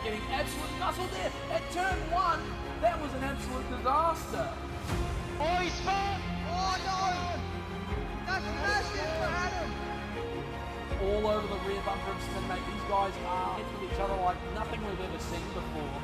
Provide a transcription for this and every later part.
getting absolutely muscled there. At turn 1, that was an absolute disaster. Oh, he's spun! Oh no! That's massive for Adam! All over the rear bumper of Spin, mate. These guys are heads with each other like nothing we've ever seen before.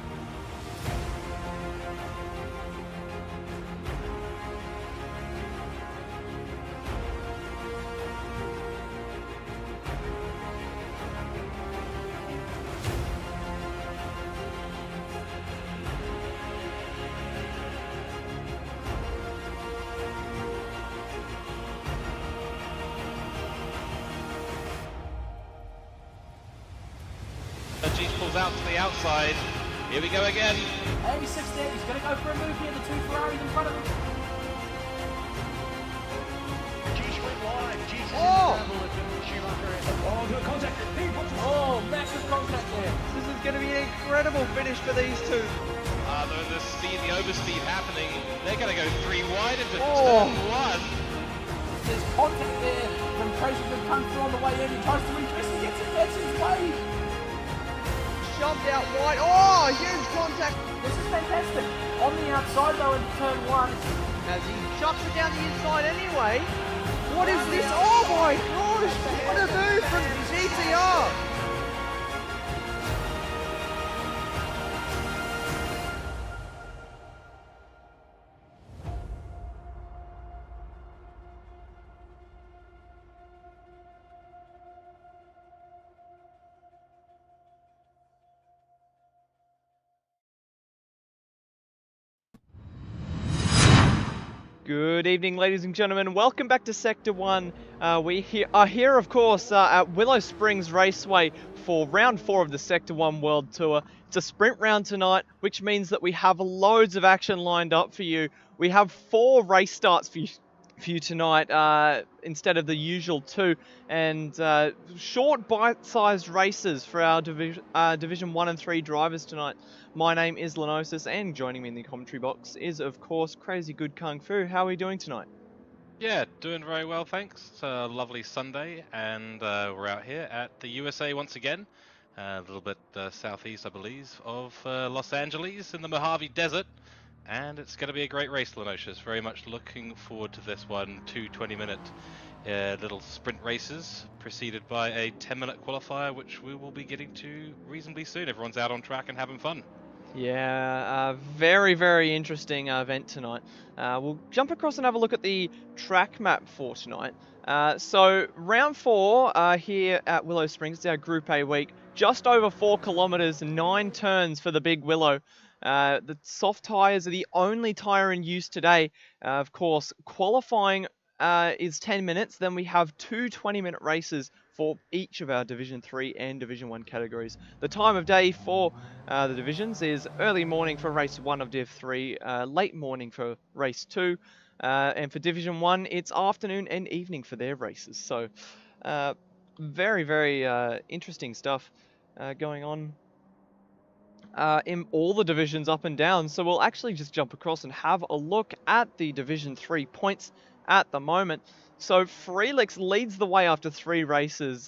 G pulls out to the outside. Here we go again. 86 there, he's going to go for a move here. The two Ferraris in front of him. Geesh went wide. Geesh is Oh! in trouble with Schumacher. Oh, good contact. Oh, massive contact there. This is going to be an incredible finish for these two. The speed, the overspeed happening. They're going to go 3 wide into Oh. turn 1. There's contact there from Tracy that comes through on the way in. He tries to retwist and gets his way. Shoved out wide. Oh, huge contact. This is fantastic. On the outside though in turn 1. As he chops it down the inside anyway. What is this? Oh my gosh! What a move from GTR! Good evening, ladies and gentlemen. Welcome back to Sector 1. We are here, of course, at Willow Springs Raceway for round 4 of the Sector 1 World Tour. It's a sprint round tonight, which means that we have loads of action lined up for you. We have 4 race starts for you tonight instead of the usual 2, and short bite-sized races for our Division 1 and 3 drivers tonight. My name is Lenocis, and joining me in the commentary box is, of course, Crazy Good Kung Fu. How are we doing tonight? Yeah, doing very well, thanks. It's a lovely Sunday, and we're out here at the USA once again. A little bit southeast, I believe, of Los Angeles in the Mojave Desert. And it's going to be a great race, Lenocis. Very much looking forward to this one. 2 20-minute little sprint races, preceded by a 10-minute qualifier, which we will be getting to reasonably soon. Everyone's out on track and having fun. Yeah, very, very interesting event tonight. We'll jump across and have a look at the track map for tonight. So, round 4 here at Willow Springs, it's our Group A week. Just over 4 kilometers, 9 turns for the Big Willow. The soft tyres are the only tyre in use today. Of course, qualifying is 10 minutes. Then we have 2 20-minute races for each of our Division 3 and Division 1 categories. The time of day for the divisions is early morning for race 1 of Div 3, late morning for race 2, and for Division 1 it's afternoon and evening for their races. So very, very interesting stuff going on in all the divisions up and down. So we'll actually just jump across and have a look at the Division 3 points at the moment. So Freelix leads the way after 3 races,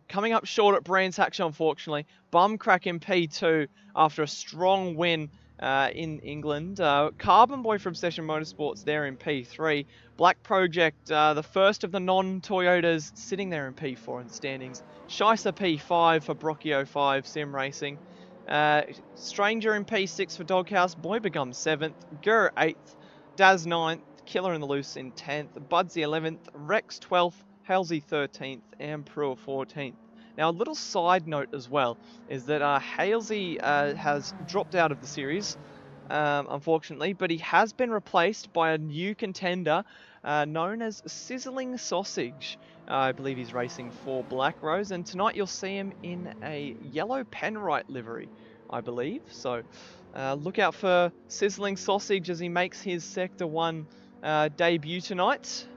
coming up short at Brands Hatch, unfortunately. Bumcrack in P2 after a strong win in England. Carbonboy from Session Motorsports there in P3. Black Project, the first of the non-Toyotas, sitting there in P4 in the standings. Scheisser P5 for Brockio 5 Sim Racing. Stranger in P6 for Doghouse. Boy Begum 7th. Gur 8th. Daz 9th. Killer in the Loose in 10th, Budsy 11th, Rex 12th, Halsey 13th, and Prua 14th. Now, a little side note as well is that Halsey has dropped out of the series, unfortunately, but he has been replaced by a new contender known as Sizzling Sausage. I believe he's racing for Black Rose, and tonight you'll see him in a yellow Penrite livery, I believe. So look out for Sizzling Sausage as he makes his Sector 1 debut tonight.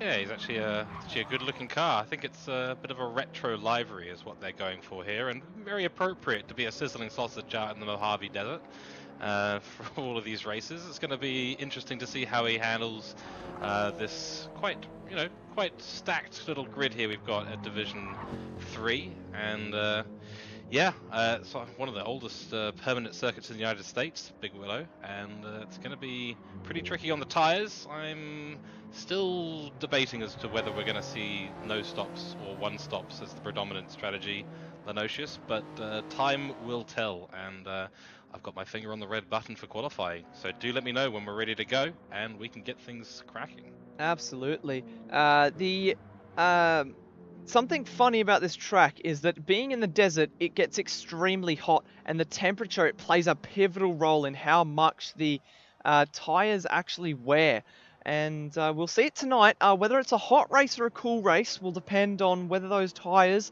Yeah, he's actually a good-looking car. I think it's a bit of a retro livery is what they're going for here, and very appropriate to be a sizzling sausage out in the Mojave Desert for all of these races. It's going to be interesting to see how he handles this quite stacked little grid here we've got at Division 3, and Yeah, it's one of the oldest permanent circuits in the United States, Big Willow, and it's going to be pretty tricky on the tyres. I'm still debating as to whether we're going to see no stops or one stops as the predominant strategy, Lenocis, but time will tell, and I've got my finger on the red button for qualifying, so do let me know when we're ready to go, and we can get things cracking. Absolutely. Something funny about this track is that being in the desert, it gets extremely hot, and the temperature, it plays a pivotal role in how much the tyres actually wear. And we'll see it tonight. Whether it's a hot race or a cool race will depend on whether those tyres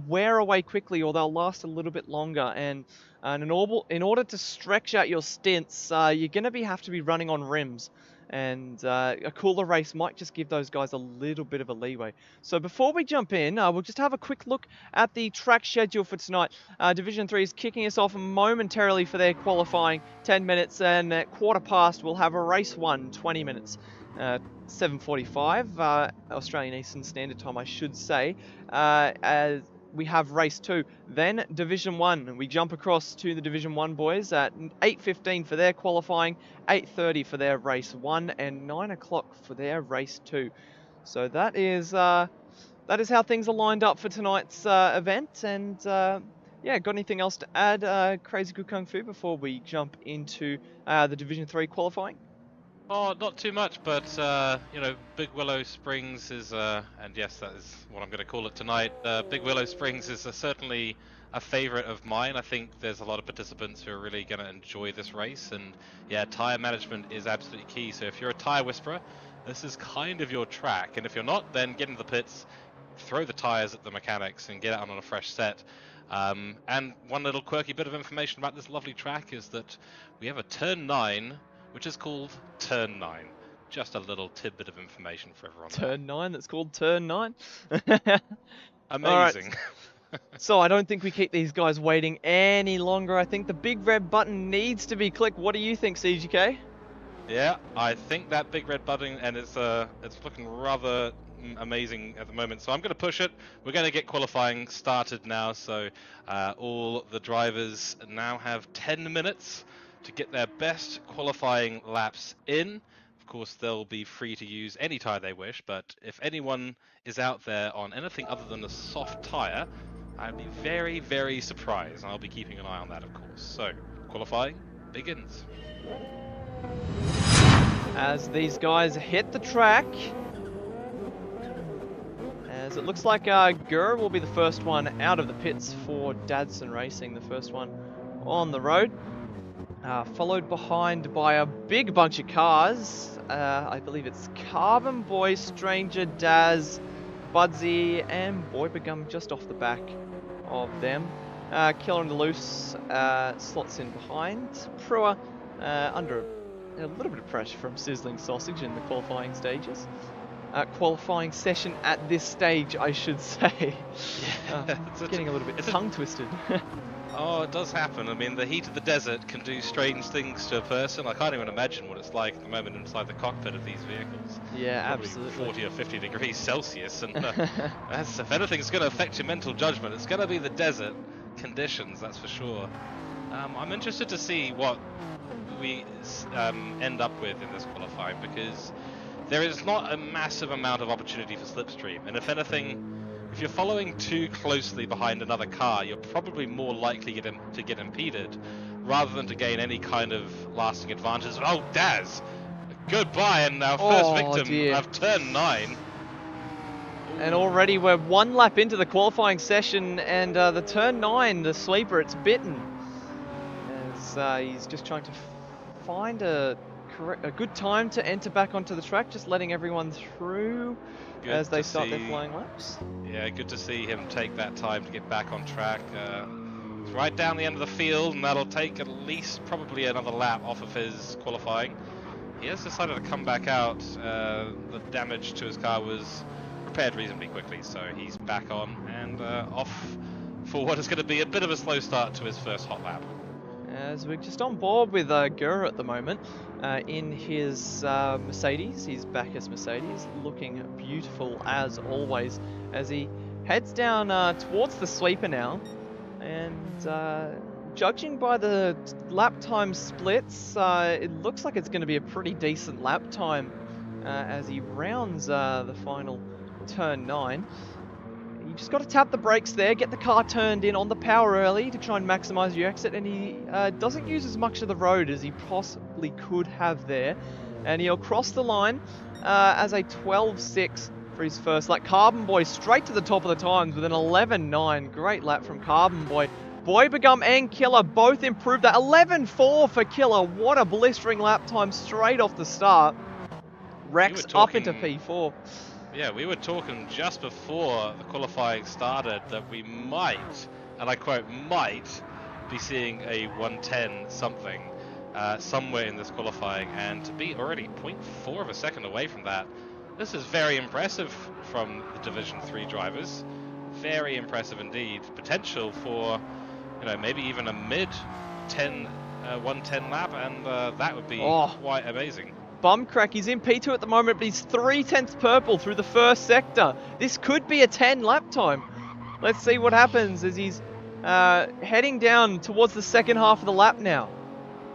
wear away quickly or they'll last a little bit longer. And in order to stretch out your stints, you're going to have to be running on rims. And a cooler race might just give those guys a little bit of a leeway. So before we jump in, we'll just have a quick look at the track schedule for tonight. Division 3 is kicking us off momentarily for their qualifying, 10 minutes, and at quarter past we'll have a race 1, 20 minutes. 7:45 Australian Eastern Standard Time, I should say. As we have race 2, then Division 1, and we jump across to the Division 1 boys at 8:15 for their qualifying, 8:30 for their race 1, and 9 o'clock for their race 2. So that is how things are lined up for tonight's event. And yeah, got anything else to add, Crazy Good Kung Fu, before we jump into the Division 3 qualifying? Oh, not too much, but you know, Big Willow Springs is, and yes, that is what I'm going to call it tonight. Big Willow Springs is certainly a favourite of mine. I think there's a lot of participants who are really going to enjoy this race, and yeah, tyre management is absolutely key. So if you're a tyre whisperer, this is kind of your track, and if you're not, then get into the pits, throw the tyres at the mechanics, and get out on a fresh set. And one little quirky bit of information about this lovely track is that we have a turn 9, which is called Turn 9. Just a little tidbit of information for everyone. Turn 9, that's called Turn 9. Amazing. So I don't think we keep these guys waiting any longer. I think the big red button needs to be clicked. What do you think, CGK? Yeah, I think that big red button, and it's looking rather amazing at the moment. So I'm going to push it. We're going to get qualifying started now. So all the drivers now have 10 minutes to get their best qualifying laps in. Of course, they'll be free to use any tyre they wish, but if anyone is out there on anything other than a soft tyre, I'd be very, very surprised. I'll be keeping an eye on that, of course. So, qualifying begins. As these guys hit the track, as it looks like Gur will be the first one out of the pits for Dadson Racing, the first one on the road. Followed behind by a big bunch of cars. I believe it's Carbonboy, Stranger, Daz, Budsy, and Boybegum just off the back of them. Killer and the Loose slots in behind. Prua under a little bit of pressure from Sizzling Sausage in the qualifying stages. Qualifying session at this stage, I should say. Yeah, getting a little bit tongue-twisted. Oh, it does happen. I mean, the heat of the desert can do strange things to a person. I can't even imagine what it's like at the moment inside the cockpit of these vehicles. Yeah, probably absolutely. 40 or 50 degrees Celsius, and if anything's going to affect your mental judgment, it's going to be the desert conditions, that's for sure. I'm interested to see what we end up with in this qualifying, because there is not a massive amount of opportunity for slipstream, and if anything, if you're following too closely behind another car, you're probably more likely to get impeded, rather than to gain any kind of lasting advantage. Oh, Daz! Goodbye, and our first victim of turn 9. And already we're one lap into the qualifying session, and the turn 9, the sweeper, it's bitten. As he's just trying to find a good time to enter back onto the track, just letting everyone through as they start their flying laps. Yeah, good to see him take that time to get back on track. It's right down the end of the field, and that'll take at least probably another lap off of his qualifying. He has decided to come back out. The damage to his car was repaired reasonably quickly, so he's back on and off for what is going to be a bit of a slow start to his first hot lap. As we're just on board with Gur at the moment in his Mercedes. He's back as Mercedes, looking beautiful as always as he heads down towards the sweeper now. And judging by the lap time splits, it looks like it's going to be a pretty decent lap time as he rounds the final turn 9. You just got to tap the brakes there, get the car turned in on the power early to try and maximize your exit, and he doesn't use as much of the road as he possibly could have there. And he'll cross the line as a 12.6 for his first lap. Carbonboy straight to the top of the times with an 11.9. Great lap from Carbonboy. Boybegum and Killer both improved that. 11.4 for Killer. What a blistering lap time straight off the start. Rex up into P4. Yeah, we were talking just before the qualifying started that we might, and I quote, might be seeing a 110 something somewhere in this qualifying, and to be already 0.4 of a second away from that, this is very impressive from the Division 3 drivers. Very impressive indeed. Potential for, you know, maybe even a mid 110 lap, and that would be quite amazing. Bumcrack, he's in P2 at the moment, but he's 3/10 purple through the first sector. This could be a 10 lap time. Let's see what happens as he's heading down towards the second half of the lap now.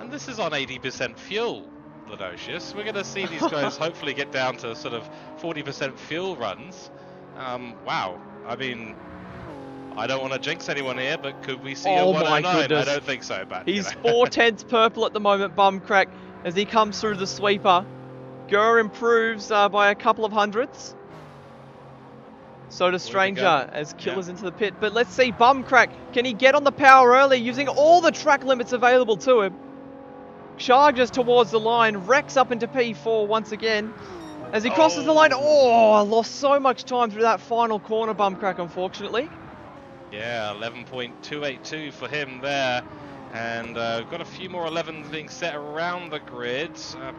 And this is on 80% fuel, Lenocis. We're going to see these guys hopefully get down to sort of 40% fuel runs. Wow. I mean, I don't want to jinx anyone here, but could we see a 109? I don't think so, but he's 4/10 purple at the moment, Bumcrack, as he comes through the sweeper. Gurr improves by a couple of hundredths. So does Stranger as Killer's into the pit. But let's see, Bumcrack, can he get on the power early using all the track limits available to him? Charges towards the line, Rex up into P4 once again. As he crosses the line, lost so much time through that final corner, Bumcrack, unfortunately. Yeah, 11.282 for him there. And got a few more 11s being set around the grid.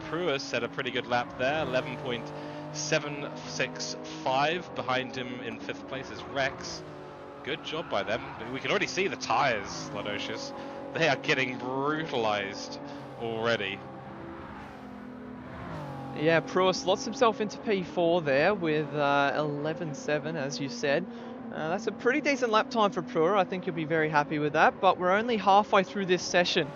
Pruis set a pretty good lap there, 11.765. Behind him in 5th place is Rex. Good job by them. We can already see the tyres, Lenocis. They are getting brutalized already. Yeah, Pruis lost himself into P4 there with 11.7, as you said. That's a pretty decent lap time for Pruis. I think you'll be very happy with that, but we're only halfway through this session.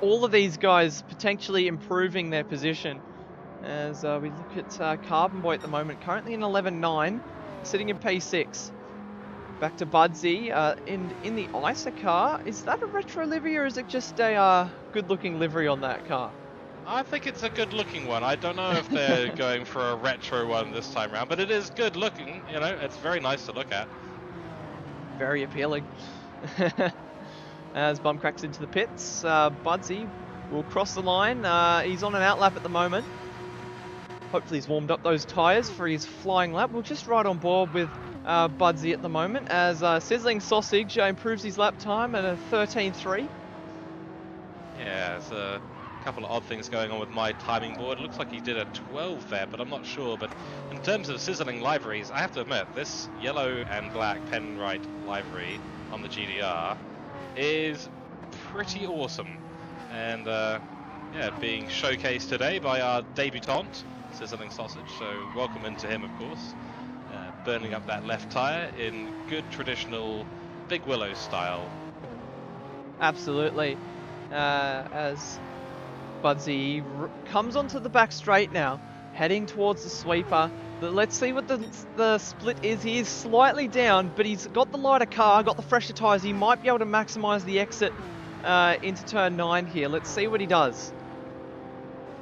All of these guys potentially improving their position. As we look at Carbonboy at the moment, currently in 11.9, sitting in P6. Back to Budsy in the ISA car. Is that a retro livery or is it just a good-looking livery on that car? I think it's a good-looking one. I don't know if they're going for a retro one this time around, but it is good-looking. You know, it's very nice to look at. Very appealing. As Bumcrack's into the pits, Budsy will cross the line. He's on an outlap at the moment. Hopefully he's warmed up those tyres for his flying lap. We're just right on board with Budsy at the moment as Sizzling Sausage improves his lap time at a 13.3. Yeah, there's a couple of odd things going on with my timing board. It looks like he did a 12 there, but I'm not sure. But in terms of Sizzling liveries, I have to admit, this yellow and black Penrite livery on the GDR is pretty awesome. And yeah, being showcased today by our debutante, Sizzling Sausage, so welcome into him, of course. Burning up that left tyre in good traditional Big Willow style. Absolutely. As Budsy comes onto the back straight now, heading towards the sweeper. Let's see what the split is. He is slightly down, but he's got the lighter car, got the fresher tyres. He might be able to maximise the exit into turn 9 here. Let's see what he does.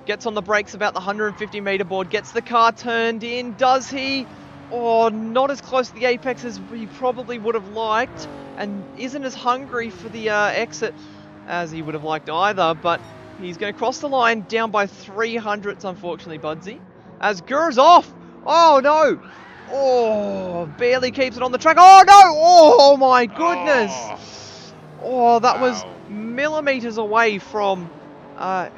Gets on the brakes about the 150 metre board, gets the car turned in. Does he? Oh, not as close to the apex as he probably would have liked, and isn't as hungry for the exit as he would have liked either, but he's going to cross the line down by 300ths, unfortunately, Budsy. As Gurr's off! Oh, no! Oh, barely keeps it on the track. Oh, no! Oh, my goodness! Oh, that was millimetres away from...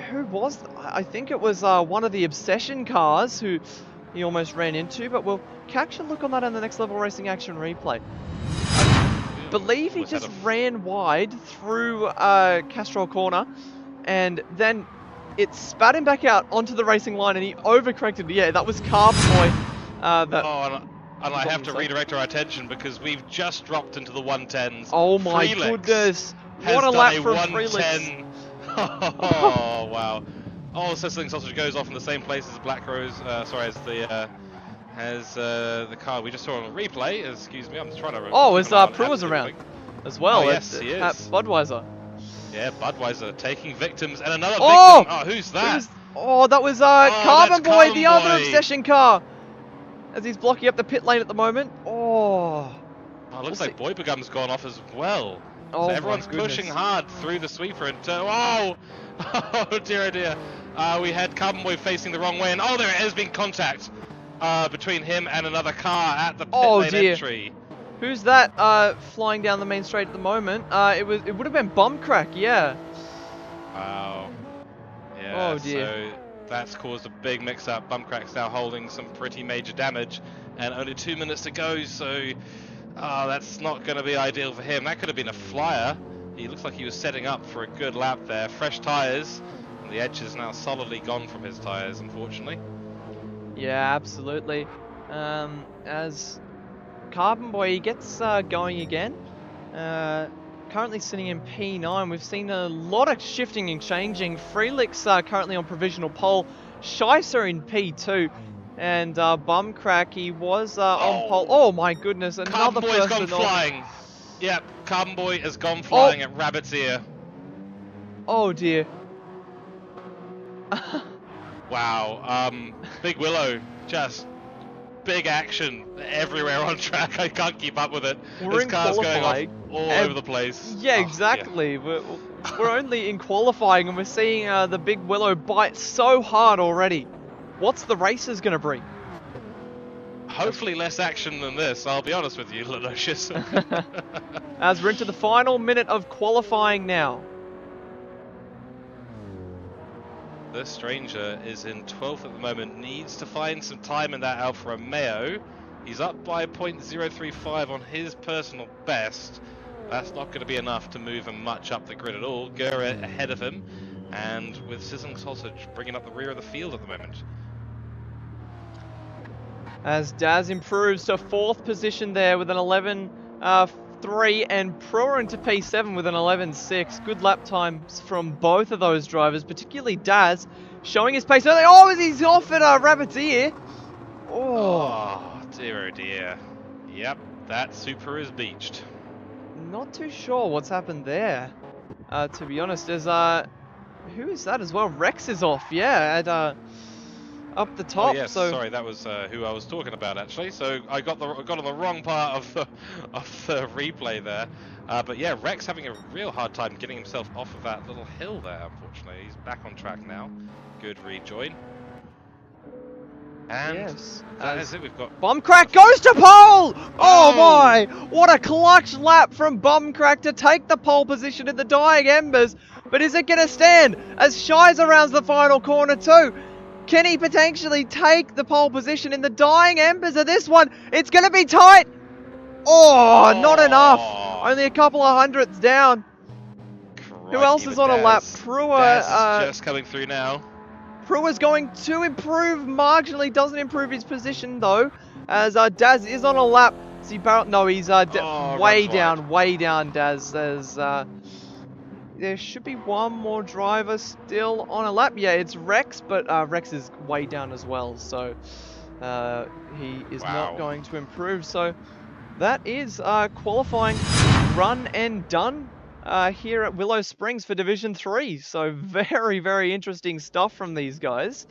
who was... I think it was one of the Obsession cars who he almost ran into, but we'll catch a look on that in the Next Level Racing Action replay. I believe he just ran wide through Castrol Corner, and then it spat him back out onto the racing line, and he overcorrected. Yeah, that was Carbonboy. Oh, And I have to redirect our attention because we've just dropped into the 110s. Oh my Felix goodness. has What a done lap a from 110. Oh, wow. Oh, Sizzling Sausage goes off in the same place as Black Rose, as the car we just saw on the replay. Excuse me, I'm just trying to Oh, is keep an eye on Prua's everything. around as well? Oh, yes, he at is. Budweiser. Yeah, Budweiser taking victims and another Oh! victim. Oh, who's that? Oh, that was that's Carbonboy, the other Carbonboy. Obsession car. As he's blocking up the pit lane at the moment. Oh. Oh, it looks like Boybegum's gone off as well. Oh, so everyone's my goodness. pushing hard through the sweeper and oh! Oh dear, oh dear. We had Carbonboy facing the wrong way, and oh, there has been contact between him and another car at the pit lane entry. Who's that flying down the main straight at the moment? It would have been Bumcrack, yeah. Wow. Yeah, Oh dear. so that's caused a big mix-up. Bumcrack's now holding some pretty major damage, and only 2 minutes to go, so that's not going to be ideal for him. That could have been a flyer. He looks like he was setting up for a good lap there. Fresh tyres, and the edge is now solidly gone from his tyres, unfortunately. Yeah, absolutely. As Carbonboy, he gets going again. Currently sitting in P9. We've seen a lot of shifting and changing. Felix currently on provisional pole. Scheisser in P2. And Bumcrack, he was on pole. Oh my goodness, another Carbonboy's person gone flying. Yep, Carbonboy has gone flying at Rabbit's ear. Oh dear. Wow, Big Willow, just big action everywhere on track. I can't keep up with it. This car's going off all over the place. Yeah, exactly. Yeah. We're only in qualifying and we're seeing the Big Willow bite so hard already. What's the races going to bring? Hopefully less action than this, I'll be honest with you, Lenocis. As we're into the final minute of qualifying now. The stranger is in 12th at the moment, needs to find some time in that Alfa Romeo. He's up by 0.035 on his personal best. That's not going to be enough to move him much up the grid at all. Gura ahead of him, and with Sizzling Sausage bringing up the rear of the field at the moment. As Daz improves to 4th position there with an 11.3 and Prua into P7 with an 11.6. Good lap times from both of those drivers, particularly Daz showing his pace early. Oh, he's off at Rabbit's ear. Oh dear, oh dear. Yep, that Supra is beached. Not too sure what's happened there, to be honest. There's who is that as well? Rex is off, yeah, at up the top. Oh, yes, so sorry, that was who I was talking about actually. So I got on the wrong part of the replay there. But yeah, Rex having a real hard time getting himself off of that little hill there. Unfortunately, he's back on track now. Good rejoin. And yes, that is it. We've got Bumcrack goes to pole! Oh my! What a clutch lap from Bumcrack to take the pole position in the dying embers. But is it going to stand as Scheisser rounds the final corner too? Can he potentially take the pole position in the dying embers of this one? It's going to be tight. Oh, not enough. Only a couple of hundredths down. Crikey, who else is on a lap? Prua. Daz is just coming through now. Prua's going to improve marginally. Doesn't improve his position though, as Daz is on a lap. Is he barrel? No, he's way down. Daz. There should be one more driver still on a lap. Yeah, it's Rex, but Rex is way down as well, so he is not going to improve. So that is qualifying run and done here at Willow Springs for Division 3. So very, very interesting stuff from these guys.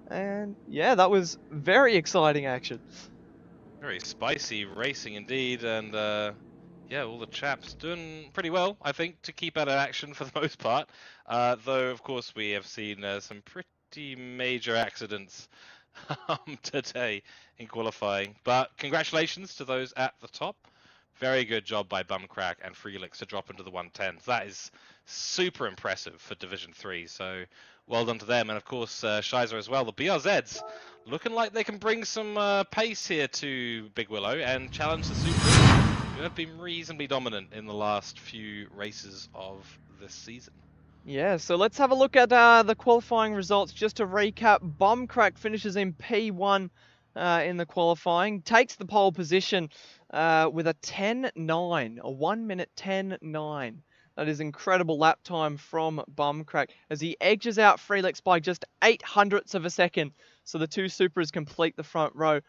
And yeah, that was very exciting action. Very spicy racing indeed, and yeah, all the chaps doing pretty well, I think, to keep out of action for the most part. Though, of course, we have seen some pretty major accidents today in qualifying. But congratulations to those at the top. Very good job by Bumcrack and Felix to drop into the 110s. That is super impressive for Division 3. So well done to them. And, of course, Scheisser as well. The BRZs looking like they can bring some pace here to Big Willow and challenge the Supra, who have been reasonably dominant in the last few races of this season. Yeah, so let's have a look at the qualifying results just to recap. Bumcrack finishes in P1 in the qualifying. Takes the pole position with a 10.9, a 1 minute 10.9. That is incredible lap time from Bumcrack as he edges out Felix by just 0.08 of a second. So the two Supras complete the front row.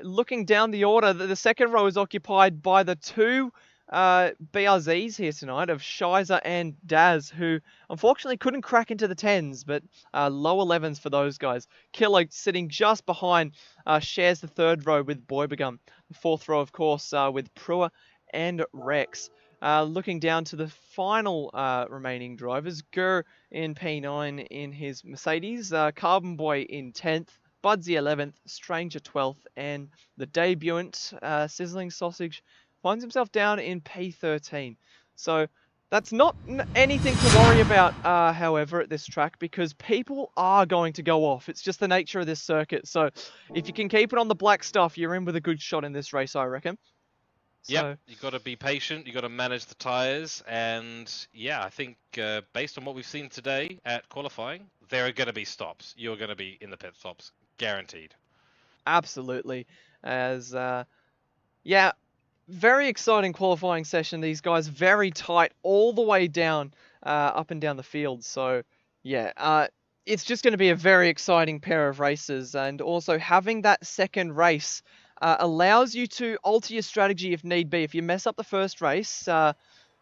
Looking down the order, the second row is occupied by the two BRZs here tonight of Shizer and Daz, who unfortunately couldn't crack into the 10s, but low 11s for those guys. Killer sitting just behind shares the third row with Boybegum. The fourth row, of course, with Prua and Rex. Looking down to the final remaining drivers, Gur in P9 in his Mercedes, Carbonboy in 10th, Budsy 11th, Stranger 12th, and the debutant, Sizzling Sausage, finds himself down in P13. So that's not anything to worry about, however, at this track, because people are going to go off. It's just the nature of this circuit. So if you can keep it on the black stuff, you're in with a good shot in this race, I reckon. Yep, you've got to be patient, you've got to manage the tyres, and yeah, I think based on what we've seen today at qualifying, there are going to be stops. You're going to be in the pit stops, guaranteed. Absolutely. As, yeah, very exciting qualifying session. These guys very tight all the way down, up and down the field. So, yeah, it's just going to be a very exciting pair of races, and also having that second race allows you to alter your strategy if need be. If you mess up the first race,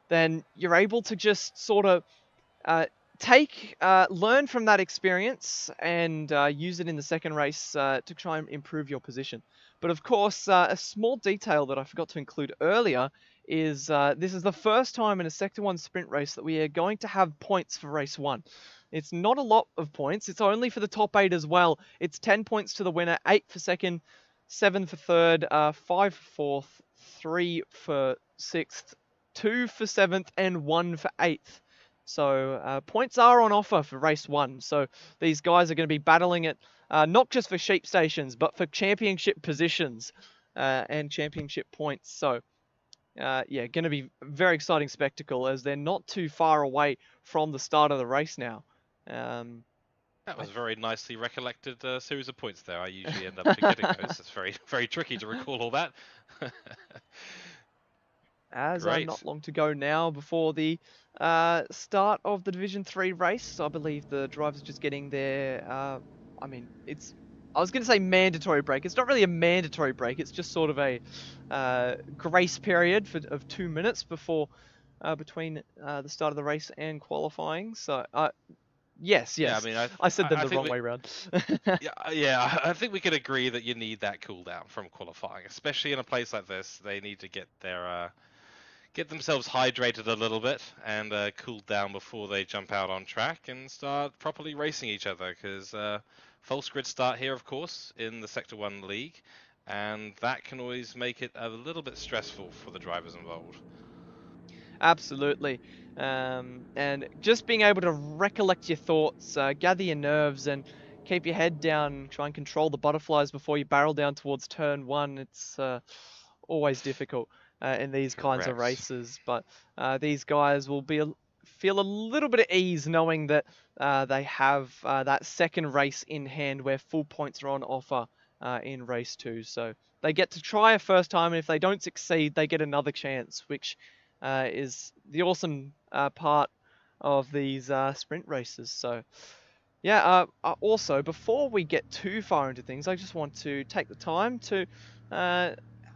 then you're able to just sort of learn from that experience and use it in the second race to try and improve your position. But of course, a small detail that I forgot to include earlier is this is the first time in a Sector 1 sprint race that we are going to have points for race 1. It's not a lot of points. It's only for the top 8 as well. It's 10 points to the winner, 8 for second, 7 for third, 5 for fourth, 3 for sixth, 2 for seventh, and 1 for eighth. So points are on offer for race 1. So these guys are going to be battling it not just for sheep stations, but for championship positions and championship points. So yeah, going to be a very exciting spectacle as they're not too far away from the start of the race now. That was very nicely recollected series of points there. I usually end up forgetting those. It's very, very tricky to recall all that. As Great. not long to go now before the start of the Division 3 race. I believe the drivers are just getting their, I mean, I was going to say mandatory break. It's not really a mandatory break. It's just sort of a grace period of 2 minutes before, between the start of the race and qualifying. So, yes. Yeah, I mean, I said them I the wrong way around. yeah, I think we can agree that you need that cooldown from qualifying, especially in a place like this. They need to get themselves hydrated a little bit and cooled down before they jump out on track and start properly racing each other. Because false grid start here, of course, in the Sector 1 League, and that can always make it a little bit stressful for the drivers involved. Absolutely. And just being able to recollect your thoughts, gather your nerves, and keep your head down, try and control the butterflies before you barrel down towards turn 1. It's always difficult in these kinds of races. But these guys will feel a little bit at ease knowing that they have that second race in hand where full points are on offer in race 2. So they get to try a first time, and if they don't succeed, they get another chance, which is the awesome part of these sprint races. So yeah, also before we get too far into things, I just want to take the time to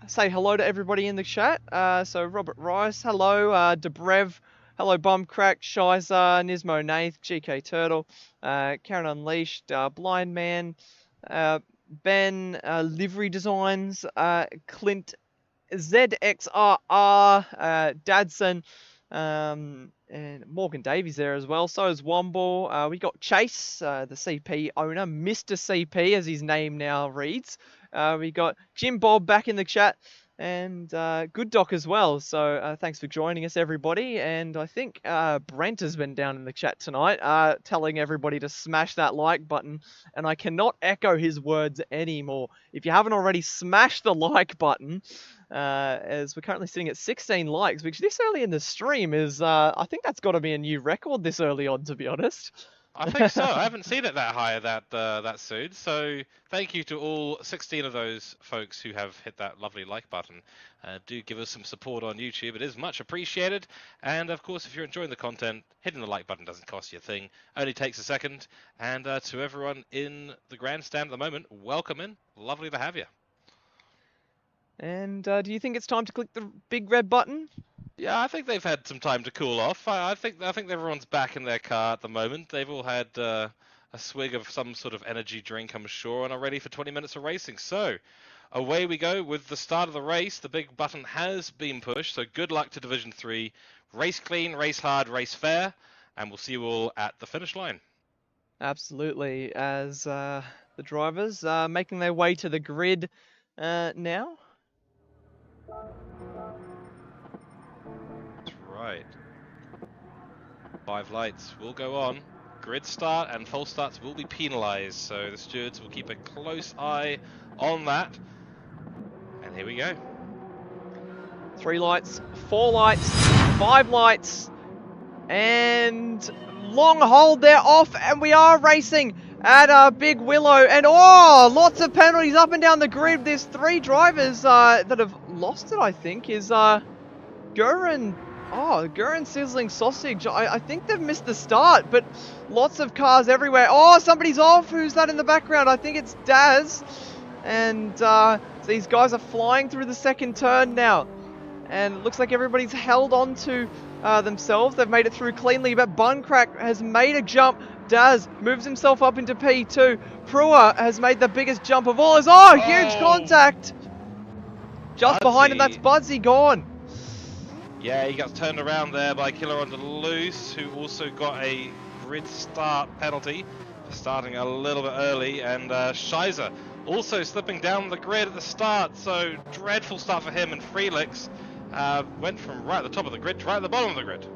say hello to everybody in the chat. So Robert Rice, hello. Debrev, hello. Bumcrack, Shizer, Nismo Nath, GK Turtle, Karen Unleashed, Blind Man, Ben, Livery Designs, Clint, ZXRR, Dadson, and Morgan Davies there as well. So is Womble. We got Chase, the CP owner, Mr. CP as his name now reads. We got Jim Bob back in the chat, and Good Doc as well. So thanks for joining us, everybody. And I think Brent has been down in the chat tonight, telling everybody to smash that like button. And I cannot echo his words anymore. If you haven't already smashed the like button, as we're currently sitting at 16 likes, which this early in the stream is, I think that's got to be a new record this early on, to be honest. I think so. I haven't seen it that high that soon. So thank you to all 16 of those folks who have hit that lovely like button. Do give us some support on YouTube. It is much appreciated. And of course, if you're enjoying the content, hitting the like button doesn't cost you a thing. Only takes a second. And to everyone in the grandstand at the moment, welcome in. Lovely to have you. And do you think it's time to click the big red button? Yeah, I think they've had some time to cool off. I think everyone's back in their car at the moment. They've all had a swig of some sort of energy drink, I'm sure, and are ready for 20 minutes of racing. So, away we go with the start of the race. The big button has been pushed, so good luck to Division 3. Race clean, race hard, race fair, and we'll see you all at the finish line. Absolutely, as the drivers are making their way to the grid now. Right. 5 lights will go on. Grid start and false starts will be penalised, so the stewards will keep a close eye on that. And here we go. 3 lights, 4 lights, 5 lights, and long hold there off, and we are racing at Big Willow, and oh, lots of penalties up and down the grid. There's 3 drivers that have lost it, I think, is Gurren Sizzling Sausage. I think they've missed the start, but lots of cars everywhere. Oh, somebody's off. Who's that in the background? I think it's Daz. And these guys are flying through the second turn now. And it looks like everybody's held on to themselves. They've made it through cleanly, but Buncrack has made a jump. Daz moves himself up into P2. Prua has made the biggest jump of all. Huge contact. Just behind him, that's Budsy gone. Yeah, he got turned around there by Killer on Loose, who also got a grid start penalty for starting a little bit early, and Shizer also slipping down the grid at the start, so dreadful start for him, and Freelix went from right at the top of the grid to right at the bottom of the grid.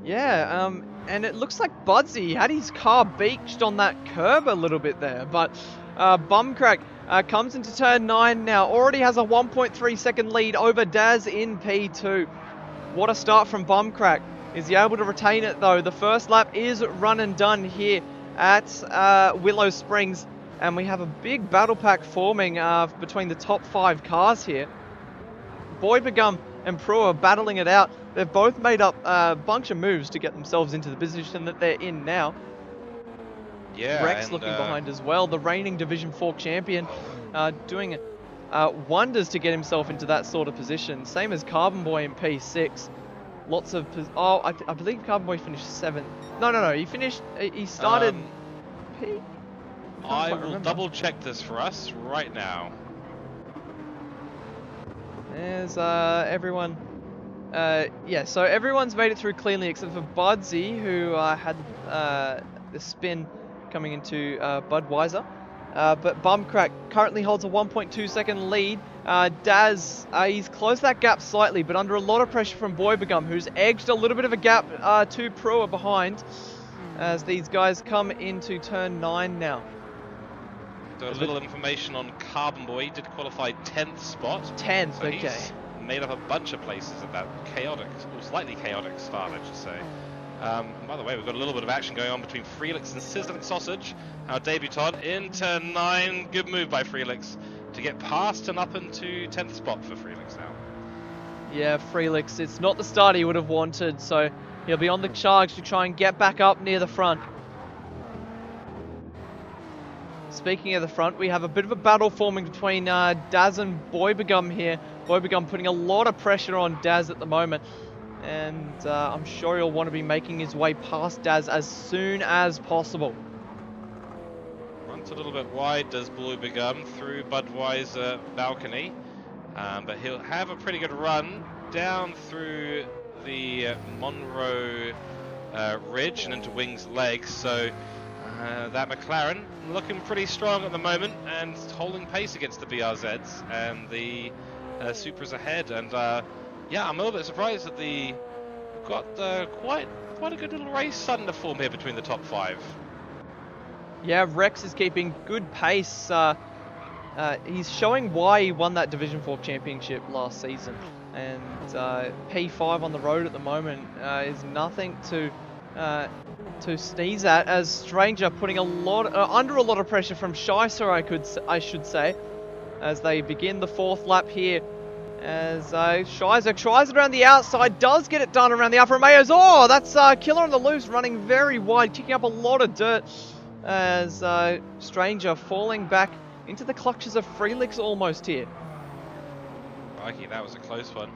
Yeah, and it looks like Budsy had his car beached on that curb a little bit there, but Bumcrack comes into turn 9 now, already has a 1.3 second lead over Daz in P2. What a start from Bumcrack. Is he able to retain it though? The first lap is run and done here at Willow Springs. And we have a big battle pack forming between the top 5 cars here. Boybegum and Prue are battling it out. They've both made up a bunch of moves to get themselves into the position that they're in now. Yeah, Rex looking behind as well. The reigning Division 4 champion doing wonders to get himself into that sort of position. Same as Carbonboy in P6. Lots of... I believe Carbonboy finished 7th. No. He started... P... I will double check this for us right now. There's everyone. Yeah, so everyone's made it through cleanly except for Budsy, who had the spin coming into Budweiser. But Bumcrack currently holds a 1.2 second lead. Daz, he's closed that gap slightly, but under a lot of pressure from Boybegum, who's edged a little bit of a gap to Prua behind, as these guys come into turn 9 now. So a little information on Carbonboy. He did qualify 10th spot. 10th, so okay. He's made up a bunch of places at that chaotic, or slightly chaotic start, I should say. By the way, we've got a little bit of action going on between Freelix and Sizzling Sausage, our debutant in turn 9. Good move by Freelix to get past and up into 10th spot for Freelix now. Yeah, Freelix, it's not the start he would have wanted, so he'll be on the charge to try and get back up near the front. Speaking of the front, we have a bit of a battle forming between Daz and Boybegum here. Boybegum putting a lot of pressure on Daz at the moment. And I'm sure he'll want to be making his way past Daz as soon as possible. Runs a little bit wide, does Boybegum, through Budweiser balcony. But he'll have a pretty good run down through the Monroe Ridge and into Wings Legs. So that McLaren looking pretty strong at the moment and holding pace against the BRZs and the Supras ahead. And yeah, I'm a little bit surprised that we've got quite a good little race starting to form here between the top 5. Yeah, Rex is keeping good pace. He's showing why he won that Division 4 championship last season. And P5 on the road at the moment is nothing to to sneeze at, as Stranger putting a lot under a lot of pressure from Shizer, I should say, as they begin the 4th lap here. As Shizer tries it around the outside, does get it done around the Alfa Romeos. Oh, that's Killer on the loose, running very wide, kicking up a lot of dirt. As Stranger falling back into the clutches of Freelix almost here. Mikey, that was a close one.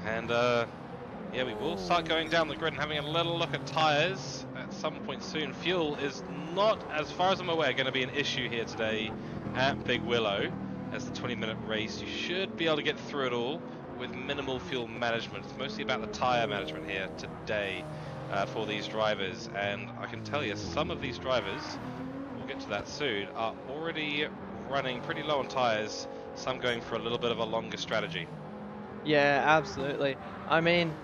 And yeah, we will start going down the grid and having a little look at tyres at some point soon. Fuel is not, as far as I'm aware, going to be an issue here today at Big Willow. As the 20-minute race, you should be able to get through it all with minimal fuel management. It's mostly about the tyre management here today for these drivers. And I can tell you, some of these drivers, we'll get to that soon, are already running pretty low on tyres. Some going for a little bit of a longer strategy. Yeah, absolutely. I mean,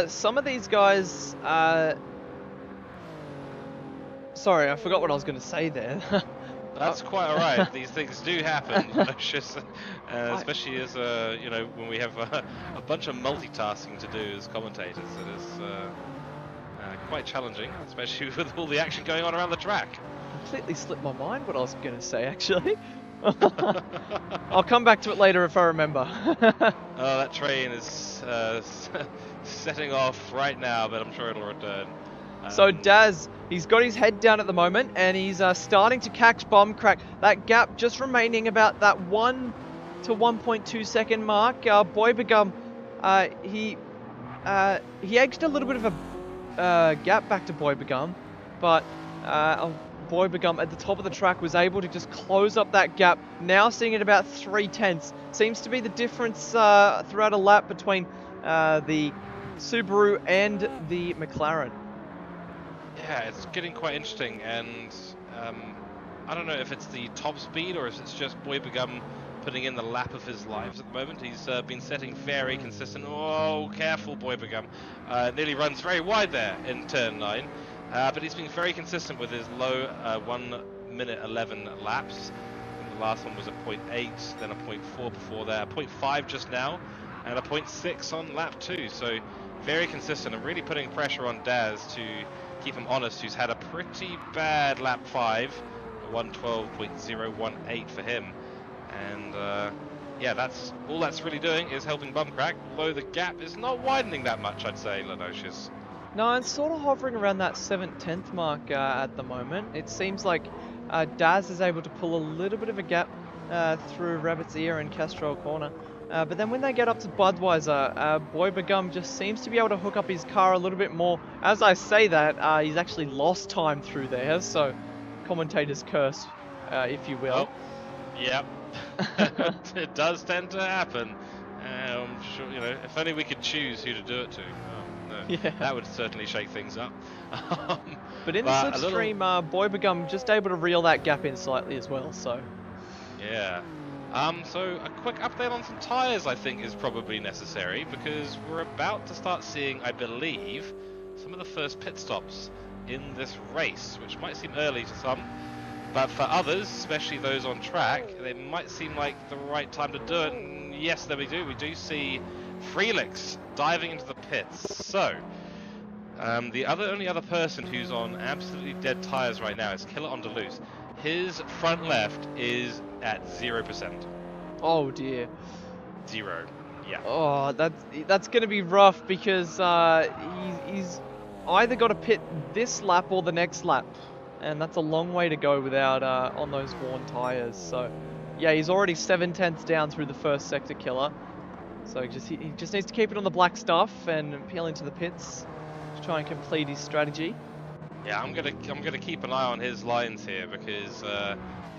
some of these guys... Sorry, I forgot what I was going to say there. That's quite alright. These things do happen, Lenocis, especially as you know, when we have a bunch of multitasking to do as commentators. It is quite challenging, especially with all the action going on around the track. Completely slipped my mind what I was going to say, actually. I'll come back to it later if I remember. Oh, that train is setting off right now, but I'm sure it'll return. So Daz, he's got his head down at the moment, and he's starting to catch Bumcrack. That gap just remaining about that 1 to 1.2 second mark. Boybegum, he edged a little bit of a gap back to Boybegum, but Boybegum at the top of the track was able to just close up that gap. Now sitting at about 3/10. Seems to be the difference throughout a lap between the Subaru and the McLaren. Yeah, it's getting quite interesting, and I don't know if it's the top speed or if it's just Boybegum putting in the lap of his lives at the moment. He's been setting very consistent. Oh, careful, Boybegum. Nearly runs very wide there in turn 9, but he's been very consistent with his low 1 minute 11 laps. I think the last one was a 0.8, then a 0.4 before there, a 0.5 just now, and a 0.6 on lap 2. So very consistent and really putting pressure on Daz to keep him honest, who's had a pretty bad lap 5, 112.018 for him. And yeah, that's all that's really doing is helping Bumcrack, although the gap is not widening that much, I'd say, Lenocis. No, it's sort of hovering around that 7th, 10th mark at the moment. It seems like Daz is able to pull a little bit of a gap through Rabbit's Ear and Castrol Corner. But then when they get up to Budweiser, Boybegum just seems to be able to hook up his car a little bit more. As I say that, he's actually lost time through there, so commentator's curse, if you will. Oh, yep. It does tend to happen. I'm sure, you know, if only we could choose who to do it to. Oh, no. Yeah. That would certainly shake things up. But in the slipstream, Boybegum just able to reel that gap in slightly as well, so... Yeah. So a quick update on some tyres I think is probably necessary, because we're about to start seeing, I believe, some of the first pit stops in this race, which might seem early to some, but for others, especially those on track, they might seem like the right time to do it. And yes, there we do. We do see Freelix diving into the pits. So the only other person who's on absolutely dead tyres right now is Killer on Duluth. His front left is at 0%. Oh dear. 0. Yeah. Oh, that's going to be rough, because he's either got to pit this lap or the next lap, and that's a long way to go without on those worn tyres. So yeah, he's already 7/10 down through the first sector, Killer. So he just needs to keep it on the black stuff and peel into the pits to try and complete his strategy. Yeah, I'm gonna keep an eye on his lines here, because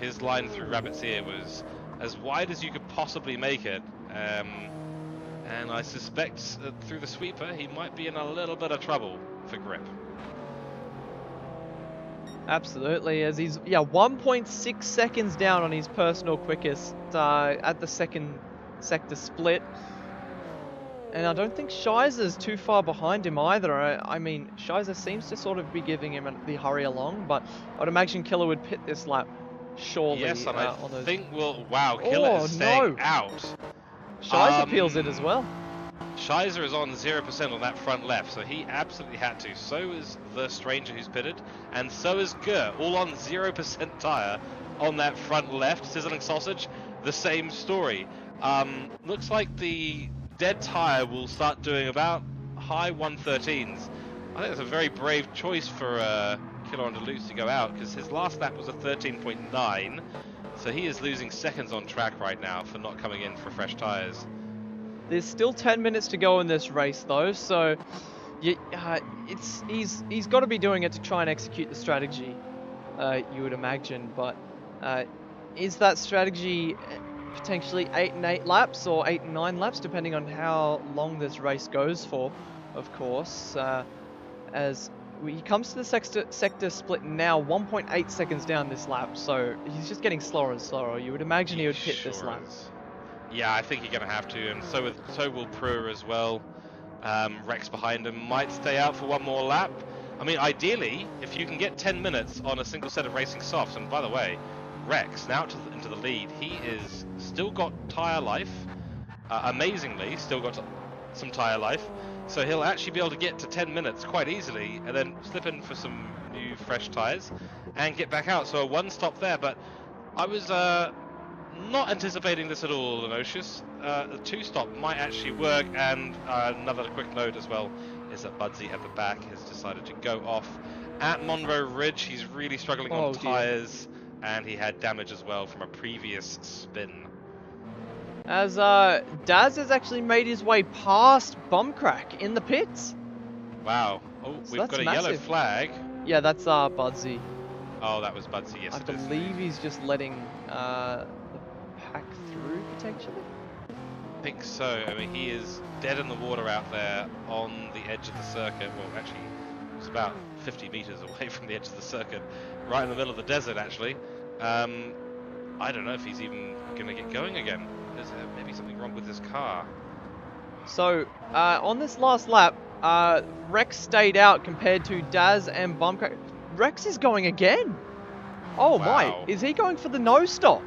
his line through Rabbit's Ear was as wide as you could possibly make it, and I suspect that through the sweeper he might be in a little bit of trouble for grip. Absolutely, as he's 1.6 seconds down on his personal quickest at the second sector split. And I don't think Shizer's too far behind him either. I mean, Shizer seems to sort of be giving him the hurry along, but I'd imagine Killer would pit this lap surely. Yes, and I on those... think wow, Killer is staying out. Shizer peels it as well. Shizer is on 0% on that front left, so he absolutely had to. So is the stranger who's pitted, and so is Gurr, all on 0% tyre on that front left. Sizzling Sausage, the same story. Looks like the dead tyre will start doing about high 113s. I think that's a very brave choice for Killer on Duluth to go out, because his last lap was a 13.9, so he is losing seconds on track right now for not coming in for fresh tyres. There's still 10 minutes to go in this race though, so he's got to be doing it to try and execute the strategy, you would imagine. But is that strategy potentially 8 and 8 laps or 8 and 9 laps, depending on how long this race goes for, of course. As he comes to the sector split now, 1.8 seconds down this lap, so he's just getting slower and slower. You would imagine he would hit this lap. Yeah, I think you're going to have to, and so will Pruer as well. Rex behind him might stay out for one more lap. I mean, ideally, if you can get 10 minutes on a single set of racing softs, and by the way, Rex now into the lead. He is still got tyre life, amazingly, still got some tyre life, so he'll actually be able to get to 10 minutes quite easily, and then slip in for some new fresh tyres, and get back out. So a one stop there, but I was not anticipating this at all, Lenocis. The two stop might actually work, and another quick note as well is that Budsy at the back has decided to go off at Monroe Ridge. He's really struggling on tyres, and he had damage as well from a previous spin. As Daz has actually made his way past Bumcrack in the pits. Wow. Oh, So we've got a massive. yellow flag. Yeah, that's Budsy. Oh, that was Budsy, yes I it is. believe he's just letting the pack through, potentially? I think so. I mean, he is dead in the water out there on the edge of the circuit. Well, actually, it's about 50 meters away from the edge of the circuit, right in the middle of the desert, actually. I don't know if he's even going to get going again. Is there maybe something wrong with his car? So, on this last lap, Rex stayed out compared to Daz and Bumcrack. Rex is going again! Oh my, is he going for the no stop?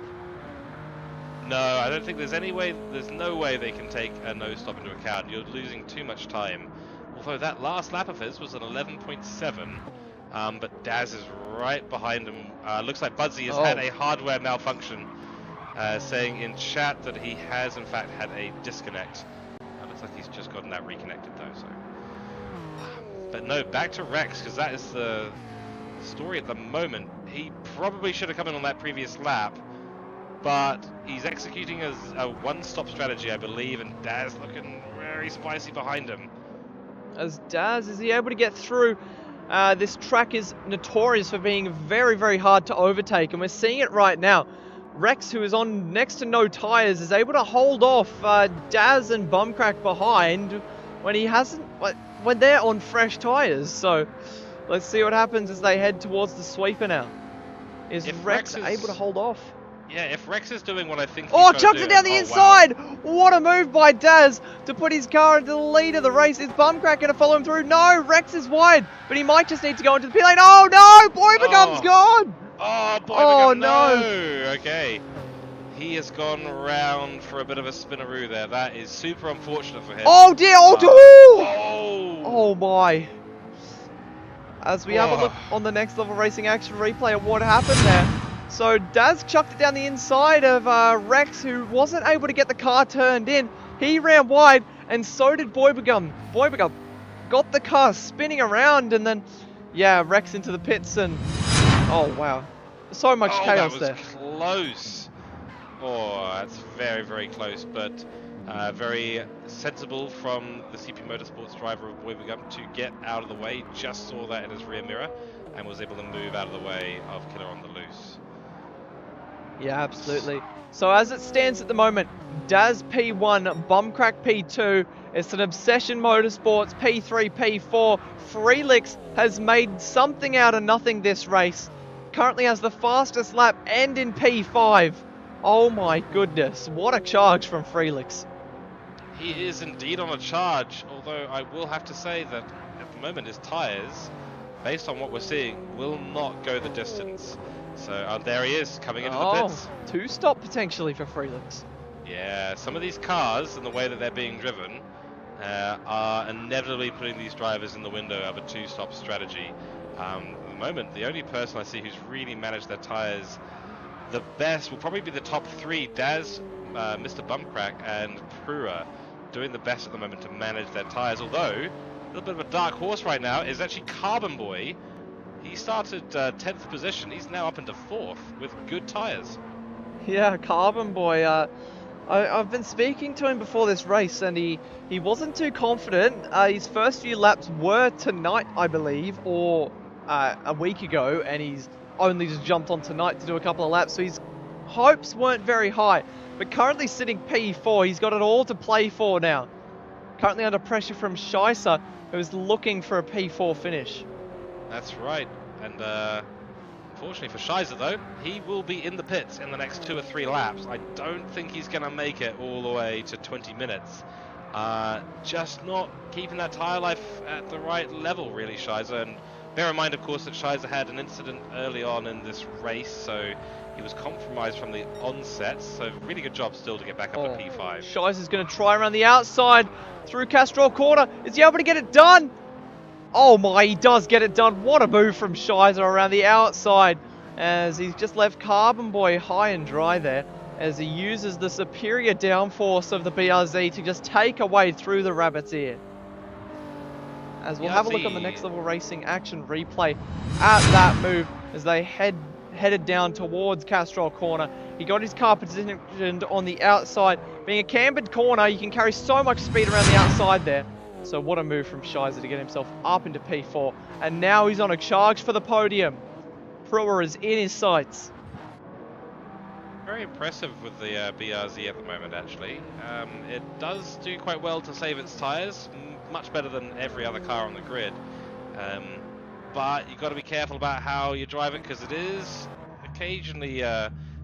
No, I don't think there's no way they can take a no stop into account. You're losing too much time. Although that last lap of his was an 11.7, but Daz is right behind him. Looks like Budsy has had a hardware malfunction, saying in chat that he has in fact had a disconnect. Looks like he's just gotten that reconnected though. So, but no, back to Rex, because that is the story at the moment. He probably should have come in on that previous lap, but he's executing as a one-stop strategy, I believe, and Daz looking very spicy behind him. As Daz, is he able to get through? This track is notorious for being very, very hard to overtake, and we're seeing it right now. Rex, who is on next to no tyres, is able to hold off Daz and Bumcrack behind when he hasn't, when they're on fresh tyres. So let's see what happens as they head towards the sweeper now. Is Rex able to hold off? Yeah, if Rex is doing what I think chucks it down the inside! Wow. What a move by Daz to put his car into the lead of the race. Is Bumcrack going to follow him through? No, Rex is wide, but he might just need to go into the pit lane. Oh no, Boybegum's gone! Oh, Boybegum, no! Okay. He has gone round for a bit of a spinaroo there. That is super unfortunate for him. Oh dear, oh my. As we have a look on the next level racing action replay of what happened there. So Daz chucked it down the inside of Rex, who wasn't able to get the car turned in. He ran wide, and so did Boybegum. Boybegum got the car spinning around, and then, yeah, Rex into the pits, and oh wow, so much chaos there. That was close. Oh, that's very, very close, but very sensible from the CP Motorsports driver of Boybegum to get out of the way. Just saw that in his rear mirror, and was able to move out of the way of Killer on the Loose. Yeah, absolutely. So as it stands at the moment, Daz P1, Bumcrack P2, it's an Obsession Motorsports P3, P4. Freelix has made something out of nothing this race. Currently has the fastest lap and in P5. Oh my goodness, what a charge from Freelix. He is indeed on a charge, although I will have to say that at the moment his tyres, based on what we're seeing, will not go the distance. So there he is, coming into the pits. Two stop potentially for Freelix. Yeah, some of these cars and the way that they're being driven, are inevitably putting these drivers in the window of a two-stop strategy. At the moment, the only person I see who's really managed their tyres the best will probably be the top three: Daz, Mr. Bumcrack, and Prua, doing the best at the moment to manage their tyres. Although, a little bit of a dark horse right now is actually Carbonboy. He started 10th position. He's now up into 4th with good tyres. Yeah, Carbonboy. I've been speaking to him before this race, and he wasn't too confident. His first few laps were tonight, I believe, or a week ago, and he's only just jumped on tonight to do a couple of laps, so his hopes weren't very high. But currently sitting P4, he's got it all to play for now. Currently under pressure from Scheisser, who's looking for a P4 finish. That's right, and unfortunately for Scheisser though, he will be in the pits in the next 2 or 3 laps. I don't think he's going to make it all the way to 20 minutes. Just not keeping that tyre life at the right level, really, Scheisser. And bear in mind, of course, that Scheisser had an incident early on in this race, so he was compromised from the onset. So really good job still to get back up to P5. Scheisser's going to try around the outside through Castrol Corner. Is he able to get it done? Oh my, he does get it done. What a move from Scheisser around the outside, as he's just left Carbonboy high and dry there, as he uses the superior downforce of the BRZ to just take away through the rabbit's ear. As we'll have a look on the Next Level Racing action replay at that move as they headed down towards Castrol Corner. He got his car positioned on the outside. Being a cambered corner, you can carry so much speed around the outside there. So what a move from Scheisser to get himself up into P4. And now he's on a charge for the podium. Prua is in his sights. Very impressive with the BRZ at the moment, actually. It does do quite well to save its tyres, much better than every other car on the grid. But you've got to be careful about how you drive it, because it is occasionally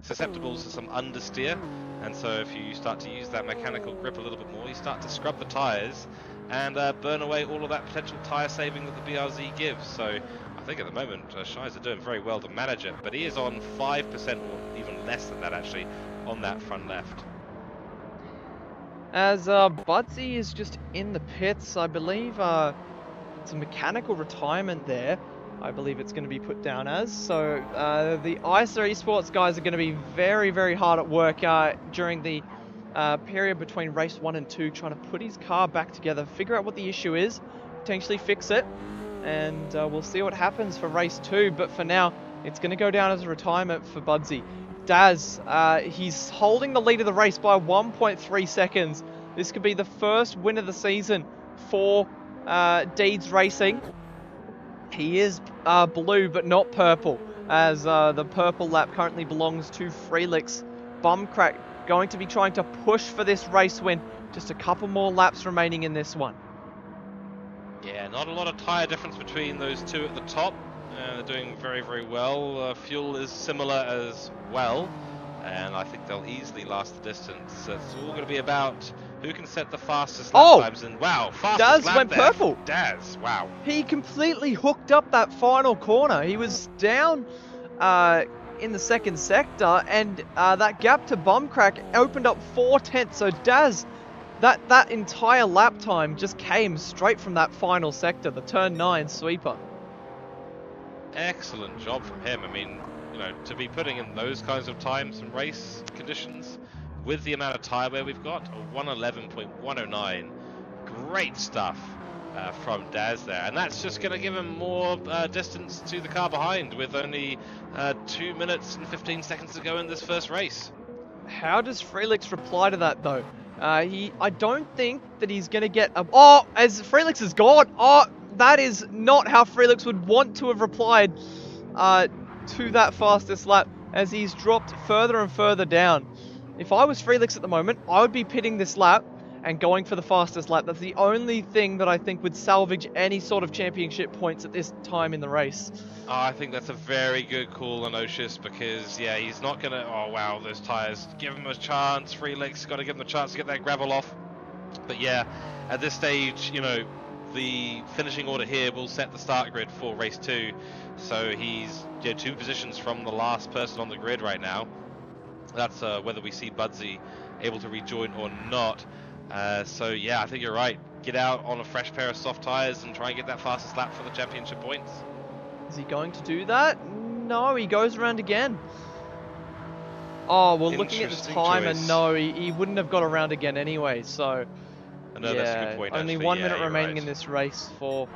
susceptible to some understeer. And so if you start to use that mechanical grip a little bit more, you start to scrub the tyres and burn away all of that potential tyre saving that the BRZ gives. So I think at the moment Scheisser doing very well to manage it, but he is on 5% or even less than that actually on that front left. As Budsy is just in the pits, I believe it's a mechanical retirement there. I believe it's going to be put down as. So the ISA Esports guys are going to be very, very hard at work during the period between race 1 and 2, trying to put his car back together, figure out what the issue is, potentially fix it, and we'll see what happens for race 2. But for now, it's going to go down as a retirement for Budsy. Daz, he's holding the lead of the race by 1.3 seconds. This could be the first win of the season for Deeds Racing. He is blue but not purple, as the purple lap currently belongs to Freelix. Bumcrack going to be trying to push for this race win. Just a couple more laps remaining in this one. Yeah, not a lot of tyre difference between those two at the top. They're doing very, very well. Fuel is similar as well, and I think they'll easily last the distance. It's all going to be about who can set the fastest lap times. And wow, fastest Daz lap went there. purple. Daz, wow. He completely hooked up that final corner. He was down in the second sector, and that gap to Bumcrack opened up 4/10. So Daz, that entire lap time just came straight from that final sector, the turn 9 sweeper. Excellent job from him. I mean, you know, to be putting in those kinds of times in race conditions with the amount of tyre wear we've got, a 111.109, great stuff from Daz there, and that's just going to give him more distance to the car behind with only 2 minutes and 15 seconds to go in this first race. How does Freelix reply to that though? I don't think that he's going to get a... as Freelix is gone. That is not how Freelix would want to have replied to that fastest lap, as he's dropped further and further down. If I was Freelix at the moment, I would be pitting this lap and going for the fastest lap. That's the only thing that I think would salvage any sort of championship points at this time in the race. I think that's a very good call, Lenocis, because yeah, he's not going to... Oh wow, those tyres. Give him a chance. Freelix got to give him a chance to get that gravel off. But yeah, at this stage, you know, the finishing order here will set the start grid for race 2. So he's 2 positions from the last person on the grid right now. That's whether we see Budsy able to rejoin or not. So yeah, I think you're right. Get out on a fresh pair of soft tyres and try and get that fastest lap for the championship points. Is he going to do that? No, he goes around again. Oh, well, looking at the Interesting timer, choice. no, he wouldn't have got around again anyway, so... No, that's a good point, only actually. 1 Yeah, minute you're remaining right. in this race for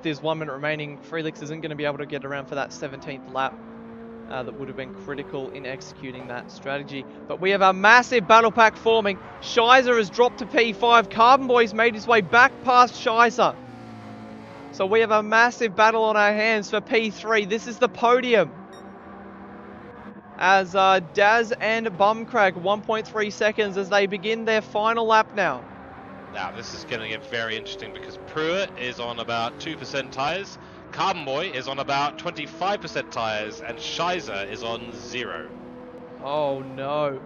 there's 1 minute remaining. Freelix isn't going to be able to get around for that 17th lap. That would have been critical in executing that strategy. But we have a massive battle pack forming. Shizer has dropped to P5. Carbonboy's made his way back past Shizer. So we have a massive battle on our hands for P3. This is the podium. As Daz and Bumcrack 1.3 seconds as they begin their final lap now. Now, this is going to get very interesting because Pruitt is on about 2% tyres, Carbonboy is on about 25% tyres, and Shizer is on 0. Oh no.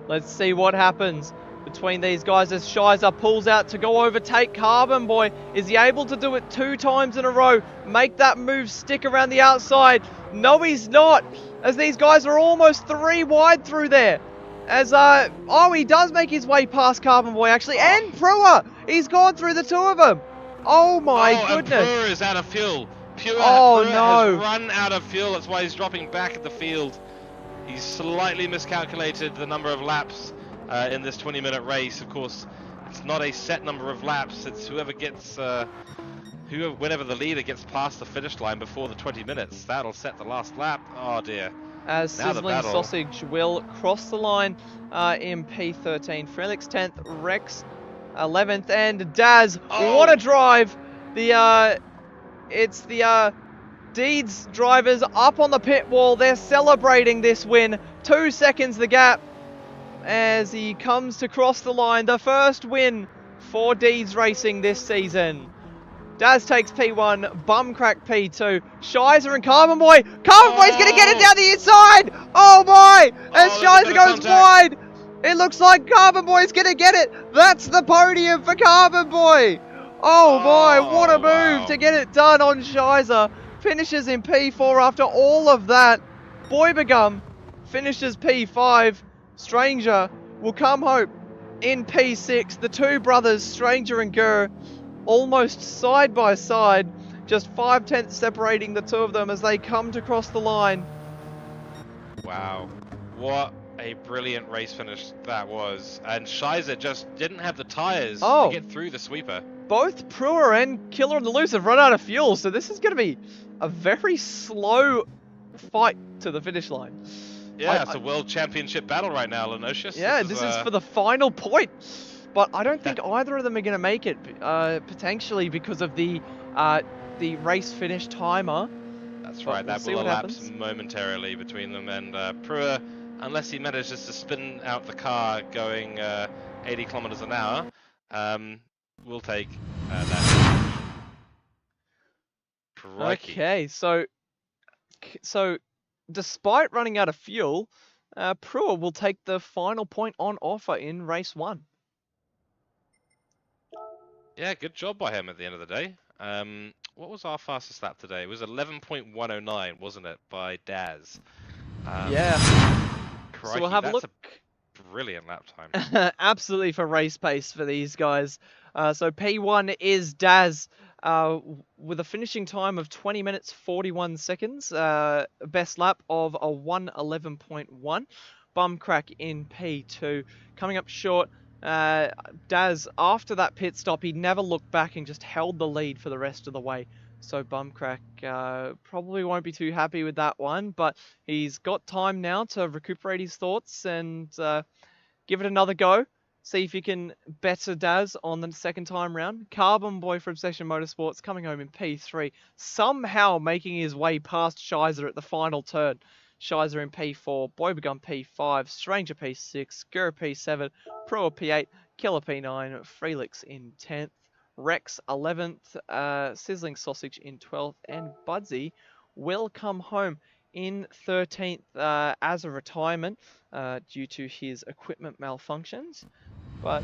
Let's see what happens between these guys as Shizer pulls out to go overtake Carbonboy. Is he able to do it 2 times in a row? Make that move stick around the outside? No, he's not. As these guys are almost 3 wide through there. As, he does make his way past Carbonboy actually. And Pruitt! He's gone through the 2 of them. Oh my goodness. And Pruitt is out of fuel. Pruitt no. has run out of fuel. That's why he's dropping back at the field. He's slightly miscalculated the number of laps in this 20-minute race. Of course, it's not a set number of laps. It's whoever gets, whenever the leader gets past the finish line before the 20 minutes, that'll set the last lap. Oh dear. As Now the Sizzling battle. Sausage will cross the line in P13. Felix 10th, Rex 11th, and Daz. What a drive! It's the Deeds drivers up on the pit wall. They're celebrating this win. 2 seconds the gap as he comes to cross the line. The first win for Deeds Racing this season. Daz takes P1, Bumcrack P2, Shizer and Carbonboy. Carbonboy's going to get it down the inside. Oh boy, as Shizer goes wide. It looks like Carbonboy's going to get it. That's the podium for Carbonboy. Oh boy, what a move to get it done on Shizer. Finishes in P4 after all of that. Boybegum finishes P5. Stranger will come home in P6. The 2 brothers, Stranger and Gurr, almost side by side, just 5/10 separating the 2 of them as they come to cross the line. Wow, what a brilliant race finish that was. And Shizer just didn't have the tyres to get through the sweeper. Both Pruitt and Killer on the Loose have run out of fuel, so this is going to be a very slow fight to the finish line. Yeah, it's a world championship battle right now, Lenocis. Yeah, this is for the final point. But I don't think either of them are going to make it, potentially because of the race finish timer. That's right, that will elapse momentarily between them. And Pruitt, unless he manages to spin out the car going 80 kilometers an hour, will take that. Crikey. Okay, so despite running out of fuel, Pruitt will take the final point on offer in race 1. Yeah, good job by him at the end of the day. What was our fastest lap today? It was 11.109, wasn't it, by Daz? Yeah. Crikey, So we'll have a look. A brilliant lap time. Absolutely for race pace for these guys. So P1 is Daz with a finishing time of 20 minutes 41 seconds. Best lap of a 1:11.1. Bumcrack in P2. Coming up short. Daz, after that pit stop, he never looked back and just held the lead for the rest of the way. So Bumcrack probably won't be too happy with that one, but he's got time now to recuperate his thoughts and give it another go. See if he can better Daz on the second time round. Carbonboy from Session Motorsports coming home in P3, somehow making his way past Shizer at the final turn. Shizer in P4, Boybegum P5, Stranger P6, Gurr P7, Pruitt P8, Killer P9, Freelix in 10th, Rex 11th, Sizzling Sausage in 12th, and Budsy will come home in 13th as a retirement due to his equipment malfunctions. But,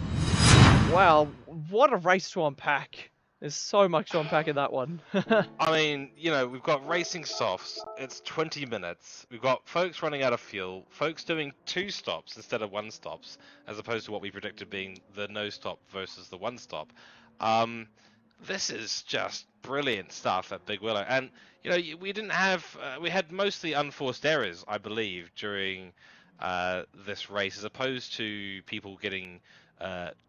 wow, what a race to unpack. There's so much to unpack in that one. I mean, you know, we've got racing softs. It's 20 minutes. We've got folks running out of fuel. Folks doing 2 stops instead of 1 stops, as opposed to what we predicted being the no stop versus the 1 stop. This is just brilliant stuff at Big Willow. And you know, we didn't have we had mostly unforced errors, I believe, during this race, as opposed to people getting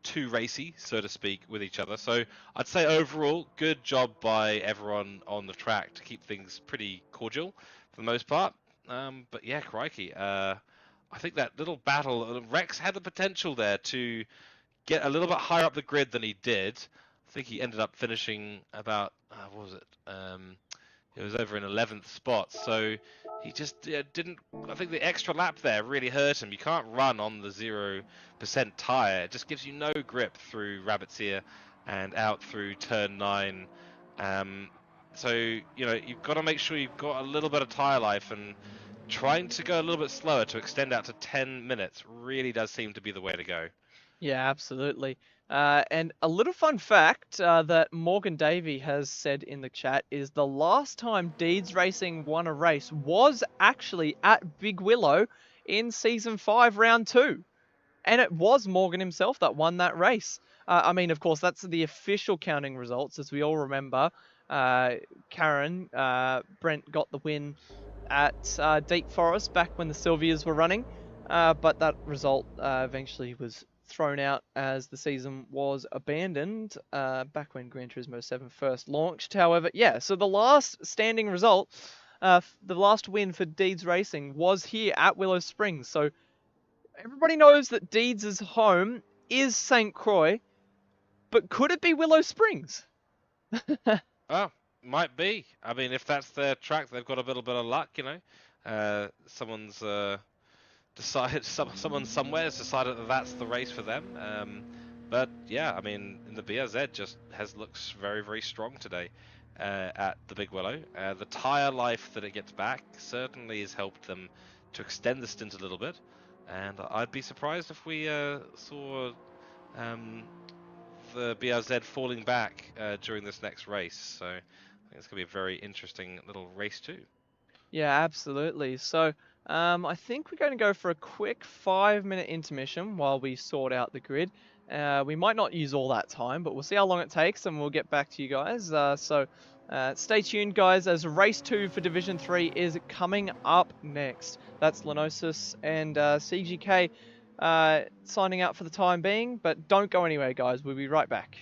too racy, so to speak, with each other. So I'd say overall, good job by everyone on the track to keep things pretty cordial for the most part. But yeah, crikey, I think that little battle, Rex had the potential there to get a little bit higher up the grid than he did. I think he ended up finishing about, what was it? It was over in 11th spot, so he just didn't. I think the extra lap there really hurt him. You can't run on the 0% tyre. It just gives you no grip through Rabbit's Ear and out through turn 9. So, you know, you've got to make sure you've got a little bit of tyre life, and trying to go a little bit slower to extend out to 10 minutes really does seem to be the way to go. Yeah, absolutely. And a little fun fact that Morgan Davey has said in the chat is the last time Deeds Racing won a race was actually at Big Willow in Season 5, Round 2. And it was Morgan himself that won that race. I mean, of course, that's the official counting results, as we all remember. Brent got the win at Deep Forest back when the Sylvias were running. But that result eventually was thrown out as the season was abandoned back when Gran Turismo 7 first launched. However, yeah, so the last standing result, the last win for Deeds Racing was here at Willow Springs. So everybody knows that Deeds' home is St. Croix, but could it be Willow Springs? Oh, might be. I mean, if that's their track, they've got a little bit of luck, you know. Someone's someone somewhere has decided that that's the race for them. But yeah, I mean, the BRZ just looks very, very strong today at the Big Willow. The tyre life that it gets back certainly has helped them to extend the stint a little bit. And I'd be surprised if we saw the BRZ falling back during this next race. So I think it's going to be a very interesting little race too. Yeah, absolutely. So I think we're going to go for a quick 5-minute intermission while we sort out the grid. We might not use all that time, but we'll see how long it takes and we'll get back to you guys. So stay tuned, guys, as race 2 for Division 3 is coming up next. That's Lenocis and CGK signing out for the time being, but don't go anywhere, guys. We'll be right back.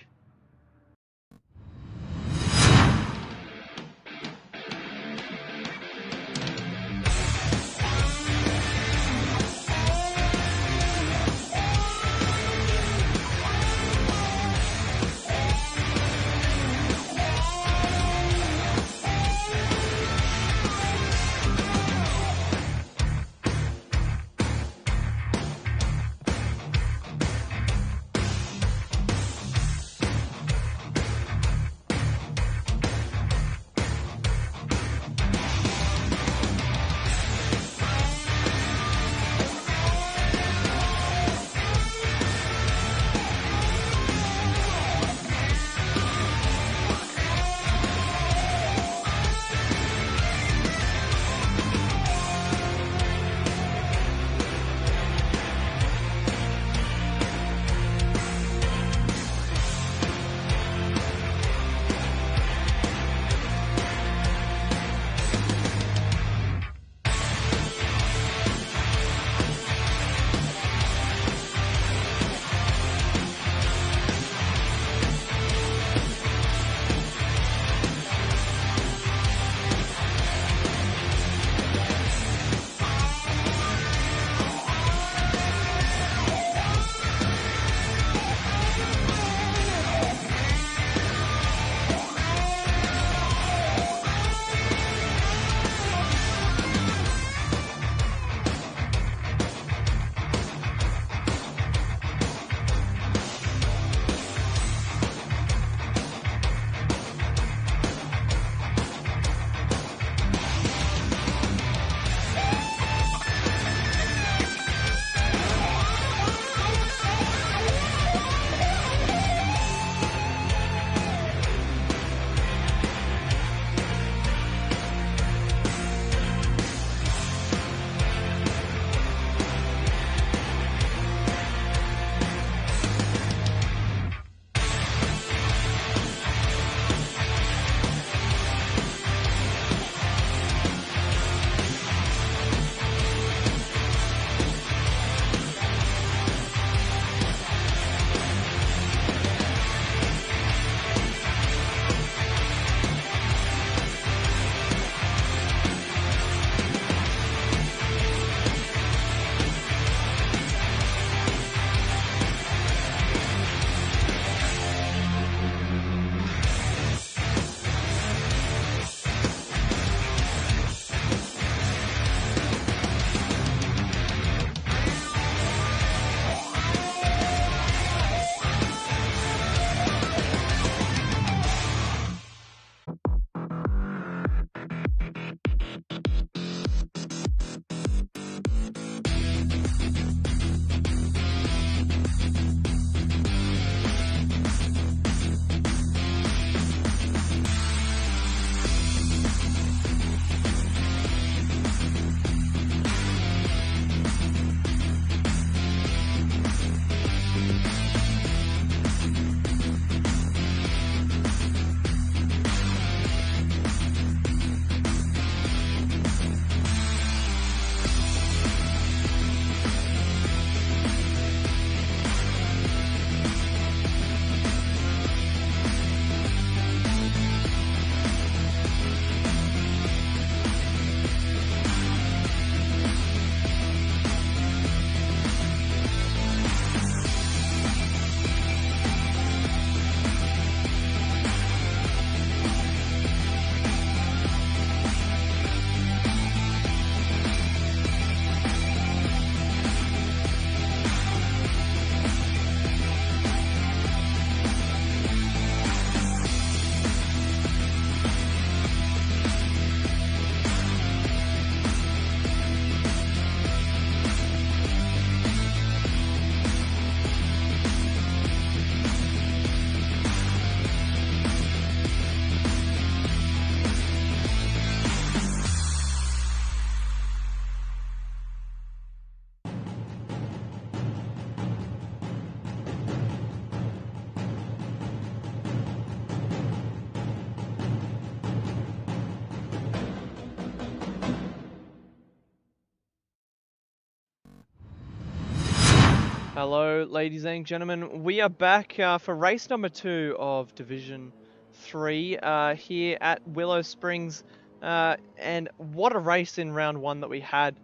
Hello, ladies and gentlemen. We are back for race number 2 of Division 3 here at Willow Springs. And what a race in round 1 that we had.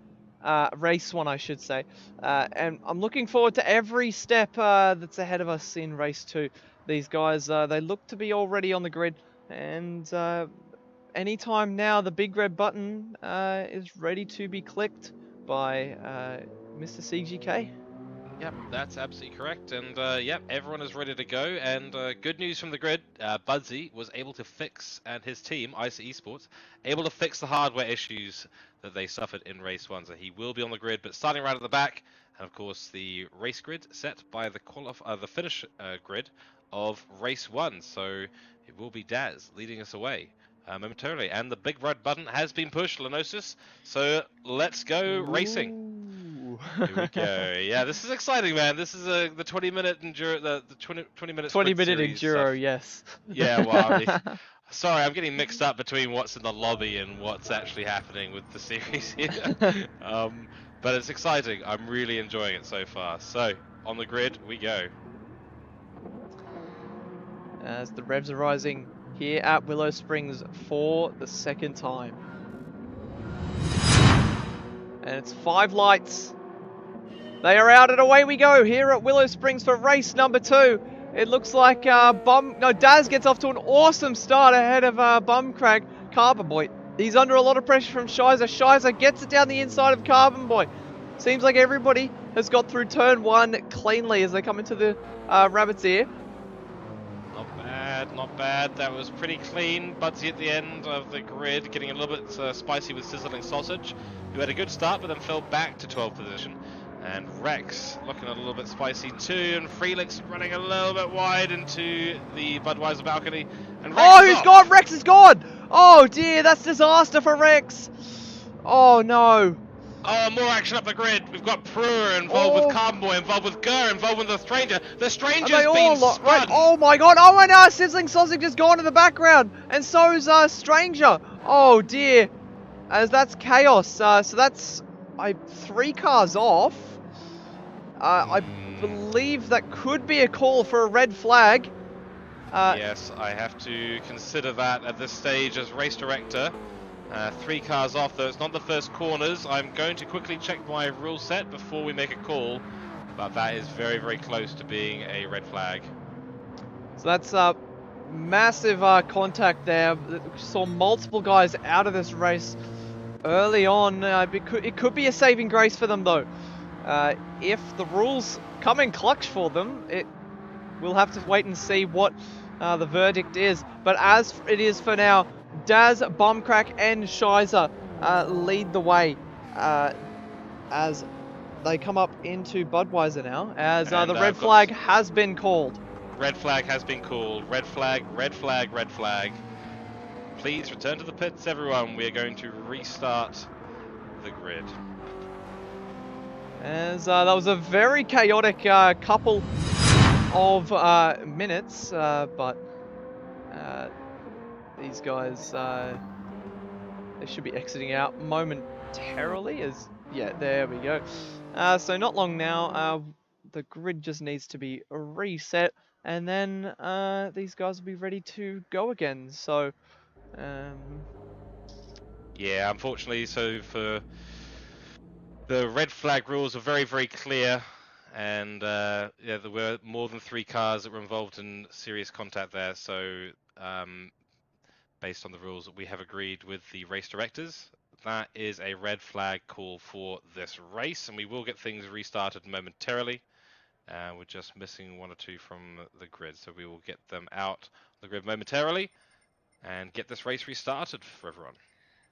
Race 1, I should say. And I'm looking forward to every step that's ahead of us in race 2. These guys, they look to be already on the grid. And anytime now, the big red button is ready to be clicked by Mr. CGK. Yep, that's absolutely correct. And yep, everyone is ready to go. And good news from the grid, Budsy was able to fix, and his team, ICE Esports, able to fix the hardware issues that they suffered in race 1. So he will be on the grid, but starting right at the back, and of course the race grid set by the finish grid of race 1. So it will be Daz leading us away momentarily. And the big red button has been pushed, Lenocis. So let's go racing. Ooh. Here we go. Yeah, this is exciting, man. This is the 20-minute enduro, the 20-minute 20-minute enduro, yes. Yeah, well, I mean, sorry, I'm getting mixed up between what's in the lobby and what's actually happening with the series here. But it's exciting. I'm really enjoying it so far. So, on the grid we go. As the revs are rising here at Willow Springs for the second time. And it's 5 lights. They are out and away we go here at Willow Springs for race number 2. It looks like Daz gets off to an awesome start ahead of Bumcrag. Carbonboy, he's under a lot of pressure from Shizer. Shizer gets it down the inside of Carbonboy. Seems like everybody has got through turn 1 cleanly as they come into the Rabbit's Ear. Not bad, not bad. That was pretty clean. Budsy at the end of the grid, getting a little bit spicy with Sizzling Sausage, who had a good start but then fell back to 12th position. And Rex looking a little bit spicy too, and Felix running a little bit wide into the Budweiser balcony. And Rex oh, who's gone? Rex is gone! Oh dear, that's disaster for Rex! Oh no. Oh, more action up the grid. We've got Pruer involved with Carbonboy, involved with Gurr, involved with the Stranger. The Stranger's been spun! Right? Oh my god, oh and Sizzling Sausage has gone in the background, and so's Stranger. Oh dear. As that's chaos, so that's 3 cars off. I believe that could be a call for a red flag. Yes, I have to consider that at this stage as race director. 3 cars off, though it's not the first corners. I'm going to quickly check my rule set before we make a call, but that is very, very close to being a red flag. So that's massive contact there. We saw multiple guys out of this race early on. It could be a saving grace for them, though. If the rules come in clutch for them, we'll have to wait and see what the verdict is. But as it is for now, Daz, Bumcrack and Shizer lead the way as they come up into Budweiser now, as the red flag has been called. Red flag has been called. Red flag, red flag, red flag. Please return to the pits, everyone. We are going to restart the grid. As that was a very chaotic couple of minutes, but these guys they should be exiting out momentarily. Yeah, there we go. So not long now, the grid just needs to be reset, and then these guys will be ready to go again. So yeah, unfortunately, so for the red flag rules are very, very clear, and yeah, there were more than 3 cars that were involved in serious contact there. So based on the rules that we have agreed with the race directors, that is a red flag call for this race, and we will get things restarted momentarily. We're just missing 1 or 2 from the grid, so we will get them out the grid momentarily and get this race restarted for everyone.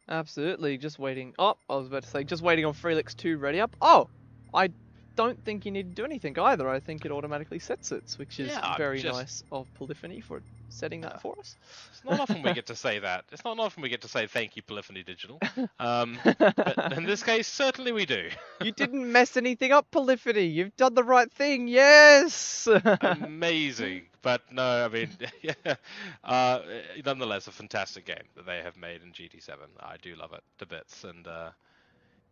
absolutely, just waiting. Oh, I was about to say, just waiting on Felix to ready up. Oh, I don't think you need to do anything either. I think it automatically sets it, which is very nice of Polyphony for setting that for us. It's not often we get to say that. It's not often we get to say thank you, Polyphony Digital. But in this case, certainly we do. You didn't mess anything up, Polyphony. You've done the right thing. Yes. Amazing. But no, I mean, yeah, nonetheless, a fantastic game that they have made in GT7. I do love it to bits, and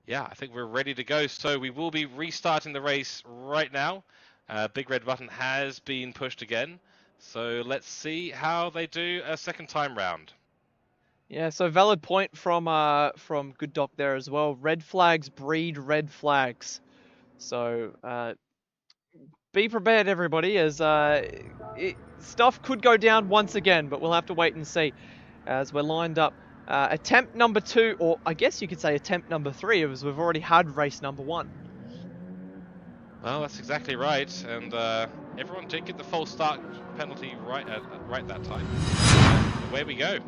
Yeah, I think we're ready to go. So we will be restarting the race right now. Big red button has been pushed again. So let's see how they do a second time round. Yeah, so valid point from Good Doc there as well. Red flags breed red flags. So be prepared, everybody, as stuff could go down once again, but we'll have to wait and see as we're lined up. Attempt number 2, or I guess you could say attempt number 3, as we've already had race number 1. Well, that's exactly right, and everyone did get the false start penalty right that time. Away we go.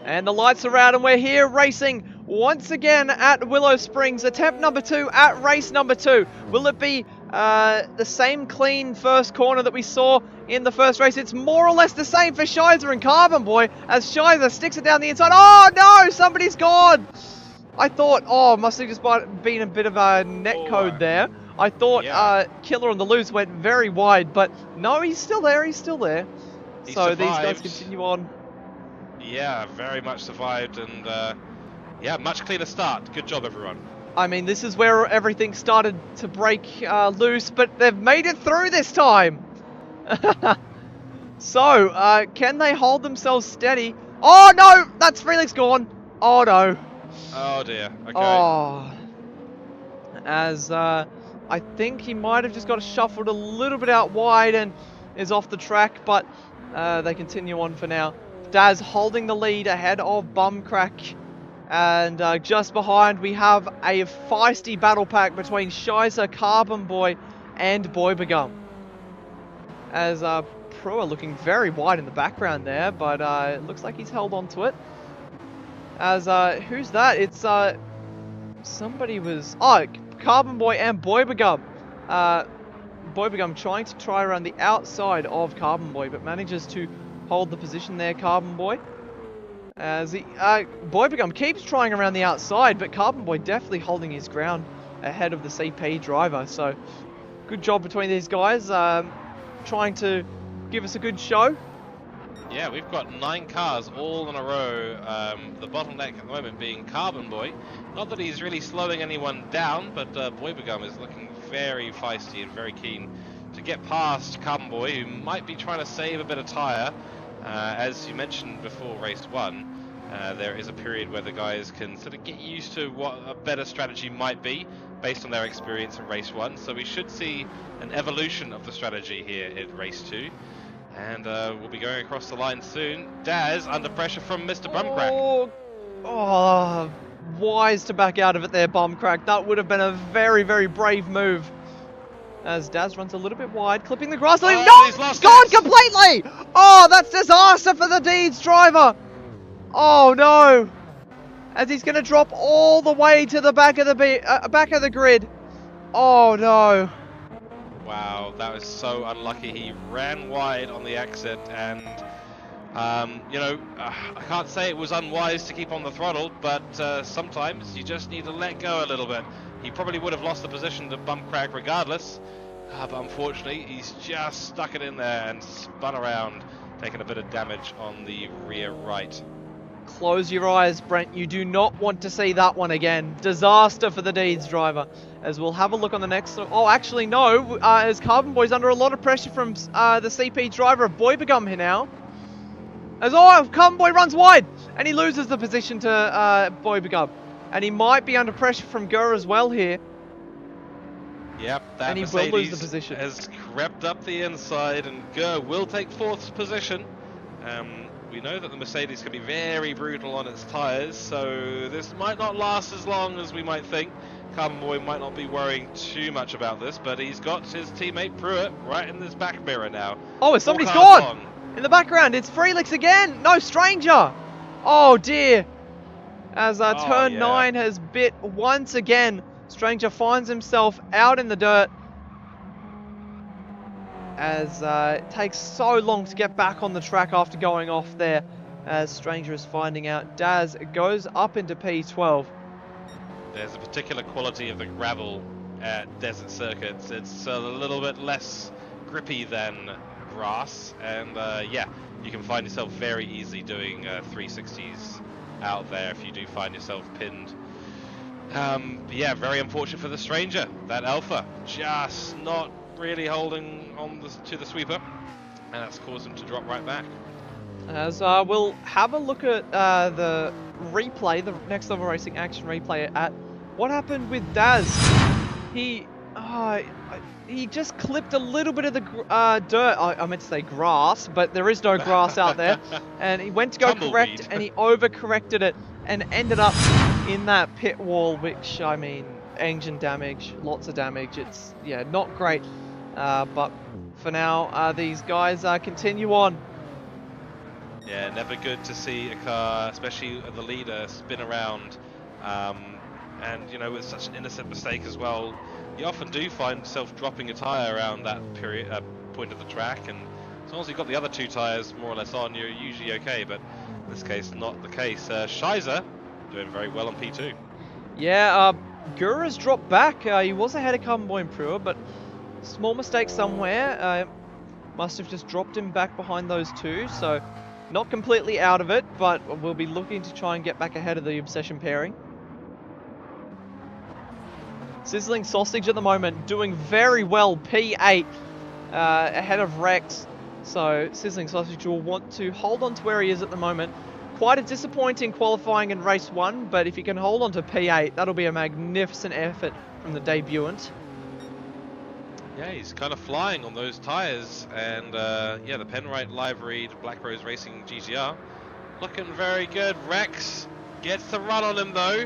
And the lights are out, and we're here racing once again at Willow Springs. Attempt number 2 at race number 2. Will it be the same clean first corner that we saw in the first race? It's more or less the same for Shizer and Carbonboy, as Shizer sticks it down the inside. Oh no, somebody's gone! I thought, must have just been a bit of a net code there. I thought Killer on the loose went very wide, but no, he's still there, He so survived. These guys continue on. Yeah, very much survived, and yeah, much cleaner start. Good job, everyone. I mean, this is where everything started to break loose, but they've made it through this time. So, can they hold themselves steady? Oh no, that's Felix gone. Oh no. Oh dear. Okay. Oh, as I think he might have just got shuffled a little bit out wide and is off the track, but they continue on for now. Daz holding the lead ahead of Bumcrack, and just behind we have a feisty battle pack between Shizer, Carbonboy, and Boybegum. As Prua looking very wide in the background there, but it looks like he's held on to it. As who's that? It's somebody was Carbonboy and Boybegum. Boybegum trying to try around the outside of Carbonboy, but manages to hold the position there, Carbonboy. As he, Boybegum keeps trying around the outside, but Carbonboy definitely holding his ground ahead of the CP driver. So, good job between these guys, trying to give us a good show. Yeah, we've got 9 cars all in a row. The bottleneck at the moment being Carbonboy. Not that he's really slowing anyone down, but Boybegum is looking very feisty and very keen to get past Carbonboy, who might be trying to save a bit of tyre. As you mentioned before race 1, there is a period where the guys can sort of get used to what a better strategy might be based on their experience in race 1. So we should see an evolution of the strategy here in race 2. And we'll be going across the line soon. Daz under pressure from Mr. Bumcrack. Oh, wise to back out of it there, Bumcrack. That would have been a very, very brave move. As Daz runs a little bit wide, clipping the grass. No, he's lost gone it. completely! Oh, that's disaster for the Deeds driver. Oh no! As he's going to drop all the way to the back of the grid. Oh no! Wow, that was so unlucky. He ran wide on the exit, and you know, I can't say it was unwise to keep on the throttle, but sometimes you just need to let go a little bit. He probably would have lost the position to Bumcrack regardless, but unfortunately he's just stuck it in there and spun around, taking a bit of damage on the rear right. Close your eyes, Brent. You do not want to see that one again. Disaster for the Deeds driver. As we'll have a look on the next... Oh, actually, no. As Carbonboy's under a lot of pressure from the CP driver of Boybegum here now. As Carbonboy runs wide. And he loses the position to Boybegum. And he might be under pressure from Gur as well here. Yep, that and he Mercedes will lose the position. Has crept up the inside, and Gur will take 4th position. We know that the Mercedes can be very brutal on its tyres, so this might not last as long as we might think. Carbonboy might not be worrying too much about this, but he's got his teammate Pruitt right in his back mirror now. Oh, somebody's gone! In the background, it's Felix again! No, Stranger! Oh dear! As turn 9 has bit once again, Stranger finds himself out in the dirt. As it takes so long to get back on the track after going off there. As Stranger is finding out. Daz goes up into P12. There's a particular quality of the gravel at desert circuits. It's a little bit less grippy than grass, and yeah, you can find yourself very easily doing 360s out there if you do find yourself pinned. Yeah, very unfortunate for the stranger. That Alpha just not really holding on to the sweeper, and that's caused him to drop right back. As we'll have a look at the replay, the Next Level Racing Action replay at what happened with Daz. He just clipped a little bit of the dirt. I meant to say grass, but there is no grass out there. And he went to go Tumbleweed. correct, and he overcorrected it, and ended up in that pit wall, which, I mean, engine damage, lots of damage. It's, yeah, not great. But for now, these guys continue on. Yeah, never good to see a car, especially the leader, spin around. And, you know, with such an innocent mistake as well, you often do find yourself dropping a tyre around that point of the track, and as long as you've got the other two tyres more or less on, you're usually okay, but in this case, not the case. Shizer doing very well on P2. Yeah, Gura's dropped back. He was ahead of Carbonboy and Brewer, but small mistake somewhere. Must have just dropped him back behind those two, so not completely out of it, but we'll be looking to try and get back ahead of the Obsession pairing. Sizzling Sausage at the moment doing very well, P8 ahead of Rex. So Sizzling Sausage will want to hold on to where he is at the moment. Quite a disappointing qualifying in race 1, but if he can hold on to P8, that'll be a magnificent effort from the debutant. Yeah, he's kind of flying on those tyres, and yeah, the Penrite liveried Black Rose Racing GTR looking very good. Rex gets the run on him though.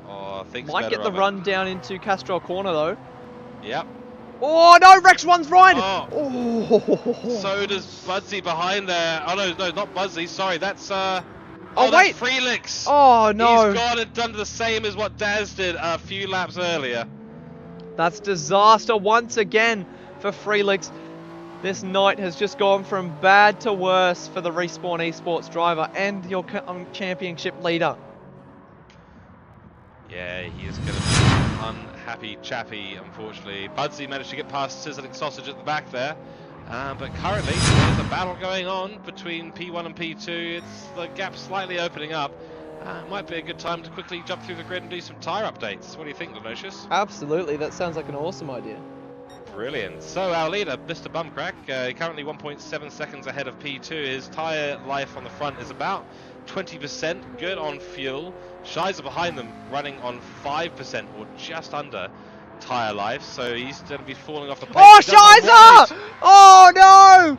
Oh, might get the run down into Castrol Corner though. Yep. Oh no, Rex runs right! Oh. So does Budsy behind there. Oh no, not Budsy, sorry, that's wait! That's Freelix! Oh no! He's gone and done the same as what Daz did a few laps earlier. That's disaster once again for Freelix. This night has just gone from bad to worse for the Respawn Esports driver and your championship leader. Yeah, he is going to be an unhappy chappy, unfortunately. Budsy managed to get past Sizzling Sausage at the back there. But currently, there's a battle going on between P1 and P2. The gap's slightly opening up. It might be a good time to quickly jump through the grid and do some tyre updates. What do you think, Lenocis? Absolutely, that sounds like an awesome idea. Brilliant. So our leader, Mr. Bumcrack, currently 1.7 seconds ahead of P2. His tyre life on the front is about 20%, good on fuel. Shizer behind them running on 5% or just under tyre life, so he's going to be falling off the pace. Oh, Shizer! Oh no!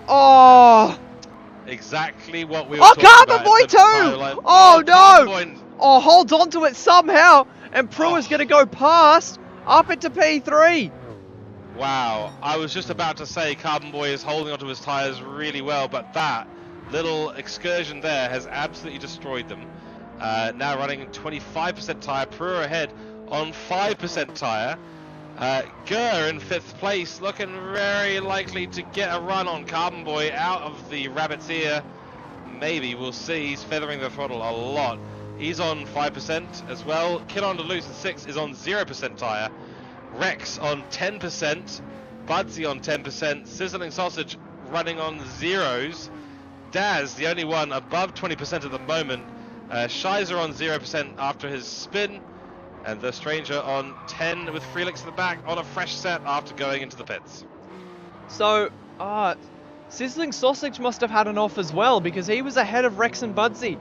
Oh! Exactly what we were talking about. Carbonboy too! Oh no! Oh, hold on to it somehow, and Prua's going to go past, up into P3. Wow, I was just about to say Carbonboy is holding onto his tyres really well, but that little excursion there has absolutely destroyed them. Now running 25% tyre, Prua ahead on 5% tyre. Gur in 5th place, looking very likely to get a run on Carbonboy out of the rabbit's ear. Maybe, we'll see. He's feathering the throttle a lot. He's on 5% as well. Kid on Duluth in 6th is on 0% tyre. Rex on 10%. Budsy on 10%. Sizzling Sausage running on zeros. Daz, the only one above 20% at the moment. Shizer on 0% after his spin. And the stranger on 10 with Freelix in the back on a fresh set after going into the pits. So, Sizzling Sausage must have had an off as well, because he was ahead of Rex and Budsy.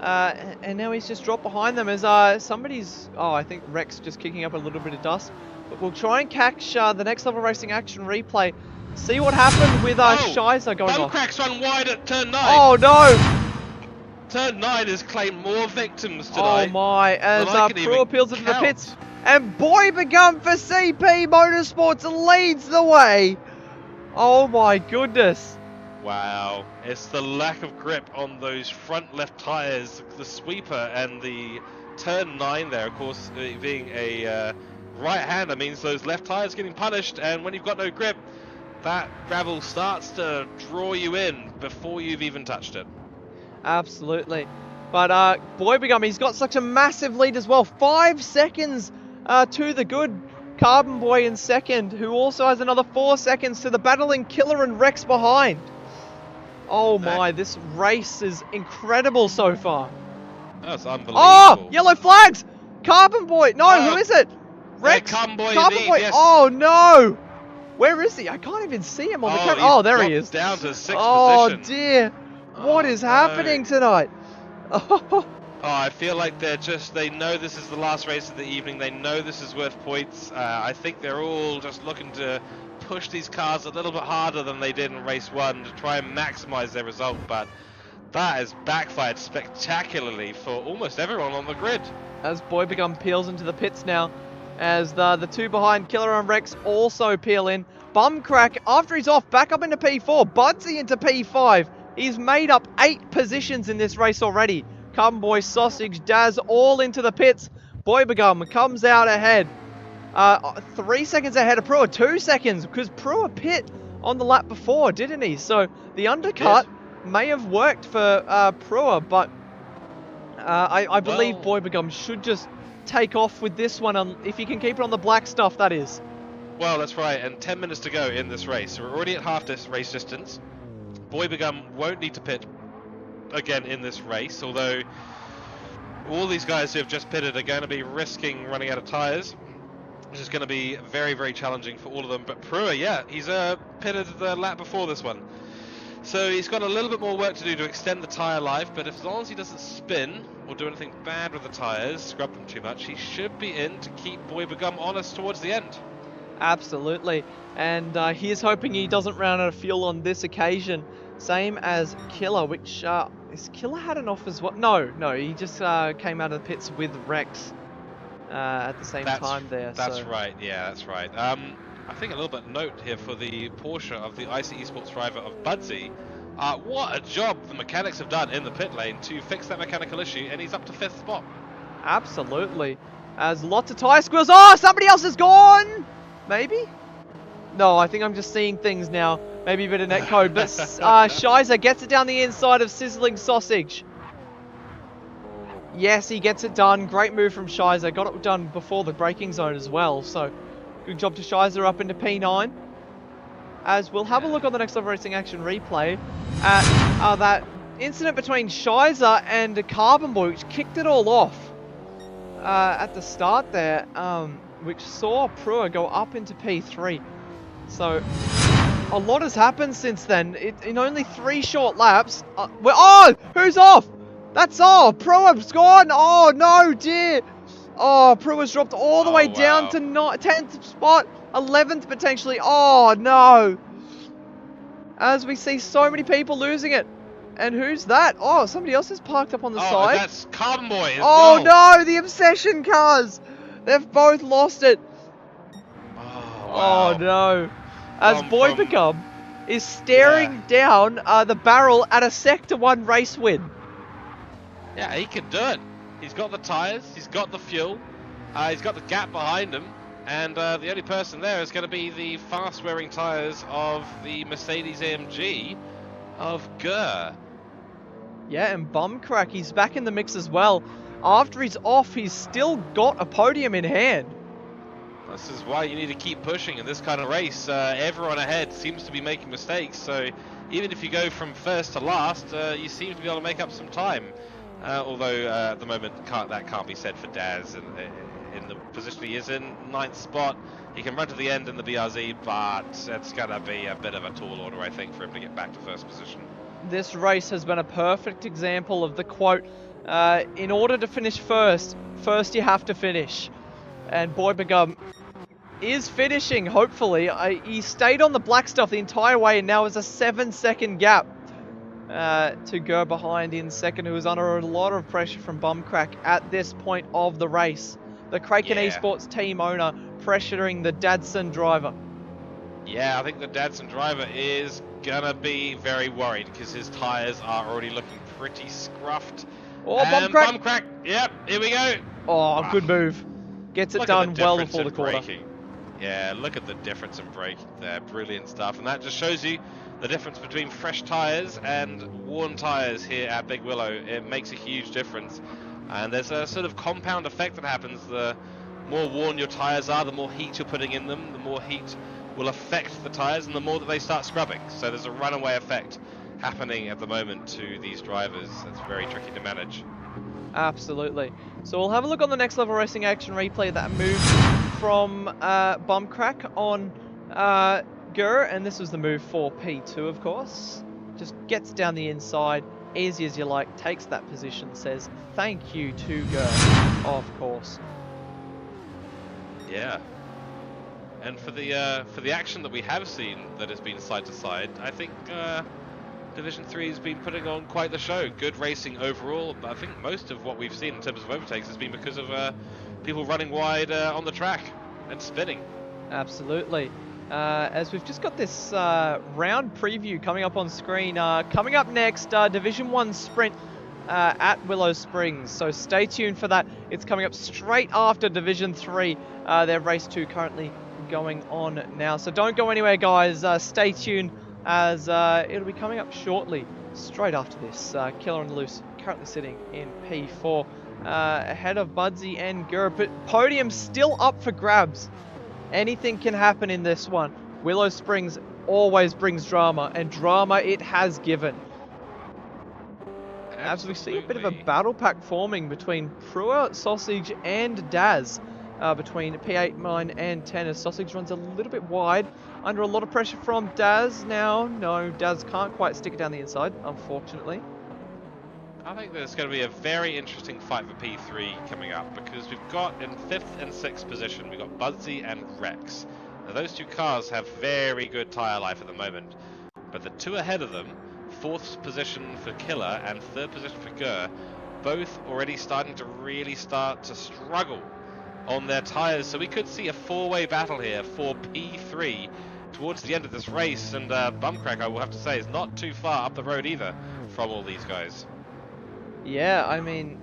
And now he's just dropped behind them as somebody's... Oh, I think Rex just kicking up a little bit of dust. But we'll try and catch the Next Level Racing Action replay. See what happened with Shizer going off. Bumcrack's run wide at turn 9. Oh no! Turn 9 has claimed more victims tonight. Oh my, as Prua peels into the count. pits. And Boy Begun for CP Motorsports leads the way. Oh my goodness. Wow, it's the lack of grip on those front left tyres, the sweeper and the turn 9 there, of course, being a right-hander means those left tyres getting punished, and when you've got no grip, that gravel starts to draw you in before you've even touched it. Absolutely. But Boy Begum, he's got such a massive lead as well. 5 seconds to the good. Carbonboy in second, who also has another 4 seconds to the battling Killer and Rex behind. Oh my, this race is incredible so far. That's unbelievable. Oh, yellow flags! Carbonboy! No, who is it? Rex? Carbonboy Carbonboy! indeed, yes. Oh no! Where is he? I can't even see him on the camera. Oh, there he is. Down to 6th Oh position. dear. What is happening tonight? Oh. Oh, I feel like they know this is the last race of the evening. They know this is worth points. I think they're all just looking to push these cars a little bit harder than they did in race 1 to try and maximize their result, but that has backfired spectacularly for almost everyone on the grid. As Boybegum peels into the pits now, as the two behind Killer and Rex also peel in. Bumcrack, after he's off, back up into P4. Budsy into P5. He's made up 8 positions in this race already. Carbonboy, Sausage, Daz, all into the pits. Boybegum comes out ahead. 3 seconds ahead of Prua, 2 seconds, because Prua pit on the lap before, didn't he? So the undercut may have worked for Prua, but I believe Boybegum should just take off with this one, if he can keep it on the black stuff, that is. Well, that's right, and 10 minutes to go in this race. So we're already at half this race distance. Boybegum won't need to pit again in this race, although all these guys who have just pitted are going to be risking running out of tyres, which is going to be very, very challenging for all of them. But Prua, yeah, he's pitted the lap before this one. So he's got a little bit more work to do to extend the tyre life, but as long as he doesn't spin or do anything bad with the tyres, scrub them too much, he should be in to keep Boybegum honest towards the end. Absolutely, and he is hoping he doesn't run out of fuel on this occasion. Same as Killer, which, is Killer had an off as well? No, he just came out of the pits with Rex at the same time there. That's right, yeah, that's right. I think a little bit of note here for the Porsche of the ICE Esports driver of Budsy. What a job the mechanics have done in the pit lane to fix that mechanical issue, and he's up to 5th spot. Absolutely. As lots of tyre squeals. Oh, somebody else is gone! Maybe? No, I think I'm just seeing things now. Maybe a bit of netcode, but Shizer gets it down the inside of Sizzling Sausage. Yes, he gets it done. Great move from Shizer. Got it done before the braking zone as well, so good job to Shizer up into P9. As we'll have a look on the Next Level Racing Action replay at that incident between Shizer and Carbonboy, which kicked it all off at the start there, which saw Prua go up into P3. So a lot has happened since then. In only 3 short laps. Oh, who's off? That's all. Prua's gone. Oh no, dear. Oh, Prua's dropped all the way down to 10th spot, 11th potentially. Oh no. As we see so many people losing it. And who's that? Oh, somebody else is parked up on the side. That's Carbonboy as well. well. No, the Obsession cars. They've both lost it. Oh no. As Boybegum is staring down the barrel at a Sector 1 race win. Yeah, he can do it. He's got the tyres, he's got the fuel, he's got the gap behind him, and the only person there is going to be the fast-wearing tyres of the Mercedes AMG of Gurr. Yeah, and Bumcrack, he's back in the mix as well. After he's off, he's still got a podium in hand. This is why you need to keep pushing in this kind of race. Everyone ahead seems to be making mistakes, so even if you go from first to last, you seem to be able to make up some time. Although at the moment that can't be said for Daz in the position he is in, 9th spot. He can run to the end in the BRZ, but it's going to be a bit of a tall order, I think, for him to get back to first position. This race has been a perfect example of the quote, in order to finish first you have to finish. And Boybegum is finishing, hopefully. He stayed on the black stuff the entire way, and now is a 7-second gap to go behind in second, who is under a lot of pressure from Bumcrack at this point of the race. The Kraken Esports team owner pressuring the Dadson driver. Yeah, I think the Dadson driver is gonna be very worried because his tyres are already looking pretty scruffed. Oh, Bumcrack! Bumcrack, yep, here we go. Oh, good move. Gets it done well before the quarter. Yeah, look at the difference in braking there. Brilliant stuff. And that just shows you the difference between fresh tyres and worn tyres here at Big Willow. It makes a huge difference. And there's a sort of compound effect that happens. The more worn your tyres are, the more heat you're putting in them, the more heat will affect the tyres and the more that they start scrubbing. So there's a runaway effect happening at the moment to these drivers. It's very tricky to manage. Absolutely. So we'll have a look on the next level racing action replay. That move from bump crack on Gur, and this was the move for P2, of course. Just gets down the inside, easy as you like, takes that position, says thank you to Gur, of course. Yeah. And for the action that we have seen that has been side to side, I think Division 3 has been putting on quite the show. Good racing overall, but I think most of what we've seen in terms of overtakes has been because of people running wide on the track and spinning. Absolutely. As we've just got this round preview coming up on screen. Coming up next, Division 1 Sprint at Willow Springs. So stay tuned for that. It's coming up straight after Division 3. Their race 2 currently going on now. So don't go anywhere, guys. Stay tuned as it'll be coming up shortly, straight after this. Killer on the Loose currently sitting in P4, ahead of Budsy and Gur, but podium still up for grabs. Anything can happen in this one. Willow Springs always brings drama, and drama it has given. As we see a bit of a battle pack forming between Prua, Sausage and Daz. Between P8, 9 and 10 as Sausage runs a little bit wide, under a lot of pressure from Daz now. No, Daz can't quite stick it down the inside, unfortunately. I think there's going to be a very interesting fight for P3 coming up, because we've got in 5th and 6th position, we've got Budsy and Rex. Now those two cars have very good tyre life at the moment, but the two ahead of them, 4th position for Killer and 3rd position for Gur, both already starting to really start to struggle on their tyres, so we could see a 4-way battle here for P3 towards the end of this race. And Bumcrack, I will have to say, is not too far up the road either from all these guys. Yeah, I mean,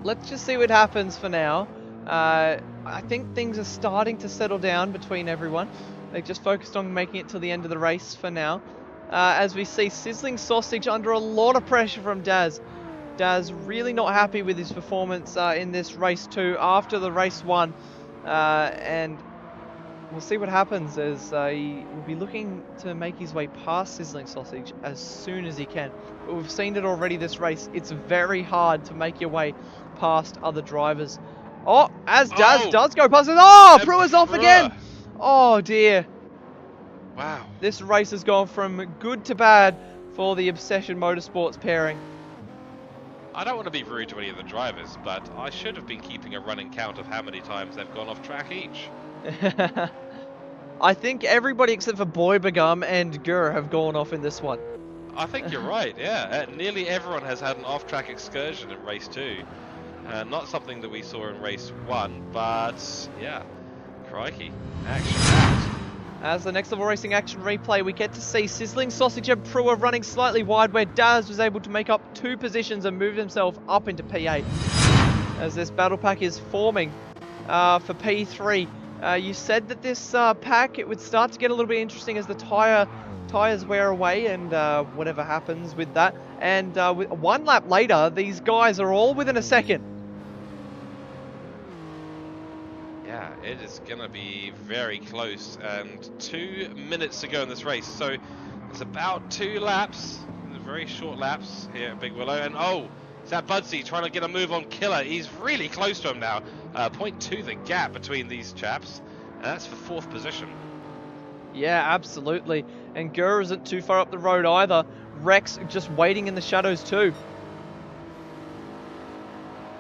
let's just see what happens for now. I think things are starting to settle down between everyone. They've just focused on making it to the end of the race for now. As we see Sizzling Sausage under a lot of pressure from Daz. Daz really not happy with his performance in this race 2 after the race 1. And we'll see what happens as he will be looking to make his way past Sizzling Sausage as soon as he can. But we've seen it already this race. It's very hard to make your way past other drivers. Oh, as Daz does go past it. Oh, Prua's off again. Oh, dear. Wow. This race has gone from good to bad for the Obsession Motorsports pairing. I don't want to be rude to any of the drivers, but I should have been keeping a running count of how many times they've gone off track each. I think everybody except for Boybagum and Gur have gone off in this one. I think you're right, yeah. Nearly everyone has had an off-track excursion in race 2. Not something that we saw in race 1, but yeah, crikey, action-packed. As the next level racing action replay, we get to see Sizzling Sausage and Prua running slightly wide, where Daz was able to make up 2 positions and move himself up into P8. As this battle pack is forming for P3. You said that this pack, it would start to get a little bit interesting as the tyres wear away and whatever happens with that. And with 1 lap later, these guys are all within a second. Yeah, it is going to be very close, and 2 minutes to go in this race, so it's about 2 laps, very short laps here at Big Willow. And oh, is that Budsy trying to get a move on Killer? He's really close to him now. 0.2 the gap between these chaps, and that's for 4th position. Yeah, absolutely. And Gur isn't too far up the road either. Rex just waiting in the shadows too.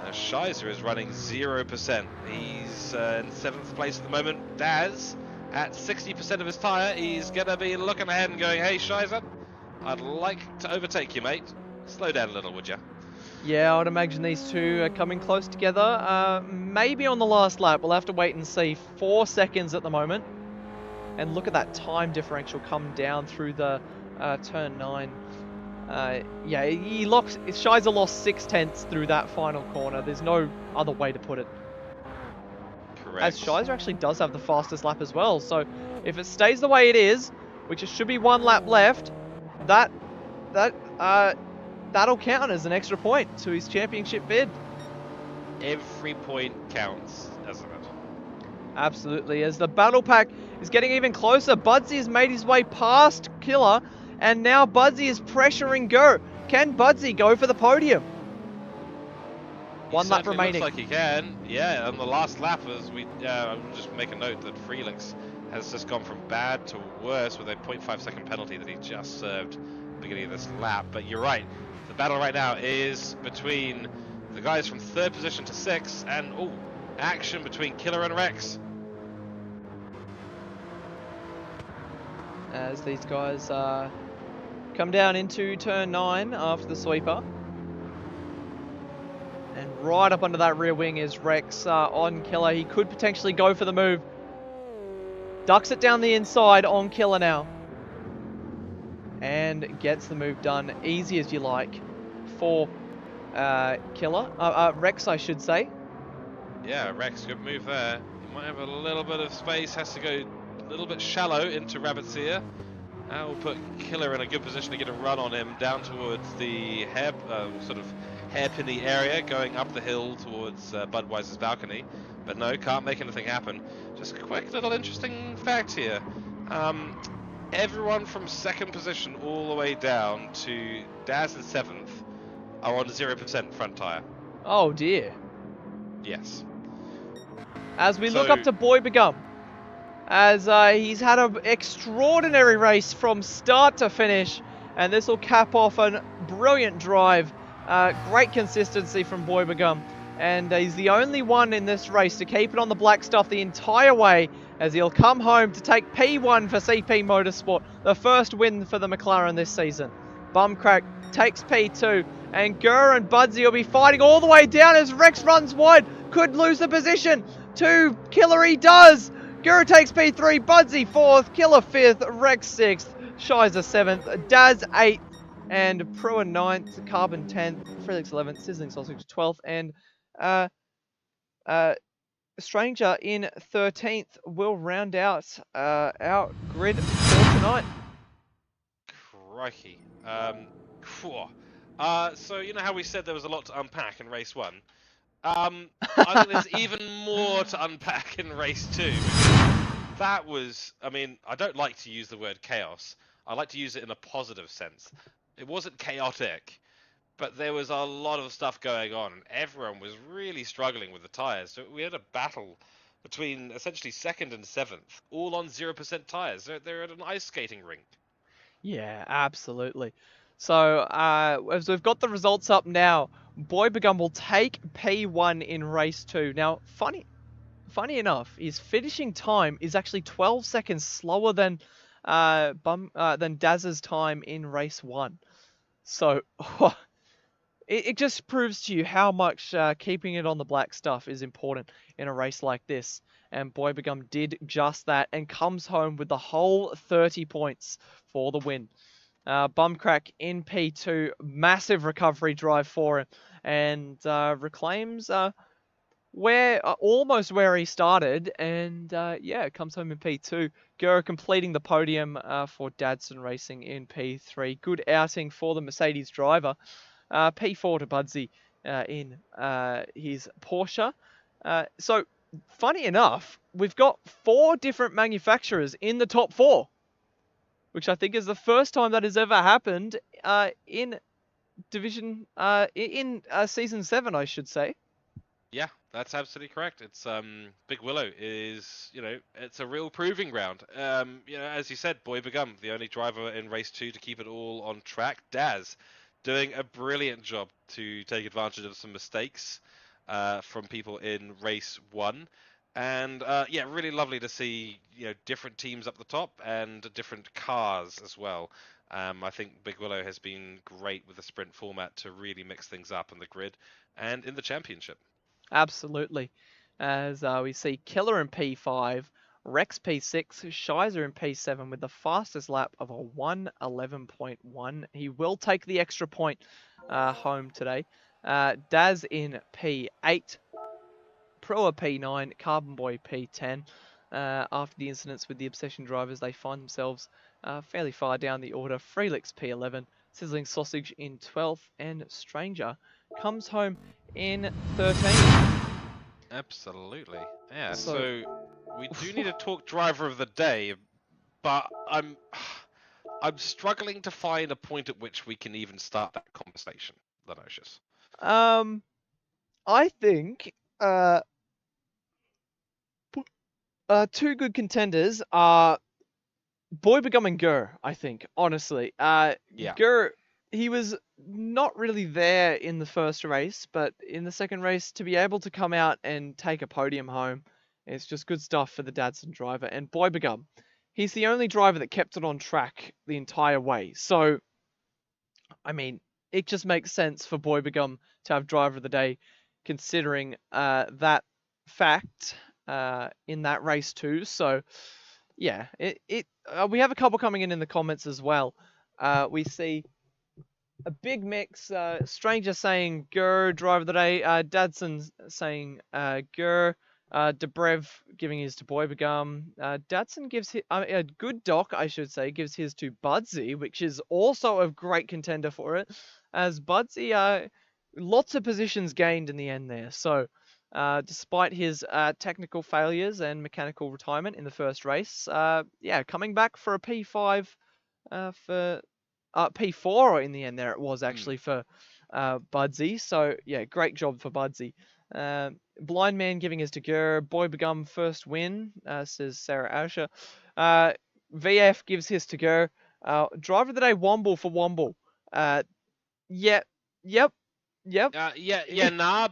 Shizer is running 0%. He's in 7th place at the moment. Daz at 60% of his tyre. He's going to be looking ahead and going, hey Shizer, I'd like to overtake you, mate. Slow down a little, would you? Yeah, I would imagine these two are coming close together. Maybe on the last lap. We'll have to wait and see. 4 seconds at the moment. And look at that time differential come down through the turn 9. Yeah, Shizer lost 6/10 through that final corner. There's no other way to put it. Correct. As Shizer actually does have the fastest lap as well. So if it stays the way it is, which it should be 1 lap left, that'll count as an extra point to his championship bid. Every point counts, doesn't it? Absolutely. As the battle pack is getting even closer, Budsy has made his way past Killer. And now Budsy is pressuring Gur. Can Budsy go for the podium? 1 lap remaining. Looks like he can. Yeah, on the last lap, as we I'll just make a note that Felix has just gone from bad to worse with a 0.5 second penalty that he just served at the beginning of this lap. But you're right, the battle right now is between the guys from 3rd position to 6th, and action between Killer and Rex. As these guys come down into turn 9 after the sweeper. And right up under that rear wing is Rex on Killer. He could potentially go for the move. Ducks it down the inside on Killer now. And gets the move done easy as you like for Killer. Rex, I should say. Yeah, Rex, good move there. He might have a little bit of space, has to go a little bit shallow into Rabbit's Ear. That will put Killer in a good position to get a run on him down towards the sort of hairpinny area, going up the hill towards Budweiser's balcony. But no, can't make anything happen. Just a quick little interesting fact here. Everyone from 2nd position all the way down to Daz in 7th are on 0% front tyre. Oh dear. Yes. As we look up to Boy Begum, as he's had an extraordinary race from start to finish, and this will cap off a brilliant drive. Great consistency from Boy Begum, and he's the only one in this race to keep it on the black stuff the entire way, as he'll come home to take P1 for CP Motorsport, the first win for the McLaren this season. Bumcrack takes P2, and Gurr and Budsy will be fighting all the way down as Rex runs wide, could lose the position to Killer. He does. Gurr takes P3, Budsy 4th, Killer 5th, Rex 6th, Shizer 7th, Daz 8th, and Prua 9th, Carbon 10th, Felix 11th, Sizzling Sausage 12th, and Stranger in 13th will round out our grid for tonight. Crikey. So you know how we said there was a lot to unpack in race 1? I think there's even more to unpack in race 2. That was, I mean, I don't like to use the word chaos. I like to use it in a positive sense. It wasn't chaotic, but there was a lot of stuff going on. Everyone was really struggling with the tyres. So we had a battle between essentially 2nd and 7th, all on 0% tyres. They're at an ice skating rink. Yeah, absolutely. So, as we've got the results up now, Boy Begum will take P1 in race 2. Now, funny enough, his finishing time is actually 12 seconds slower than Daz's time in race 1. So, it just proves to you how much keeping it on the black stuff is important in a race like this. And Boy Begum did just that and comes home with the whole 30 points for the win. Bumcrack in P2, massive recovery drive for him, and reclaims almost where he started, and comes home in P2. Gurr completing the podium for Dadson Racing in P3. Good outing for the Mercedes driver. P4 to Budsy in his Porsche. So, funny enough, we've got 4 different manufacturers in the top 4, which I think is the first time that has ever happened in division season 7, I should say. Yeah, that's absolutely correct. It's Big Willow is, it's a real proving ground. As you said, Boy Begum, the only driver in race 2 to keep it all on track. Daz doing a brilliant job to take advantage of some mistakes from people in race 1. And really lovely to see different teams up the top and different cars as well. I think Big Willow has been great with the sprint format to really mix things up in the grid and in the championship. Absolutely. As we see Killer in P5, Rex P6, Shizer in P7 with the fastest lap of a 1:11.1. He will take the extra point home today. Daz in P8. Proa P9, Carbonboy P10. After the incidents with the Obsession drivers, they find themselves fairly far down the order. Felix P11, Sizzling Sausage in 12th, and Stranger comes home in 13th. Absolutely. Yeah, so we do need a talk driver of the day, but I'm struggling to find a point at which we can even start that conversation, Lenocis. I think two good contenders are Boy Becoming Gur, I think, honestly. Yeah. Gur, he was not really there in the first race, but in the second race, to be able to come out and take a podium home, it's just good stuff for the Dadson driver. And Boy Begum, he's the only driver that kept it on track the entire way. So, I mean, it just makes sense for Boy Begum to have driver of the day, considering that fact in that race too. So, yeah, we have a couple coming in the comments as well. We see a big mix. Stranger saying Gur, driver of the day. Dadson saying Gur. Debrev giving his to Boybegum. Dadson gives his, a good doc, I should say, gives his to Budsy, which is also a great contender for it. As Budsy, lots of positions gained in the end there. So, despite his technical failures and mechanical retirement in the first race, yeah, coming back for a P5 for P4 in the end there it was actually for Budsy. So, yeah, great job for Budsy. Blind Man giving his to Gur. Boy Begum first win, says Sarah Asher. VF gives his to Gur. Driver of the day Womble for Womble. Yep.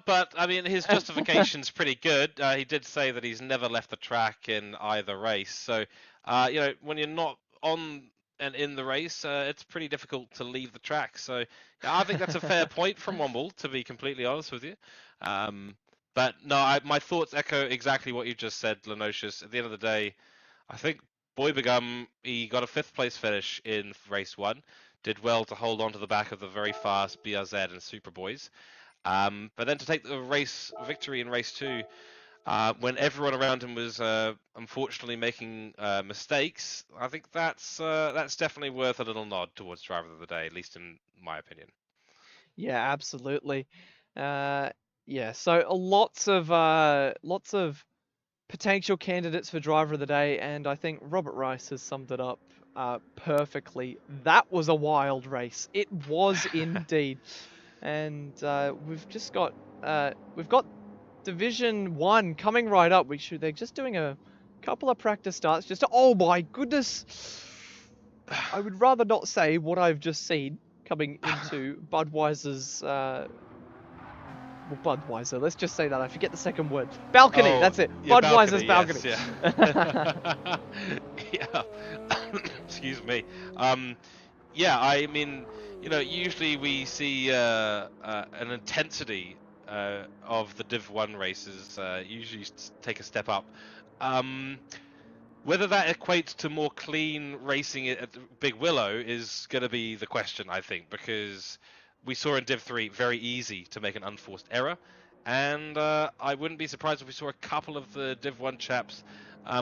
But I mean, his justification's pretty good. He did say that he's never left the track in either race. So, you know, when you're not on and in the race, it's pretty difficult to leave the track. So, I think that's a fair point from Womble, to be completely honest with you. But no, my thoughts echo exactly what you just said, Lenocis. At the end of the day, I think Boy Begum, he got a 5th place finish in race 1. Did well to hold on to the back of the very fast BRZ and Superboys. But then to take the race victory in race 2, when everyone around him was unfortunately making mistakes, I think that's definitely worth a little nod towards driver of the day, at least in my opinion. Yeah, absolutely. Yeah, so lots of potential candidates for driver of the day, and I think Robert Rice has summed it up perfectly. That was a wild race. It was indeed. And we've got Division 1 coming right up. They're just doing a couple of practice starts. Oh my goodness! I would rather not say what I've just seen coming into Budweiser's. Well, Budweiser. Let's just say that. I forget the second word. Balcony. Oh, that's it. yeah, Budweiser's balcony. Yes, yeah. Yeah. Excuse me. Yeah. I mean, you know, usually we see an intensity of the Div 1 races usually take a step up. Whether that equates to more clean racing at Big Willow is going to be the question, I think, because we saw in Div 3 very easy to make an unforced error, and I wouldn't be surprised if we saw a couple of the Div 1 chaps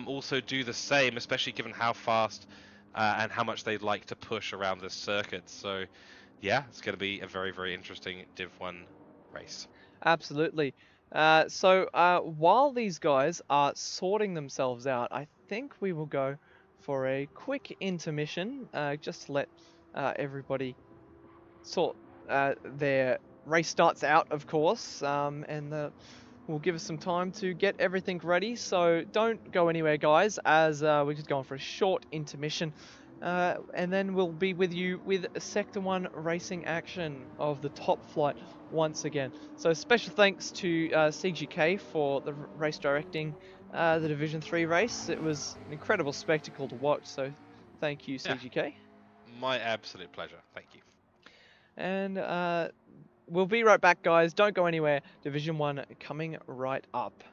also do the same, especially given how fast and how much they'd like to push around this circuit. So, yeah, it's going to be a very, very interesting Div 1 race. Absolutely. So while these guys are sorting themselves out, I think we will go for a quick intermission, just to let everybody sort their race starts out, of course, and will give us some time to get everything ready. So don't go anywhere, guys, as we're just going for a short intermission. And then we'll be with you with Sector 1 racing action of the top flight once again. So special thanks to CGK for the race directing the Division 3 race. It was an incredible spectacle to watch, so thank you, CGK. Yeah. My absolute pleasure. Thank you. And we'll be right back, guys. Don't go anywhere. Division 1 coming right up.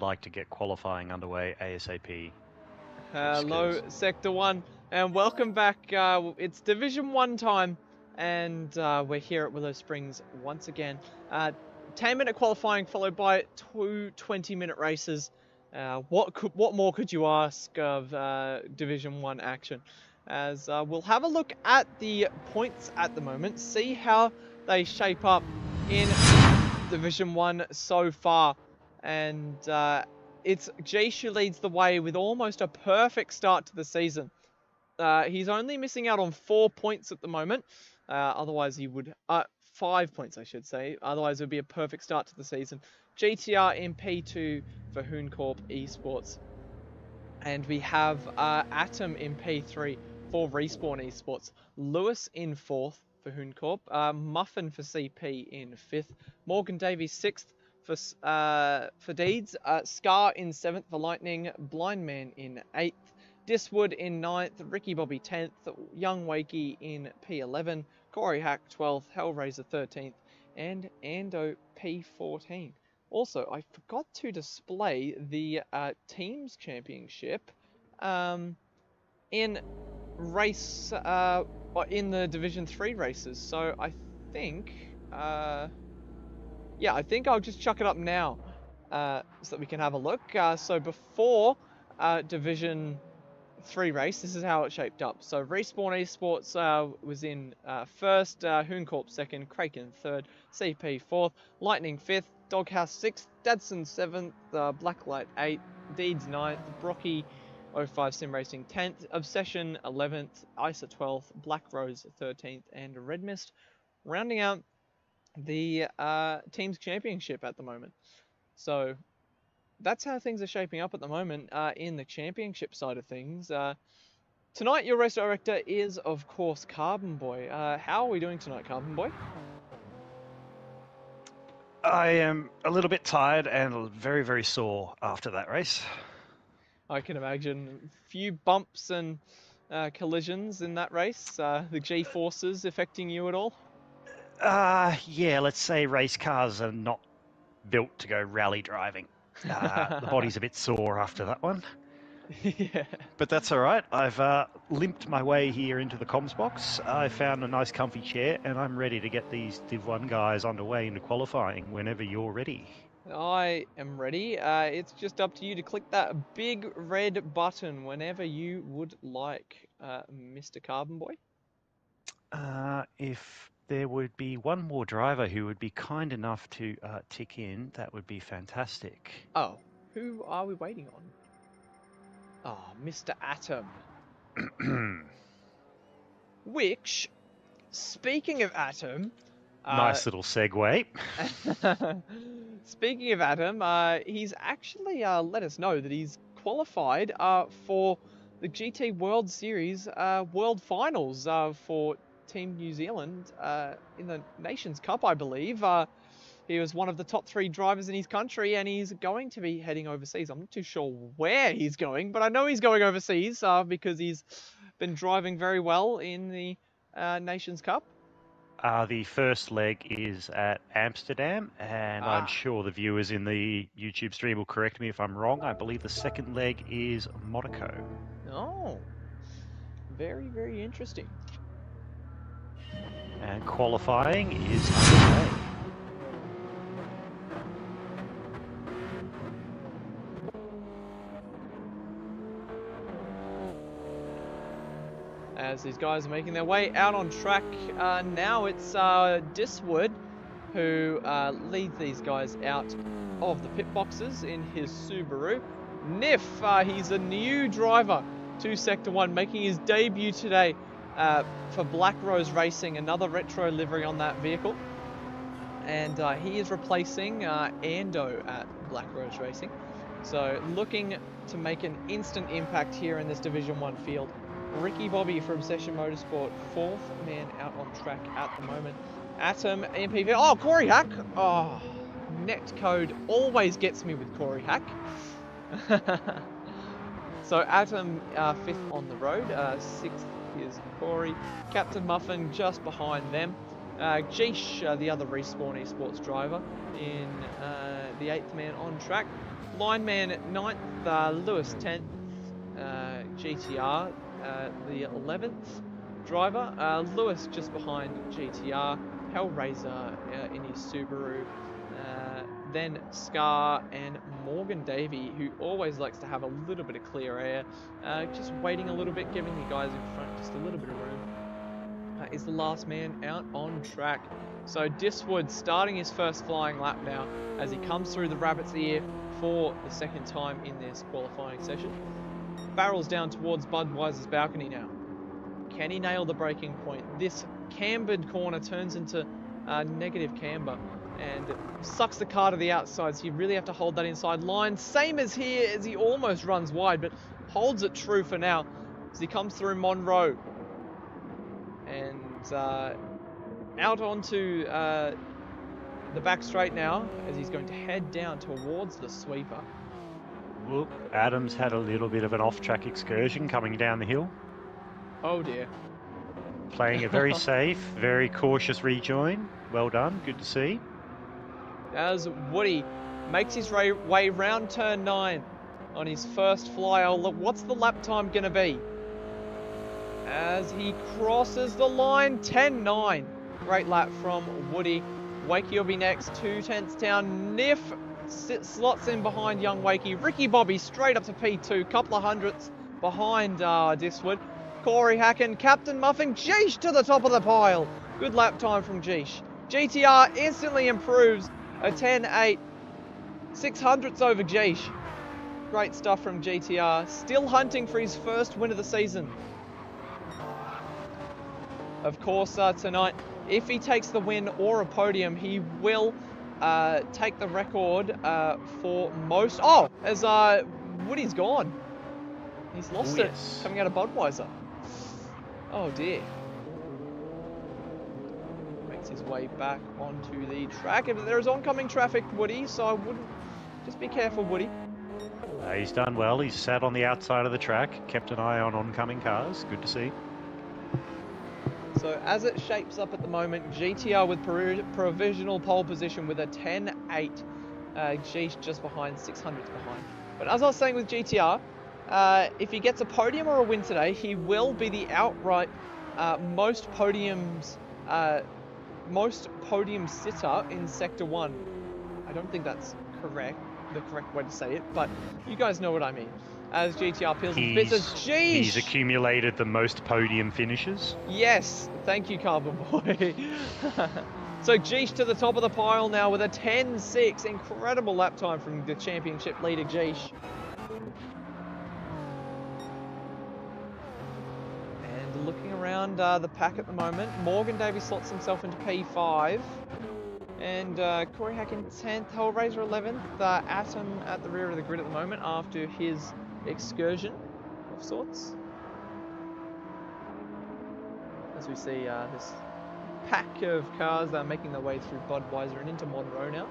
like to get qualifying underway ASAP. Hello, Just 'cause- Sector 1, and welcome back. It's Division 1 time, and we're here at Willow Springs once again. 10-minute qualifying followed by two 20-minute races. What more could you ask of Division 1 action? As we'll have a look at the points at the moment, see how they shape up in Division 1 so far. And it's Jish who leads the way with almost a perfect start to the season. He's only missing out on 4 points at the moment. Otherwise he would... 5 points, I should say. Otherwise it would be a perfect start to the season. GTR in P2 for Hooncorp Esports. And we have Atom in P3 for Respawn Esports. Lewis in 4th for Hooncorp. Muffin for CP in 5th. Morgan Davies 6th for Deeds. Scar in 7th for Lightning. Blind Man in 8th. Diswood in 9th. Ricky Bobby 10th. Young Wakey in P11. Corey Hack 12th. Hellraiser 13th. And Ando P14. Also, I forgot to display the Teams Championship in race in the Division 3 races. So I think, yeah, I think I'll just chuck it up now so that we can have a look. So before Division 3 race, this is how it shaped up. So Respawn Esports was in first, Hooncorp second, Kraken third, CP fourth, Lightning fifth, Doghouse 6th, Dadson 7th, Blacklight 8th, Deeds 9th, Brocky 05 Sim Racing 10th, Obsession 11th, Isa 12th, Black Rose 13th, and Red Mist rounding out the Teams Championship at the moment. So that's how things are shaping up at the moment in the championship side of things. Tonight your race director is, of course, Carbonboy. How are we doing tonight, Carbonboy? I am a little bit tired and very, very sore after that race. I can imagine. Few bumps and collisions in that race. The G-forces affecting you at all? Yeah, let's say race cars are not built to go rally driving. The body's a bit sore after that one. Yeah. But that's all right. I've limped my way here into the comms box. I found a nice comfy chair and I'm ready to get these Div 1 guys underway into qualifying whenever you're ready. I am ready. It's just up to you to click that big red button whenever you would like, Mr. Carbonboy. If there would be one more driver who would be kind enough to tick in, that would be fantastic. Oh, who are we waiting on? Oh, Mr. Atom. Which, speaking of Atom... Nice little segue. Speaking of Atom, he's actually let us know that he's qualified for the GT World Series World Finals for Team New Zealand in the Nations Cup, I believe. He was one of the top 3 drivers in his country, and he's going to be heading overseas. I'm not too sure where he's going, but I know he's going overseas because he's been driving very well in the Nations Cup. The first leg is at Amsterdam, and I'm sure the viewers in the YouTube stream will correct me if I'm wrong. I believe the second leg is Monaco. Oh, very, very interesting. And qualifying is underway. As these guys are making their way out on track, now it's Diswood who leads these guys out of the pit boxes in his Subaru. Niff, he's a new driver to Sector 1, making his debut today for Black Rose Racing, another retro livery on that vehicle. And he is replacing Ando at Black Rose Racing. So looking to make an instant impact here in this Division 1 field. Ricky Bobby from Session Motorsport, 4th man out on track at the moment. Atom, MPV, oh, Corey Hack! Oh, net code always gets me with Corey Hack. So Atom, 5th on the road, 6th is Corey. Captain Muffin just behind them. Jeesh, the other Respawn Esports driver, in the 8th man on track. Lineman 9th, Lewis 10th, GTR, the 11th driver. Lewis just behind GTR, Hellraiser in his Subaru, then Scar and Morgan Davey, who always likes to have a little bit of clear air, just waiting a little bit, giving the guys in front just a little bit of room. Is the last man out on track. So Diswood starting his first flying lap now as he comes through the rabbit's ear for the second time in this qualifying session. Barrels down towards Budweiser's balcony now. Can he nail the braking point? This cambered corner turns into negative camber and sucks the car to the outside, so you really have to hold that inside line. Same as here, as he almost runs wide, but holds it true for now as he comes through Monroe. And out onto the back straight now as he's going to head down towards the sweeper. Whoop, Adams had a little bit of an off-track excursion coming down the hill. Oh dear. Playing it very safe, very cautious rejoin. Well done, good to see. As Woody makes his way round turn 9 on his first flyer. What's the lap time going to be? As he crosses the line, 10.9. Great lap from Woody. Wakey will be next, 2 tenths down. Niff slots in behind young Wakey. Ricky Bobby straight up to P2, couple of hundredths behind Diswood. Corey Hacken, Captain Muffin, Jeesh to the top of the pile. Good lap time from Jeesh. GTR instantly improves a 10.8. 600ths over Jeesh. Great stuff from GTR. Still hunting for his first win of the season. Of course, tonight, if he takes the win or a podium, he will take the record for most... Oh, as Woody's gone. He's lost it coming out of Budweiser. Oh dear. Makes his way back onto the track. There is oncoming traffic, Woody, so I wouldn't... Just be careful, Woody. He's done well. He's sat on the outside of the track, kept an eye on oncoming cars. Good to see. So as it shapes up at the moment, GTR with provisional pole position with a 10.8. Jeesh just behind, 600s behind. But as I was saying with GTR, if he gets a podium or a win today, he will be the outright most podium sitter in Sector 1. I don't think that's the correct way to say it, but you guys know what I mean. As GTR peels his bits, Jeesh! He's accumulated the most podium finishes. Yes, thank you, Carbonboy. So Jeesh to the top of the pile now with a 10.6. Incredible lap time from the championship leader, Jeesh. And looking around the pack at the moment, Morgan Davies slots himself into P5. And Corey Hacken 10th, Hellraiser 11th, Atom at the rear of the grid at the moment after his excursion of sorts. As we see this pack of cars that are making their way through Budweiser and into Monroe now.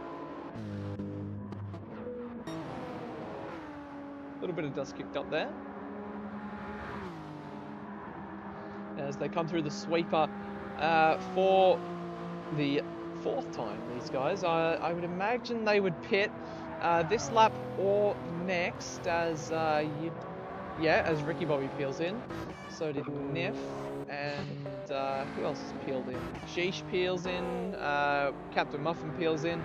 A little bit of dust kicked up there. As they come through the sweeper for the 4th time, these guys. I would imagine they would pit this lap or next as as Ricky Bobby peels in. So did Niff, and who else has peeled in? Jeesh peels in, Captain Muffin peels in.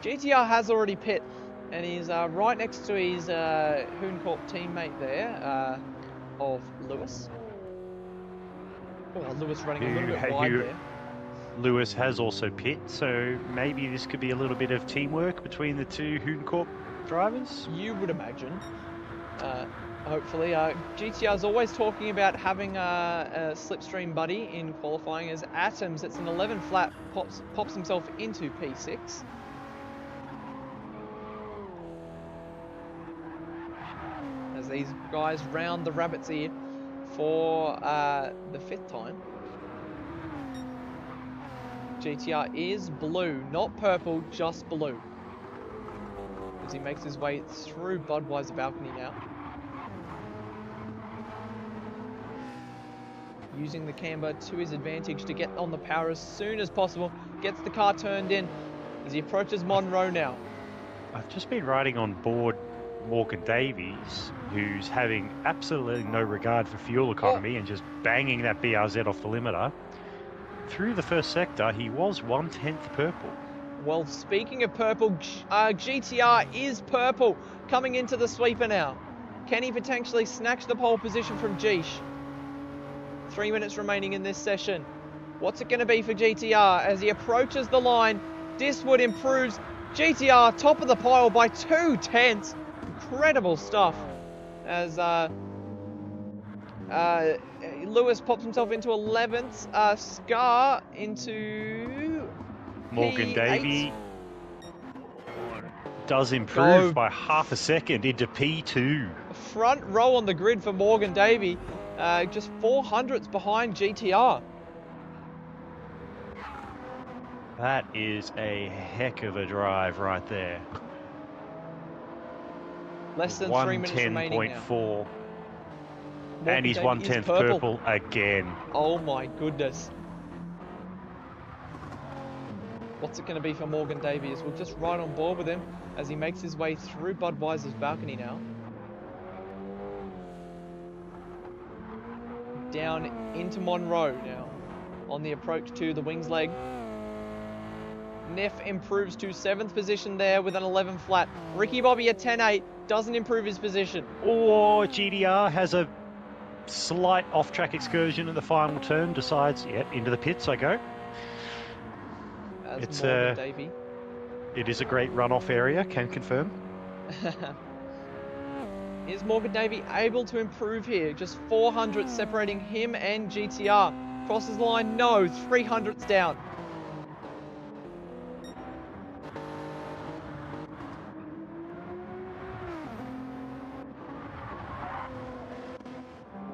GTR has already pit, and he's right next to his Hooncorp teammate there of Lewis. Oh, Lewis running a little bit wide there. Lewis has also pit, so maybe this could be a little bit of teamwork between the two Hooncorp drivers. You would imagine. Hopefully. GTR's always talking about having a slipstream buddy in qualifying as Atoms. It's an 11 flat, pops himself into P6. As these guys round the rabbit's ear for the 5th time. GTR is blue, not purple, just blue. As he makes his way through Budweiser balcony now. using the camber to his advantage to get on the power as soon as possible. Gets the car turned in as he approaches Monroe now. I've just been riding on board Morgan Davies, who's having absolutely no regard for fuel economy and just banging that BRZ off the limiter. Through the first sector, he was 1/10 purple. Well, speaking of purple, GTR is purple coming into the sweeper now. Can he potentially snatch the pole position from Geesh? 3 minutes remaining in this session. What's it going to be for GTR as he approaches the line? Diswood improves. GTR top of the pile by 2/10. Incredible stuff. As Lewis pops himself into 11th. Scar into Morgan P8. Davey does improve by half a second into P2. Front row on the grid for Morgan Davey. Just 400ths behind GTR. That is a heck of a drive right there. Less than 3 minutes remaining now. 110.4. Morgan And he's Davey 1/10 is purple. purple again. Oh my goodness. What's it going to be for Morgan Davey? We'll just ride on board with him as he makes his way through Budweiser's balcony now. Down into Monroe now on the approach to the wings leg. Neff improves to 7th position there with an 11 flat. Ricky Bobby at 10.8 doesn't improve his position. Or GDR has a slight off-track excursion in the final turn, decides, yep, into the pits I go. As It's Morgan Davey. It is a great runoff area, can confirm. Is Morgan Davey able to improve here? Just 400 separating him and GTR. Crosses the line? No, 300ths down.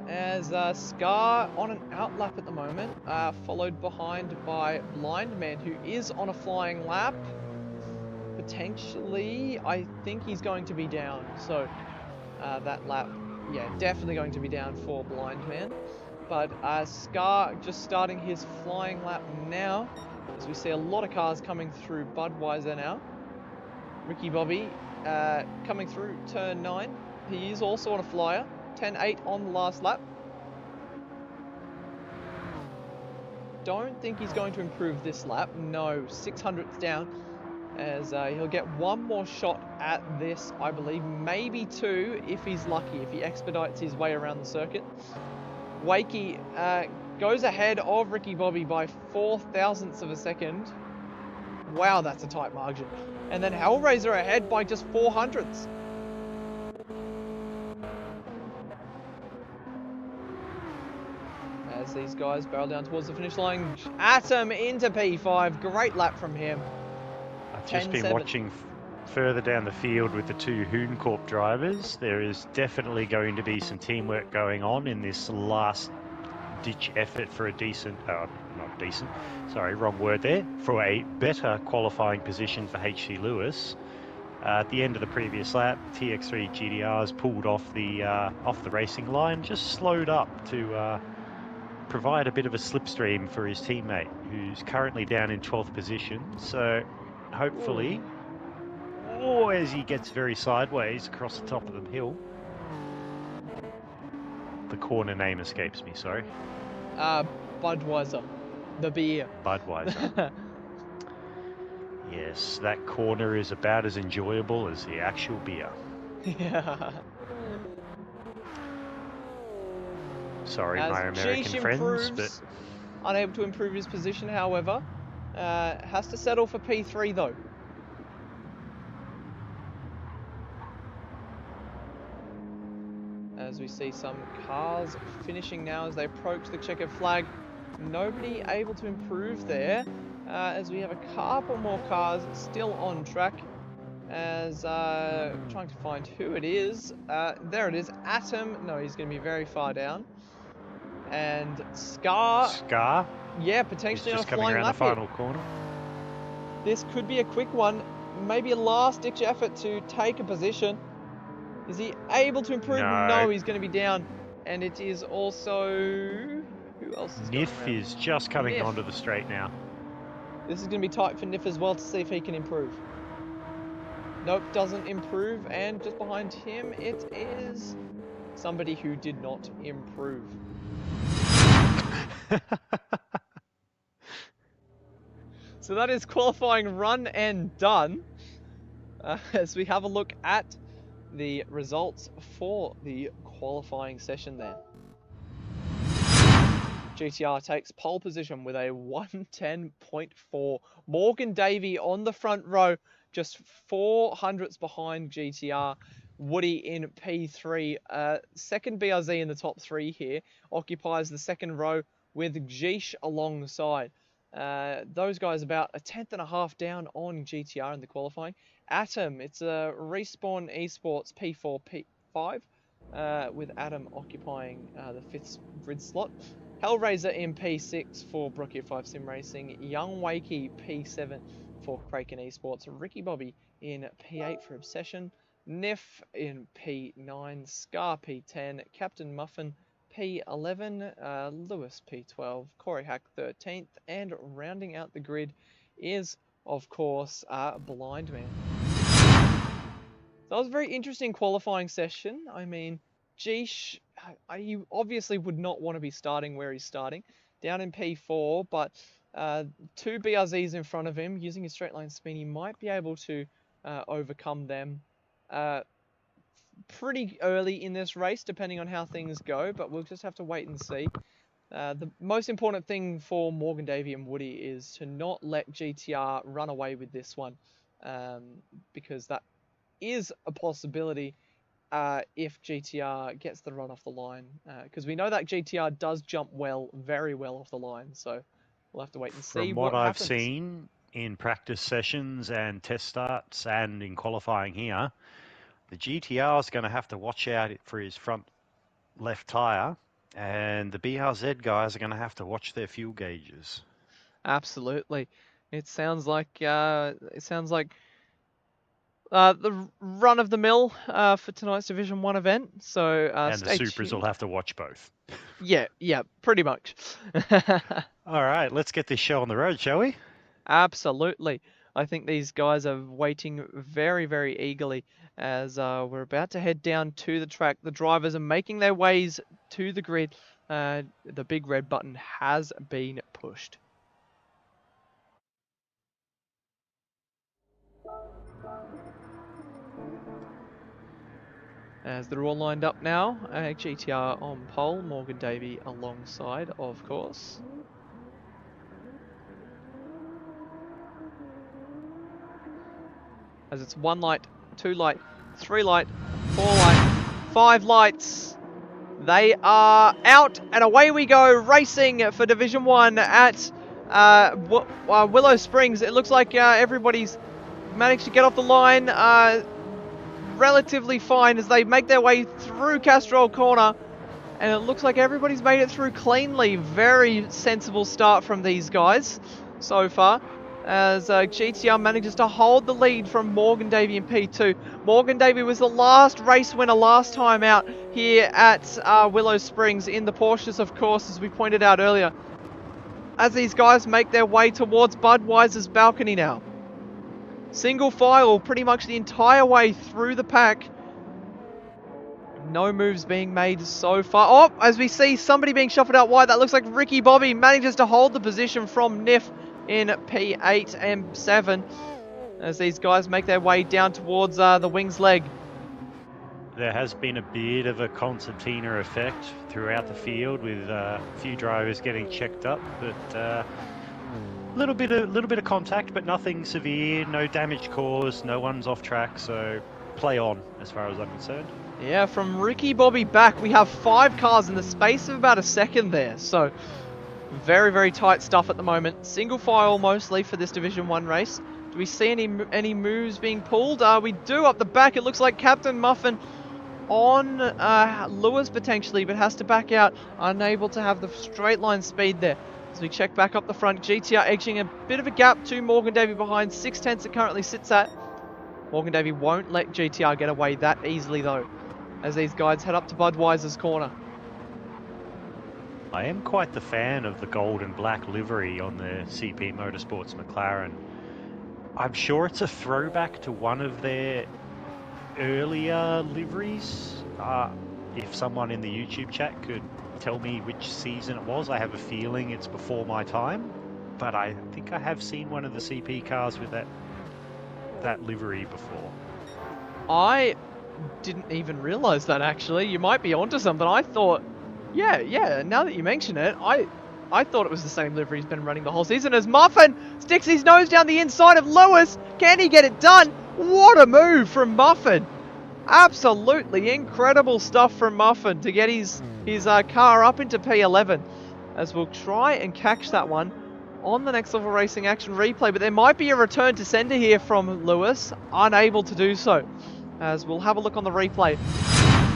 As Scar on an outlap at the moment, followed behind by Blind Man, who is on a flying lap. Potentially, I think he's going to be down. So that lap, yeah, definitely going to be down for Blind Man. But Scar just starting his flying lap now, as we see a lot of cars coming through Budweiser now. Ricky Bobby coming through turn 9. He is also on a flyer. 10.8 on the last lap. Don't think he's going to improve this lap. No, 600ths down. As he'll get one more shot at this, I believe. Maybe two if he's lucky, if he expedites his way around the circuit. Wakey goes ahead of Ricky Bobby by 0.004 of a second. Wow, that's a tight margin. And then Hellraiser ahead by just 400ths. As these guys barrel down towards the finish line. Atom into P5. Great lap from him. I've just been watching further down the field with the two Hoon Corp drivers. There is definitely going to be some teamwork going on in this last ditch effort for a decent, not decent, sorry, wrong word there, for a better qualifying position for HC Lewis. At the end of the previous lap, TX3 GDRs pulled off the racing line, just slowed up to provide a bit of a slipstream for his teammate, who's currently down in 12th position. So hopefully, as he gets very sideways across the top of the hill, the corner name escapes me, sorry. Budweiser, the beer. Budweiser. Yes, that corner is about as enjoyable as the actual beer. Yeah. Sorry, As my American friends, but unable to improve his position, however, has to settle for P3 though. As we see some cars finishing now as they approach the checkered flag. Nobody able to improve there, as we have a couple more cars still on track. As trying to find who it is. There it is, Atom. No, he's going to be very far down. And Scar. Yeah, potentially on a flying lap. Just coming around the final corner. This could be a quick one. Maybe a last-ditch effort to take a position. Is he able to improve? No, he's going to be down. And it is also... Who else is going Nif around? is just coming Nif. onto the straight now. This is going to be tight for Nif as well to see if he can improve. Nope, doesn't improve, and just behind him it is somebody who did not improve. So that is qualifying run and done. As we have a look at the results for the qualifying session there. GTR takes pole position with a 110.4. Morgan Davey on the front row, just 4 hundredths behind GTR. Woody in P3. Second BRZ in the top 3 here. Occupies the second row with Geesh alongside. Those guys about a 1/10.5 down on GTR in the qualifying. Atom, it's a Respawn Esports P4, P5, with Atom occupying the 5th grid slot. Hellraiser in P6 for Brookyear 5 Sim Racing. Young Wakey P7 for Kraken Esports. Ricky Bobby in P8 for Obsession. Nif in P9. Scar P10. Captain Muffin P11. Lewis P12. Corey Hack 13th. And rounding out the grid is, of course, Blind Man. So that was a very interesting qualifying session. I mean, Geesh, he obviously would not want to be starting where he's starting. Down in P4, but 2 BRZs in front of him. Using his straight line spin, he might be able to overcome them pretty early in this race, depending on how things go. But we'll just have to wait and see. The most important thing for Morgan Davey and Woody is to not let GTR run away with this one, because that is a possibility if GTR gets the run off the line, because we know that GTR does jump very well off the line, so we'll have to wait and see. From what I've happens. seen in practice sessions and test starts and in qualifying here, the GTR is going to have to watch out for his front left tyre, and the BRZ guys are going to have to watch their fuel gauges. Absolutely, it sounds like the run of the mill for tonight's Division 1 event. So and the stay Supras tuned. will have to watch both. Yeah, pretty much. All right, let's get this show on the road, shall we? Absolutely. I think these guys are waiting very, very eagerly as we're about to head down to the track. The drivers are making their ways to the grid. The big red button has been pushed. As they're all lined up now, GTR on pole, Morgan Davey alongside, of course. As it's 1 light, 2 light, 3 light, 4 light, 5 lights. They are out and away we go, racing for Division 1 at Willow Springs. It looks like everybody's managed to get off the line relatively fine as they make their way through Castrol Corner, and it looks like everybody's made it through cleanly. Very sensible start from these guys so far, as GTR manages to hold the lead from Morgan Davey in P2. Morgan Davey was the last race winner last time out here at Willow Springs in the Porsches, of course, as we pointed out earlier. As these guys make their way towards Budweiser's balcony now. Single file pretty much the entire way through the pack. No moves being made so far. Oh, as we see somebody being shuffled out wide, that looks like Ricky Bobby manages to hold the position from Nif in P8 and 7 as these guys make their way down towards the wings leg. There has been a bit of a concertina effect throughout the field with a few drivers getting checked up, but little bit of contact, but nothing severe, no damage caused, no one's off track, so play on as far as I'm concerned. Yeah, from Ricky Bobby back, we have 5 cars in the space of about a second there, so very, very tight stuff at the moment. Single file mostly for this Division 1 race. Do we see any moves being pulled? We do up the back. It looks like Captain Muffin on Lewis potentially, but has to back out, unable to have the straight line speed there. As we check back up the front, GTR edging a bit of a gap to Morgan Davey behind. 6/10 it currently sits at. Morgan Davey won't let GTR get away that easily though, as these guys head up to Budweiser's corner. I am quite the fan of the gold and black livery on the CP Motorsports McLaren. I'm sure it's a throwback to one of their earlier liveries. If someone in the YouTube chat could tell me which season it was, I have a feeling it's before my time. But I think I have seen one of the CP cars with that livery before. I didn't even realise that, actually. You might be onto something. I thought, yeah, now that you mention it, I thought it was the same livery he's been running the whole season as Muffin sticks his nose down the inside of Lewis. Can he get it done? What a move from Muffin. Absolutely incredible stuff from Muffin to get his car up into P11, as we'll try and catch that one on the Next Level Racing Action replay. But there might be a return to sender here from Lewis, unable to do so, as we'll have a look on the replay.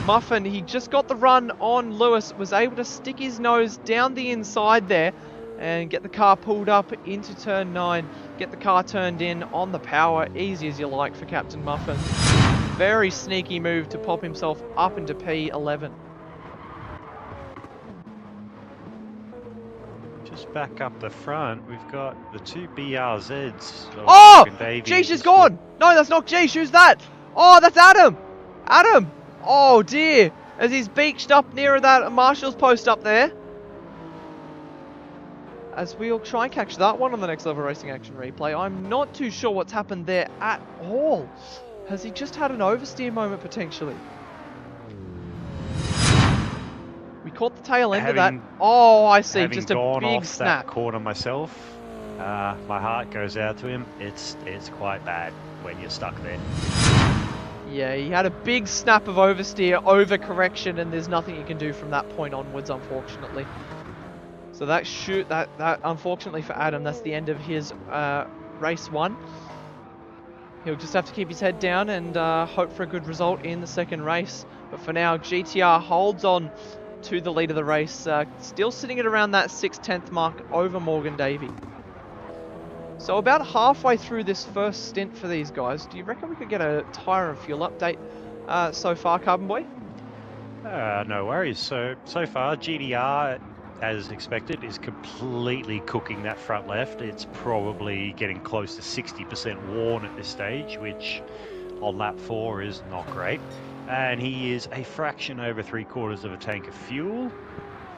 Muffin, he just got the run on Lewis, was able to stick his nose down the inside there and get the car pulled up into turn 9, get the car turned in on the power, easy as you like for Captain Muffin. Very sneaky move to pop himself up into P11. Just back up the front, we've got the two BRZs. Oh! Geesh is gone! No, that's not Geesh, who's that? Oh, that's Adam! Adam! Oh dear! As he's beached up near that marshal's post up there. As we'll try and catch that one on the Next Level Racing Action replay. I'm not too sure what's happened there at all. Has he just had an oversteer moment potentially? We caught the tail end of that. Oh, I see. Just a gone big off snap. That corner myself, my heart goes out to him. It's quite bad when you're stuck there. Yeah, he had a big snap of oversteer, overcorrection, and there's nothing you can do from that point onwards, unfortunately. So that unfortunately for Adam, that's the end of his race 1. He'll just have to keep his head down and hope for a good result in the second race. But for now, GTR holds on to the lead of the race, still sitting at around that 6/10 mark over Morgan Davey. So about halfway through this first stint for these guys, do you reckon we could get a tyre and fuel update so far, Carbonboy? No worries. So far, GTR, as expected, is completely cooking that front left. It's probably getting close to 60% worn at this stage, which on lap 4 is not great. And he is a fraction over 3/4 of a tank of fuel.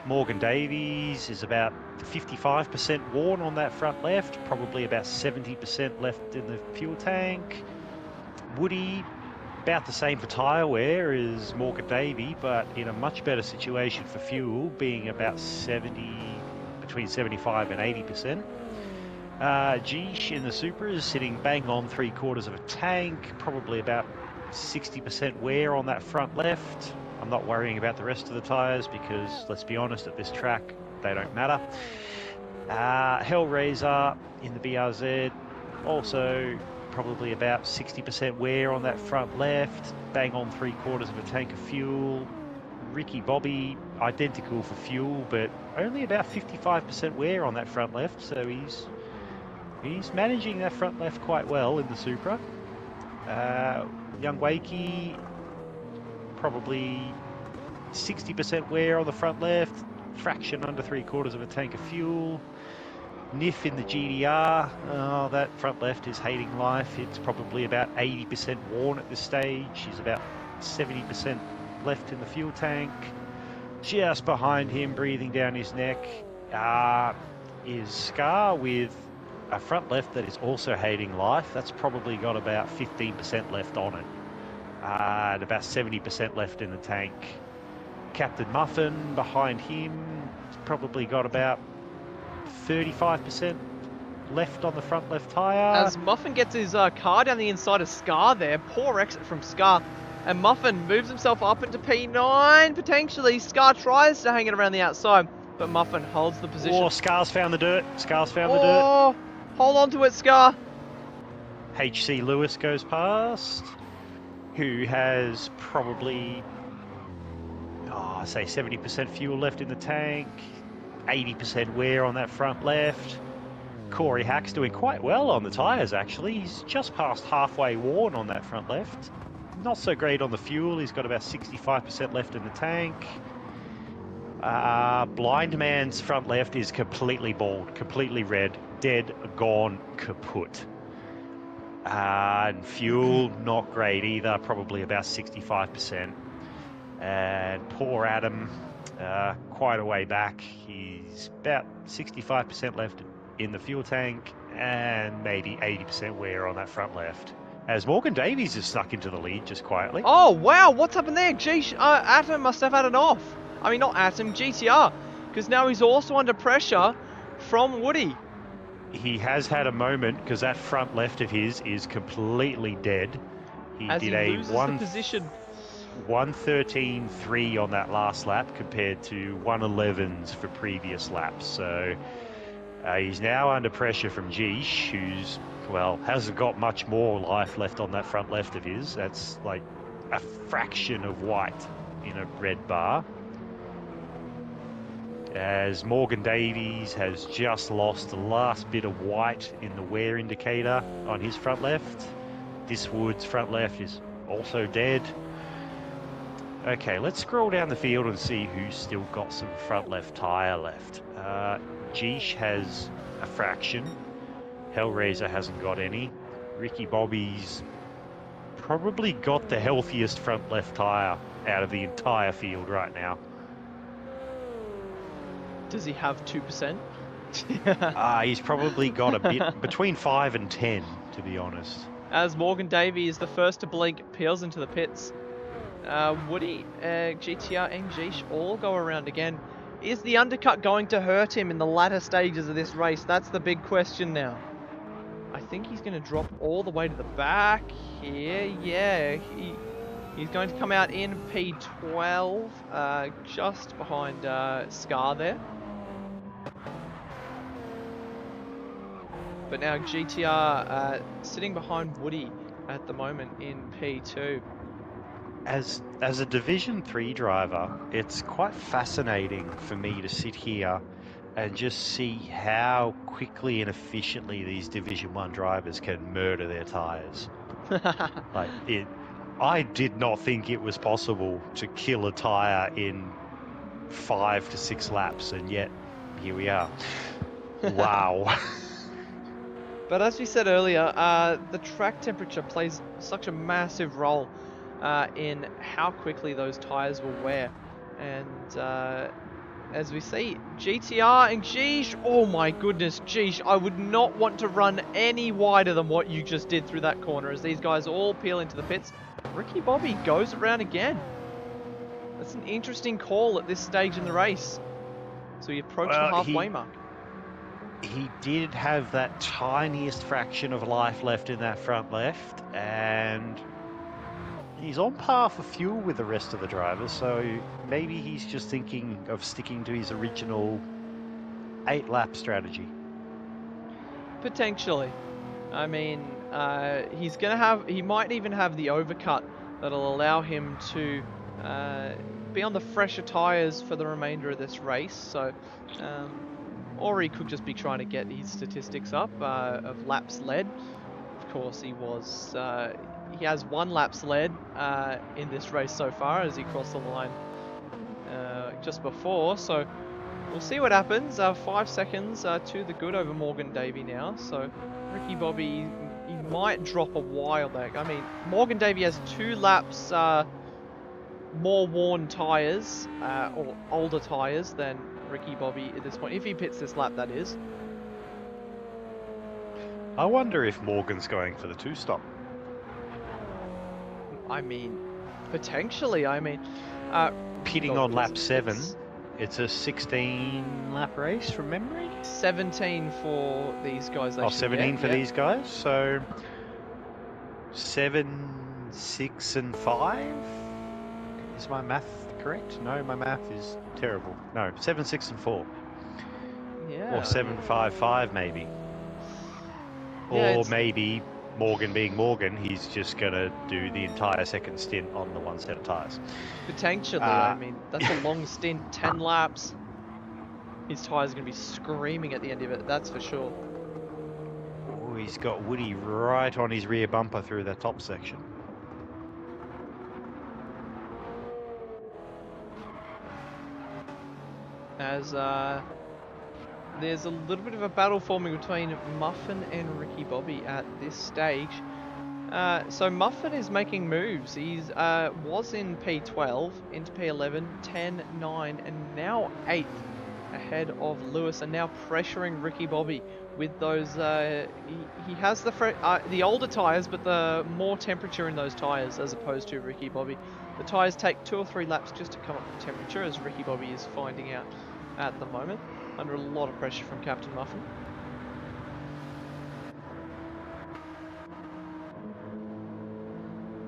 Morgan Davies is about 55% worn on that front left, probably about 70% left in the fuel tank. Woody, about the same for tyre wear as Morgan Davey, but in a much better situation for fuel, being about between 75 and 80%. Geesh in the Supra is sitting bang on 3/4 of a tank, probably about 60% wear on that front left. I'm not worrying about the rest of the tyres because, let's be honest, at this track, they don't matter. Hellraiser in the BRZ, also probably about 60% wear on that front left, bang on 3/4 of a tank of fuel. Ricky Bobby, identical for fuel, but only about 55% wear on that front left, so he's managing that front left quite well in the Supra. Young Wakey, probably 60% wear on the front left, fraction under 3/4 of a tank of fuel. Niff in the GDR, that front left is hating life. It's probably about 80% worn at this stage. He's about 70% left in the fuel tank. Just behind him, breathing down his neck, is Scar with a front left that is also hating life. That's probably got about 15% left on it. And about 70% left in the tank. Captain Muffin behind him, probably got about 35% left on the front left tyre. As Muffin gets his car down the inside of Scar there, poor exit from Scar. And Muffin moves himself up into P9, potentially. Scar tries to hang it around the outside, but Muffin holds the position. Oh, Scar's found the dirt. Scar's found the dirt. Hold on to it, Scar. HC Lewis goes past, who has probably, say 70% fuel left in the tank, 80% wear on that front left. Corey Hack's doing quite well on the tyres, actually. He's just past halfway worn on that front left. Not so great on the fuel. He's got about 65% left in the tank. Blind Man's front left is completely bald, completely red, dead, gone, kaput. And fuel, not great either, probably about 65%. And poor Adam, quite a way back. He's about 65% left in the fuel tank and maybe 80% wear on that front left. As Morgan Davies has snuck into the lead just quietly. Oh, wow, what's happened there? Geesh, Atom must have had it off. I mean, not Atom, GTR. Because now he's also under pressure from Woody. He has had a moment because that front left of his is completely dead. He As did he a loses the position. 1:13.3 on that last lap compared to 1:11s for previous laps. So he's now under pressure from Geesh, who's, well, hasn't got much more life left on that front left of his. That's like a fraction of white in a red bar. As Morgan Davies has just lost the last bit of white in the wear indicator on his front left. Diswood's front left is also dead. Okay, let's scroll down the field and see who's still got some front left tyre left. Geesh has a fraction. Hellraiser hasn't got any. Ricky Bobby's probably got the healthiest front left tyre out of the entire field right now. Does he have 2%? He's probably got a bit between 5 and 10, to be honest. As Morgan Davey is the first to blink, peels into the pits. Woody, GTR and Geesh all go around again. Is the undercut going to hurt him in the latter stages of this race? That's the big question now. I think he's going to drop all the way to the back here. Yeah, he's going to come out in P12, just behind Scar there. But now GTR sitting behind Woody at the moment in P2. As a Division 3 driver, it's quite fascinating for me to sit here and just see how quickly and efficiently these Division 1 drivers can murder their tyres. I did not think it was possible to kill a tyre in 5 to 6 laps, and yet here we are. Wow. But as we said earlier, the track temperature plays such a massive role in how quickly those tyres will wear. And as we see, GTR and Geesh, oh my goodness, Geesh, I would not want to run any wider than what you just did through that corner as these guys all peel into the pits. Ricky Bobby goes around again. That's an interesting call at this stage in the race. So we approach the halfway mark. He did have that tiniest fraction of life left in that front left, and he's on par for fuel with the rest of the drivers, so maybe he's just thinking of sticking to his original 8-lap strategy. Potentially. I mean, he might even have the overcut that'll allow him to be on the fresher tyres for the remainder of this race. So, or he could just be trying to get his statistics up of laps led. Of course, he has 1 laps led in this race so far as he crossed the line just before. So we'll see what happens. 5 seconds to the good over Morgan Davey now. So Ricky Bobby, he might drop a while back. I mean, Morgan Davey has 2 laps more worn tyres or older tyres than Ricky Bobby at this point, if he pits this lap, that is. I wonder if Morgan's going for the 2-stop. I mean, potentially. I mean, pitting on lap 7. It's a 16-lap race from memory. 17 for these guys. 17 for these guys. So 7, 6, and 5. Is my math correct? No, my math is terrible. No, 7, 6, and 4. Yeah. Or 7, 5, 5 maybe. Yeah, or maybe Morgan being Morgan, he's just going to do the entire second stint on the 1 set of tyres. Potentially. I mean, that's a long stint, 10 laps. His tyres are going to be screaming at the end of it, that's for sure. Oh, he's got Woody right on his rear bumper through that top section. as there's a little bit of a battle forming between Muffin and Ricky Bobby at this stage. So Muffin is making moves. He's was in P12, into P11, 10, 9, and now 8th ahead of Lewis, and now pressuring Ricky Bobby with those. He has the older tyres, but the more temperature in those tyres as opposed to Ricky Bobby. The tyres take 2 or 3 laps just to come up with temperature, as Ricky Bobby is finding out at the moment, under a lot of pressure from Captain Muffin.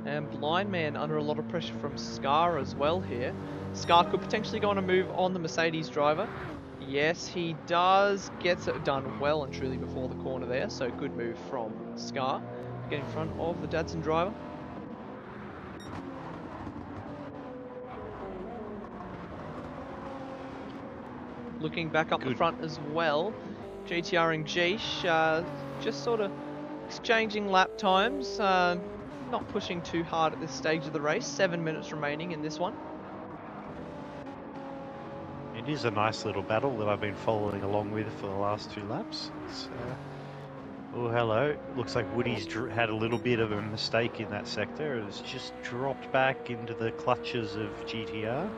And Blind Man under a lot of pressure from Scar as well here. Scar could potentially go on a move on the Mercedes driver. Yes, he does. Gets it done well and truly before the corner there. So good move from Scar to get in front of the Datsun driver. Looking back up the front as well, GTR and Geesh just sort of exchanging lap times. Not pushing too hard at this stage of the race. 7 minutes remaining in this one. It is a nice little battle that I've been following along with for the last 2 laps. It's, oh, hello. Looks like Woody's had a little bit of a mistake in that sector. It's just dropped back into the clutches of GTR.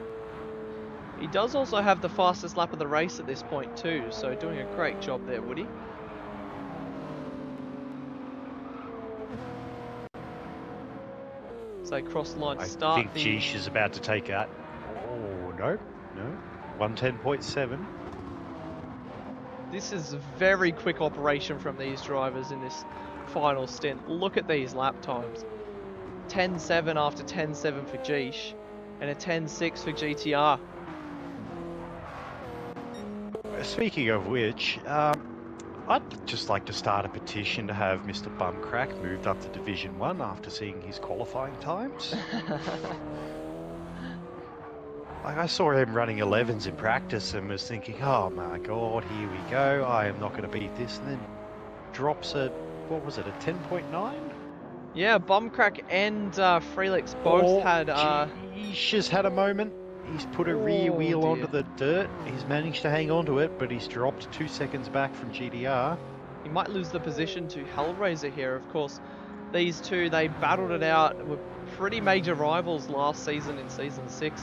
He does also have the fastest lap of the race at this point too, so doing a great job there, Woody. So cross line start. I think Geesh is about to take that. Oh, no. 110.7. This is a very quick operation from these drivers in this final stint. Look at these lap times. 10.7 after 10.7 for Geesh, and a 10.6 for GTR. Speaking of which, I'd just like to start a petition to have Mr. Bumcrack moved up to Division 1 after seeing his qualifying times. Like, I saw him running 11s in practice and was thinking, oh my god, here we go, I am not going to beat this, and then drops a, what was it, a 10.9? Yeah, Bumcrack and Freelix both had... Geesh has had a moment. He's put a rear wheel onto the dirt. He's managed to hang on to it, but he's dropped 2 seconds back from GTR. He might lose the position to Hellraiser here, of course. These two, they battled it out. Were pretty major rivals last season in Season 6.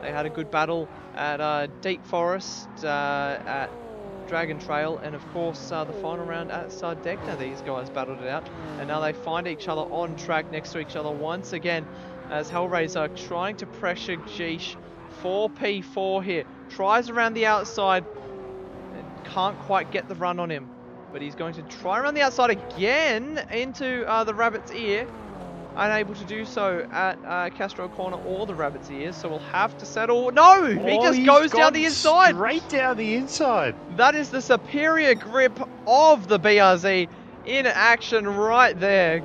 They had a good battle at Deep Forest, at Dragon Trail, and of course the final round at Sardegna. These guys battled it out, and now they find each other on track next to each other once again, as Hellraiser trying to pressure Geesh. 4P4 here, tries around the outside and can't quite get the run on him, but he's going to try around the outside again into the Rabbit's Ear, unable to do so at Castro Corner or the Rabbit's Ear, so we'll have to settle. No, he just goes down the inside, straight down the inside. That is the superior grip of the BRZ in action right there.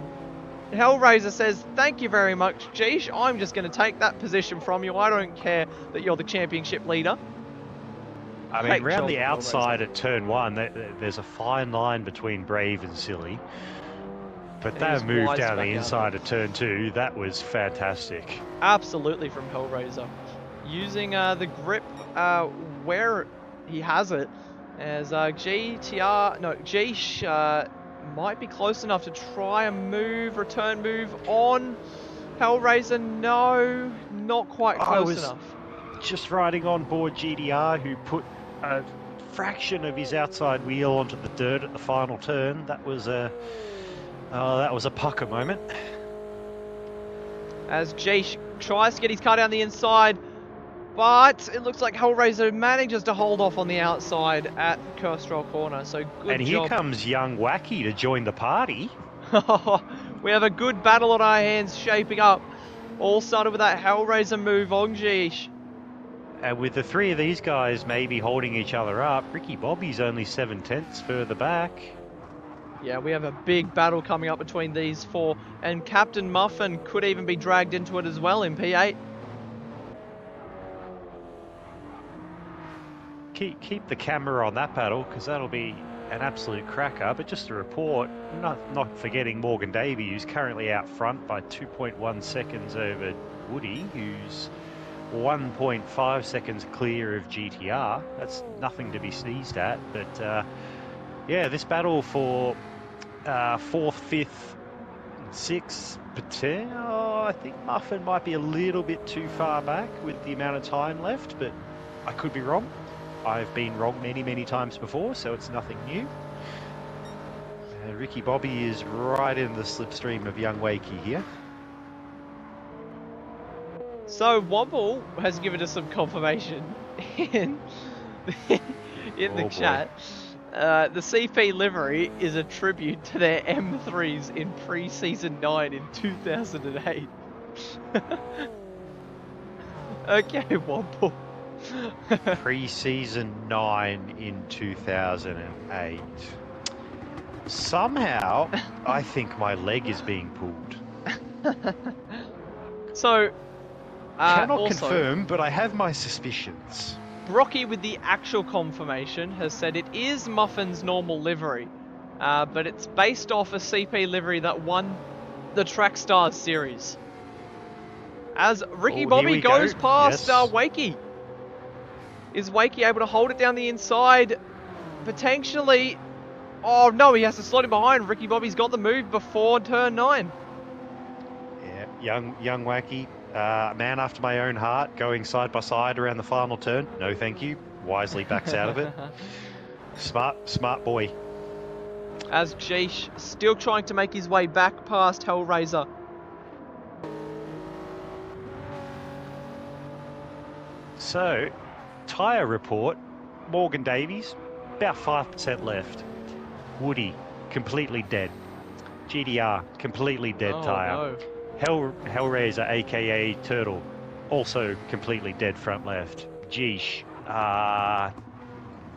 Hellraiser says, thank you very much, Geesh. I'm just going to take that position from you. I don't care that you're the championship leader. I mean, around the outside at turn 1, there's a fine line between brave and silly. But that move down the inside of turn 2, that was fantastic. Absolutely from Hellraiser. Using the grip where he has it, as Geesh might be close enough to try a return move on Hellraiser. No, not quite close enough. Just riding on board GTR, who put a fraction of his outside wheel onto the dirt at the final turn. That was a pucker moment. As Geesh tries to get his car down the inside, but it looks like Hellraiser manages to hold off on the outside at Kerstroll Corner, so good job. And here comes young Wacky to join the party. We have a good battle on our hands shaping up. All started with that Hellraiser move on Geesh. And with the 3 of these guys maybe holding each other up, Ricky Bobby's only 7/10 further back. Yeah, we have a big battle coming up between these 4, and Captain Muffin could even be dragged into it as well in P8. Keep the camera on that battle, because that'll be an absolute cracker. But just to report, not forgetting Morgan Davey, who's currently out front by 2.1 seconds over Woody, who's 1.5 seconds clear of GTR. That's nothing to be sneezed at. But yeah, this battle for 4th, 5th, 6th, I think Muffin might be a little bit too far back with the amount of time left, but I could be wrong. I've been wrong many, many times before, so it's nothing new. Ricky Bobby is right in the slipstream of Young Wakey here. So Womble has given us some confirmation in the Oh, boy. chat. The CP livery is a tribute to their M3s in pre-season 9 in 2008. Okay, Womble. Pre-season 9 in 2008. Somehow, I think my leg is being pulled. So, Cannot also, confirm, but I have my suspicions. Brocky with the actual confirmation has said it is Muffin's normal livery, but it's based off a CP livery that won the Track Stars series. As Ricky Here Bobby we goes go. past Yes. Wakey. Is Wakey able to hold it down the inside? Potentially. Oh no, he has to slot him behind. Ricky Bobby's got the move before turn 9. Yeah, young Wacky, man after my own heart, going side by side around the final turn. No, thank you. Wisely backs out of it. Smart boy. As Jeesh still trying to make his way back past Hellraiser. So, tyre report, Morgan Davies, about 5% left. Woody, completely dead. GDR, completely dead tyre. No. Hellraiser, aka Turtle, also completely dead front left. Geesh,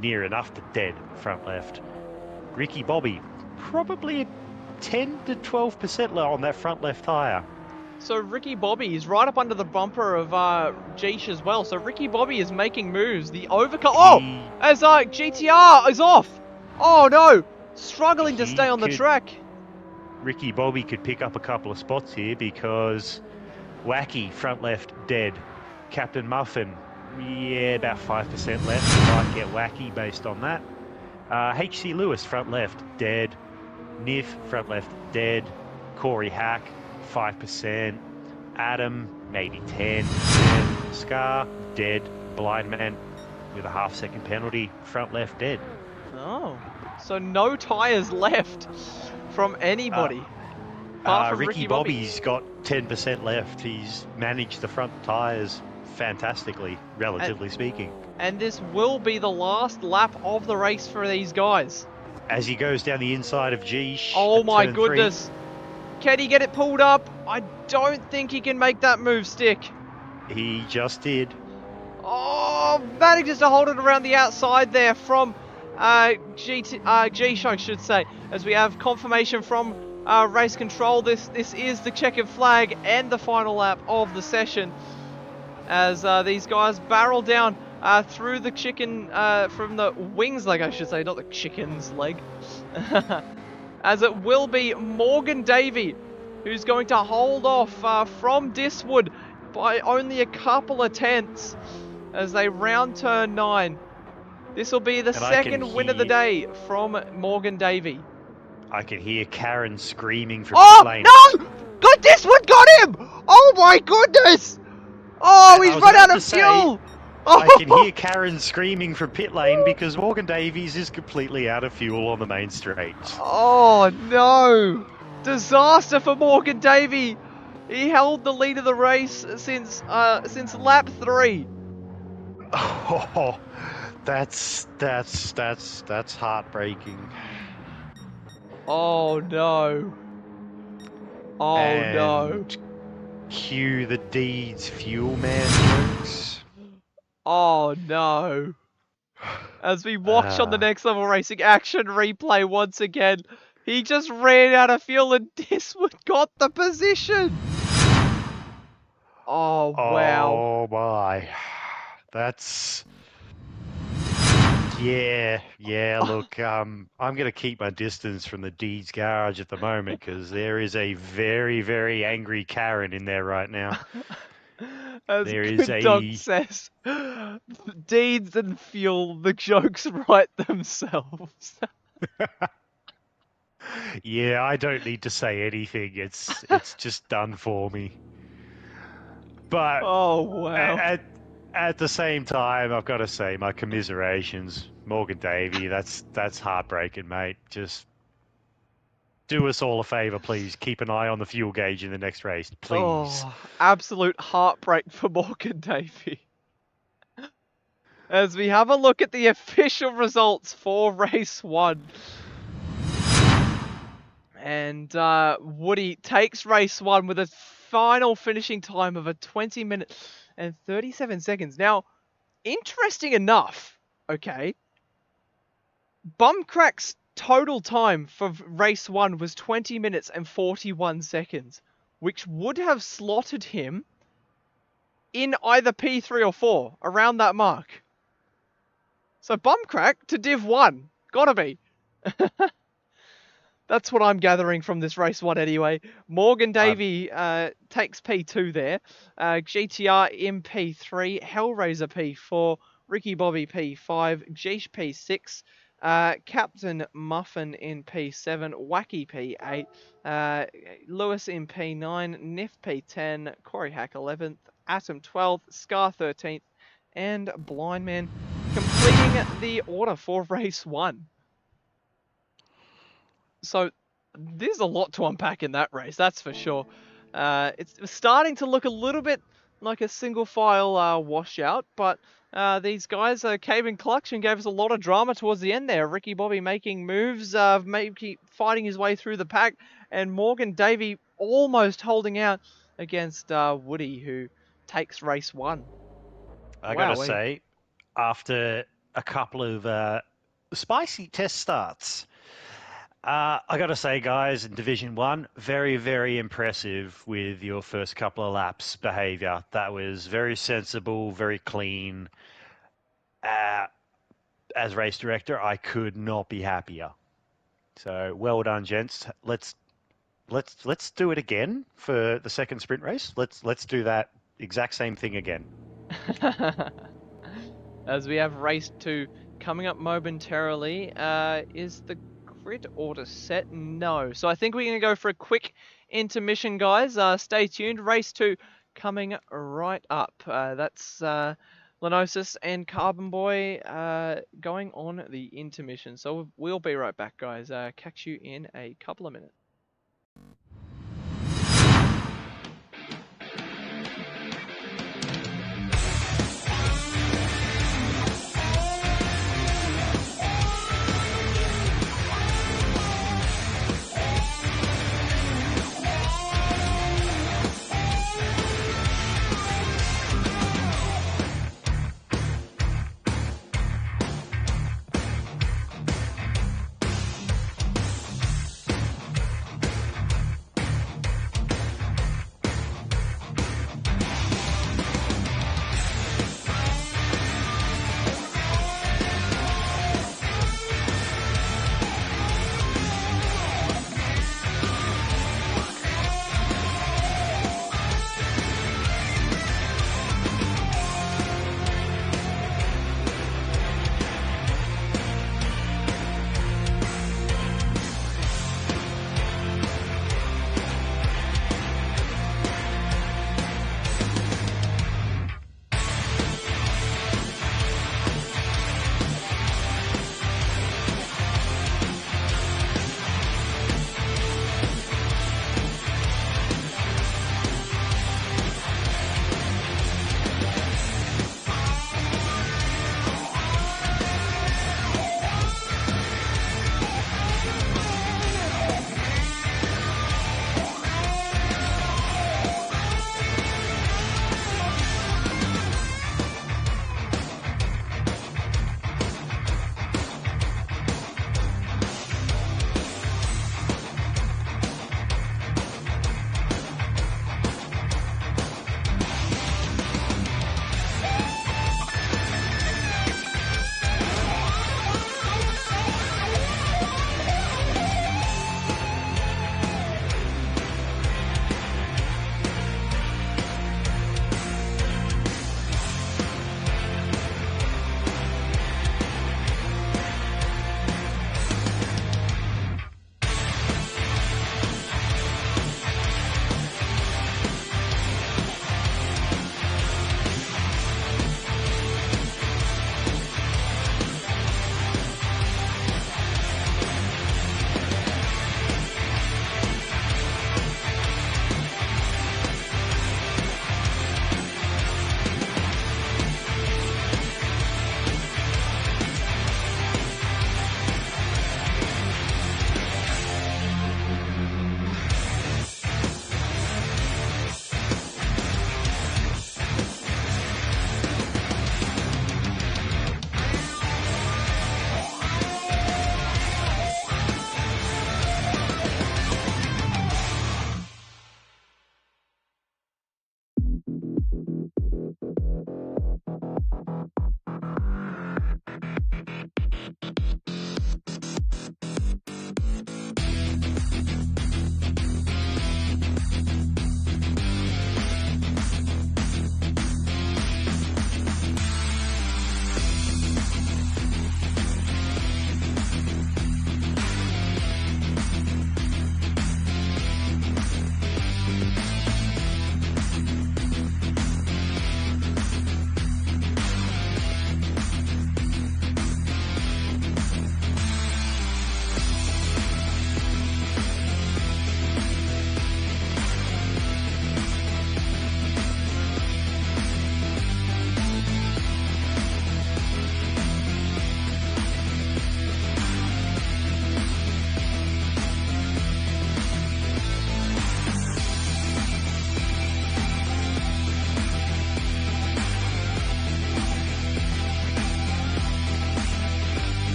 near enough to dead front left. Ricky Bobby, probably 10 to 12% low on that front left tyre. So Ricky Bobby is right up under the bumper of Jeesh as well. So Ricky Bobby is making moves. The overcut. Oh! As GTR is off! Oh no! Struggling to stay on the track. Ricky Bobby could pick up a couple of spots here because Wacky, front left, dead. Captain Muffin, yeah, about 5% left. Might get Wacky based on that. HC Lewis, front left, dead. Niff, front left, dead. Corey Hack, 5%. Adam, maybe 10%. Scar, dead. Blind Man with a half-second penalty, front left, dead. Oh, so no tyres left from anybody. Apart from Ricky Bobby's got 10% left. He's managed the front tyres fantastically, relatively speaking. And this will be the last lap of the race for these guys. As he goes down the inside of Geesh. Oh my turn goodness. Can he get it pulled up? I don't think he can make that move stick. 3. He just did. Oh, manages to hold it around the outside there from Geesh, I should say, as we have confirmation from race control. This is the checkered flag and the final lap of the session, as these guys barrel down through the chicken from the wings leg, I should say, not the chicken's leg. As it will be Morgan Davey who's going to hold off from Diswood by only a couple of tenths as they round turn 9. This will be the second win of the day from Morgan Davey. I can hear Karen screaming from Oh, pit lane. no! God, Diswood got him! Oh my goodness! Oh, he's run out of fuel! I can hear Karen screaming from pit lane because Morgan Davies is completely out of fuel on the main straight. Oh no! Disaster for Morgan Davey! He held the lead of the race since lap 3. Oh, that's heartbreaking. Oh no! Oh no! Cue the Deeds Fuel Man jokes. Oh no! As we watch on the Next Level Racing action replay once again, he just ran out of fuel and Diswood got the position! Oh wow. Oh my. That's... Yeah, look, I'm going to keep my distance from the Deeds garage at the moment because there is a very, very angry Karen in there right now. As There Good is Dog a- says, deeds and fuel, the jokes write themselves. Yeah, I don't need to say anything. It's just done for me. But Oh, wow. at the same time, I've got to say my commiserations, Morgan Davey. That's heartbreaking, mate. Just do us all a favour, please. Keep an eye on the fuel gauge in the next race, please. Oh, absolute heartbreak for Morgan Davey. As we have a look at the official results for race 1. And Woody takes race 1 with a final finishing time of a 20 minutes and 37 seconds. Now, interesting enough, okay, Bumcrack's total time for race 1 was 20 minutes and 41 seconds, which would have slotted him in either P3 or 4, around that mark. So Bumcrack to Div 1, gotta be. That's what I'm gathering from this race 1 anyway. Morgan Davey takes P2 there. GTR in P3, Hellraiser P4, Ricky Bobby P5, Geesh P6, Captain Muffin in P7, Wacky P8, Lewis in P9, Niff P10, Corey Hack 11th, Atom 12th, Scar 13th, and Blindman completing the order for race 1. So there's a lot to unpack in that race, that's for sure. It's starting to look a little bit like a single file washout, but these guys came in clutch and gave us a lot of drama towards the end there. Ricky Bobby making moves, maybe fighting his way through the pack, and Morgan Davey almost holding out against Woody, who takes race 1. I gotta say, after a couple of spicy test starts, I got to say, guys, in Division 1, very, very impressive with your first couple of laps behaviour. That was very sensible, very clean. As race director, I could not be happier. So, well done, gents. Let's do it again for the second sprint race. Let's do that exact same thing again. As we have race 2 coming up momentarily, is the grid order set? No. So I think we're going to go for a quick intermission, guys. Stay tuned. Race 2 coming right up. That's Lenocis and Carbonboy going on the intermission. So we'll be right back, guys. Catch you in a couple of minutes.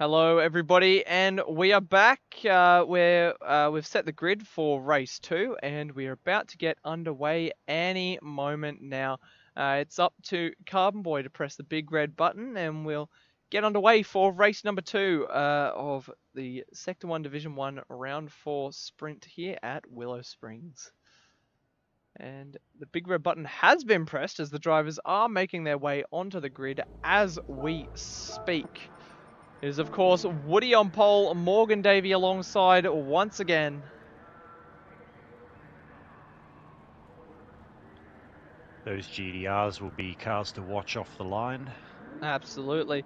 Hello, everybody, and we are back. We've set the grid for race 2, and we are about to get underway any moment now. It's up to Carbonboy to press the big red button, and we'll get underway for race number 2 of the Sector 1 Division 1 Round 4 sprint here at Willow Springs. And the big red button has been pressed as the drivers are making their way onto the grid as we speak. It is, of course, Woody on pole, Morgan Davey alongside once again. Those GDRs will be cars to watch off the line. Absolutely.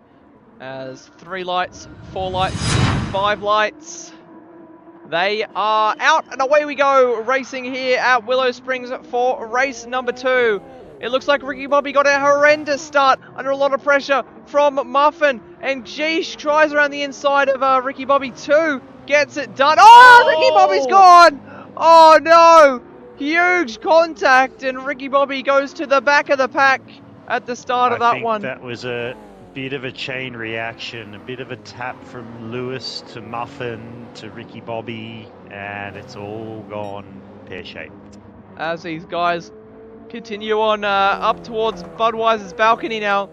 As 3 lights, 4 lights, 5 lights. They are out and away we go, racing here at Willow Springs for race number 2. It looks like Ricky Bobby got a horrendous start under a lot of pressure from Muffin. And Geesh tries around the inside of Ricky Bobby too. Gets it done. Oh, Ricky Bobby's gone! Oh no! Huge contact and Ricky Bobby goes to the back of the pack at the start of that one. That was a bit of a chain reaction, a bit of a tap from Lewis to Muffin to Ricky Bobby, and it's all gone pear-shaped. As these guys continue on up towards Budweiser's balcony now.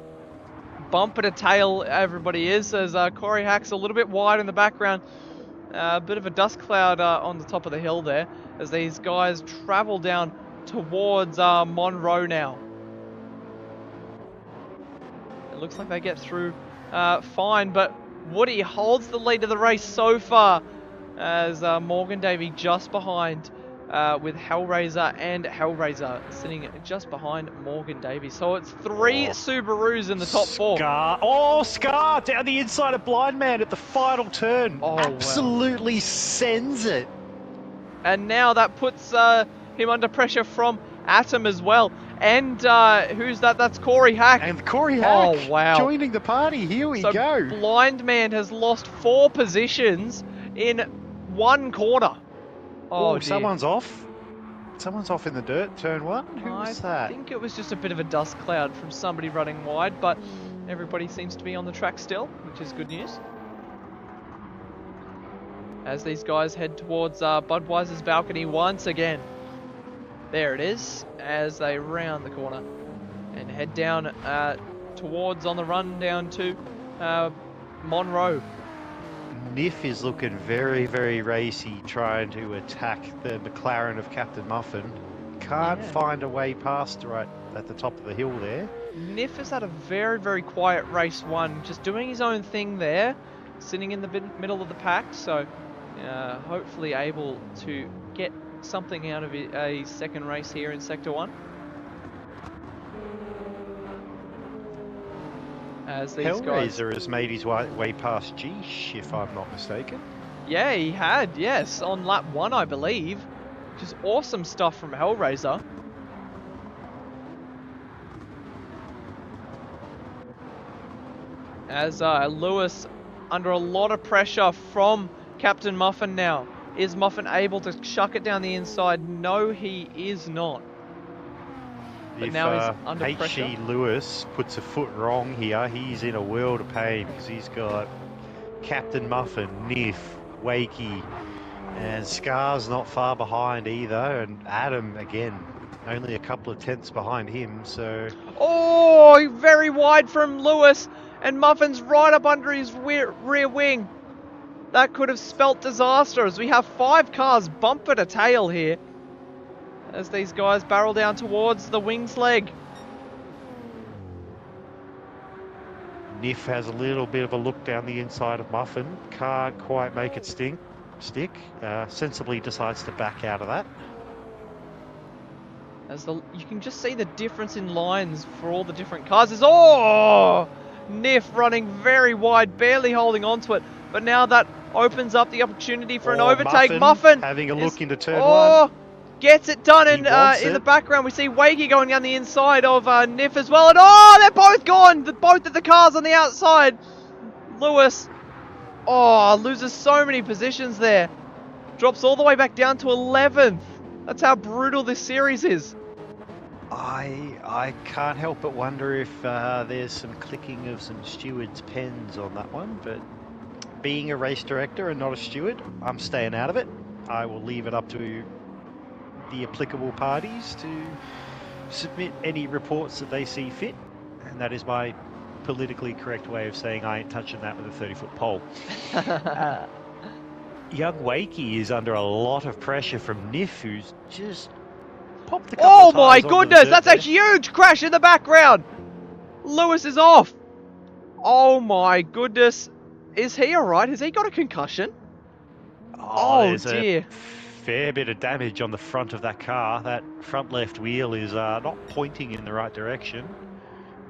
Bumper to tail everybody is, as Corey Hack's a little bit wide in the background. A bit of a dust cloud on the top of the hill there, as these guys travel down towards Monroe now. It looks like they get through fine, but Woody holds the lead of the race so far, as Morgan Davey just behind with Hellraiser and Hellraiser sitting just behind Morgan Davey. So it's 3 Subarus in the top 4. Scar down the inside of Blind Man at the final turn. Absolutely sends it. And now that puts him under pressure from Atom as well. And who's that? That's Corey Hack. And Corey Hack joining the party. Here we go. Blind Man has lost 4 positions in 1 corner. Oh, someone's off. Someone's off in the dirt, turn 1. Who was that? I think it was just a bit of a dust cloud from somebody running wide, but everybody seems to be on the track still, which is good news. As these guys head towards Budweiser's balcony once again. There it is, as they round the corner and head down towards, on the run down to Monroe. Niff is looking very, very racy, trying to attack the McLaren of Captain Muffin. Can't find a way past right at the top of the hill there. Niff has had a very, very quiet race 1, just doing his own thing there, sitting in the middle of the pack, so hopefully able to get something out of a second race here in Sector 1. As these Hellraiser has made his way past Geesh, if I'm not mistaken. Yeah, he had, yes, on lap 1, I believe. Which is awesome stuff from Hellraiser. As Lewis under a lot of pressure from Captain Muffin now. Is Muffin able to chuck it down the inside? No, he is not. But if now he's under pressure. H.E. Lewis puts a foot wrong here, he's in a world of pain because he's got Captain Muffin, Niff, Wakey, and Scar's not far behind either, and Adam, again, only a couple of tenths behind him, so... Oh, very wide from Lewis, and Muffin's right up under his rear wing. That could have spelt disaster, as we have 5 cars bumper to tail here, as these guys barrel down towards the wings leg. Niff has a little bit of a look down the inside of Muffin. Can't quite make it stick. Sensibly decides to back out of that. As you can just see the difference in lines for all the different cars. Niff running very wide, barely holding onto it. But now that opens up the opportunity for an overtake. Muffin having a look into turn 1. Gets it done, and in the background we see Wakey going down the inside of Niff as well, and they're both gone! Both of the cars on the outside! Lewis, loses so many positions there. Drops all the way back down to 11th. That's how brutal this series is. I can't help but wonder if there's some clicking of some stewards' pens on that one, but being a race director and not a steward, I'm staying out of it. I will leave it up to the applicable parties to submit any reports that they see fit, and that is my politically correct way of saying I ain't touching that with a 30-foot pole. Young Wakey is under a lot of pressure from Niff, who's just popped a couple Oh of my tires onto the goodness, dirt that's there. a huge crash in the background! Lewis is off! Oh my goodness. Is he alright? Has he got a concussion? Oh There's dear. a fair bit of damage on the front of that car. That front left wheel is not pointing in the right direction,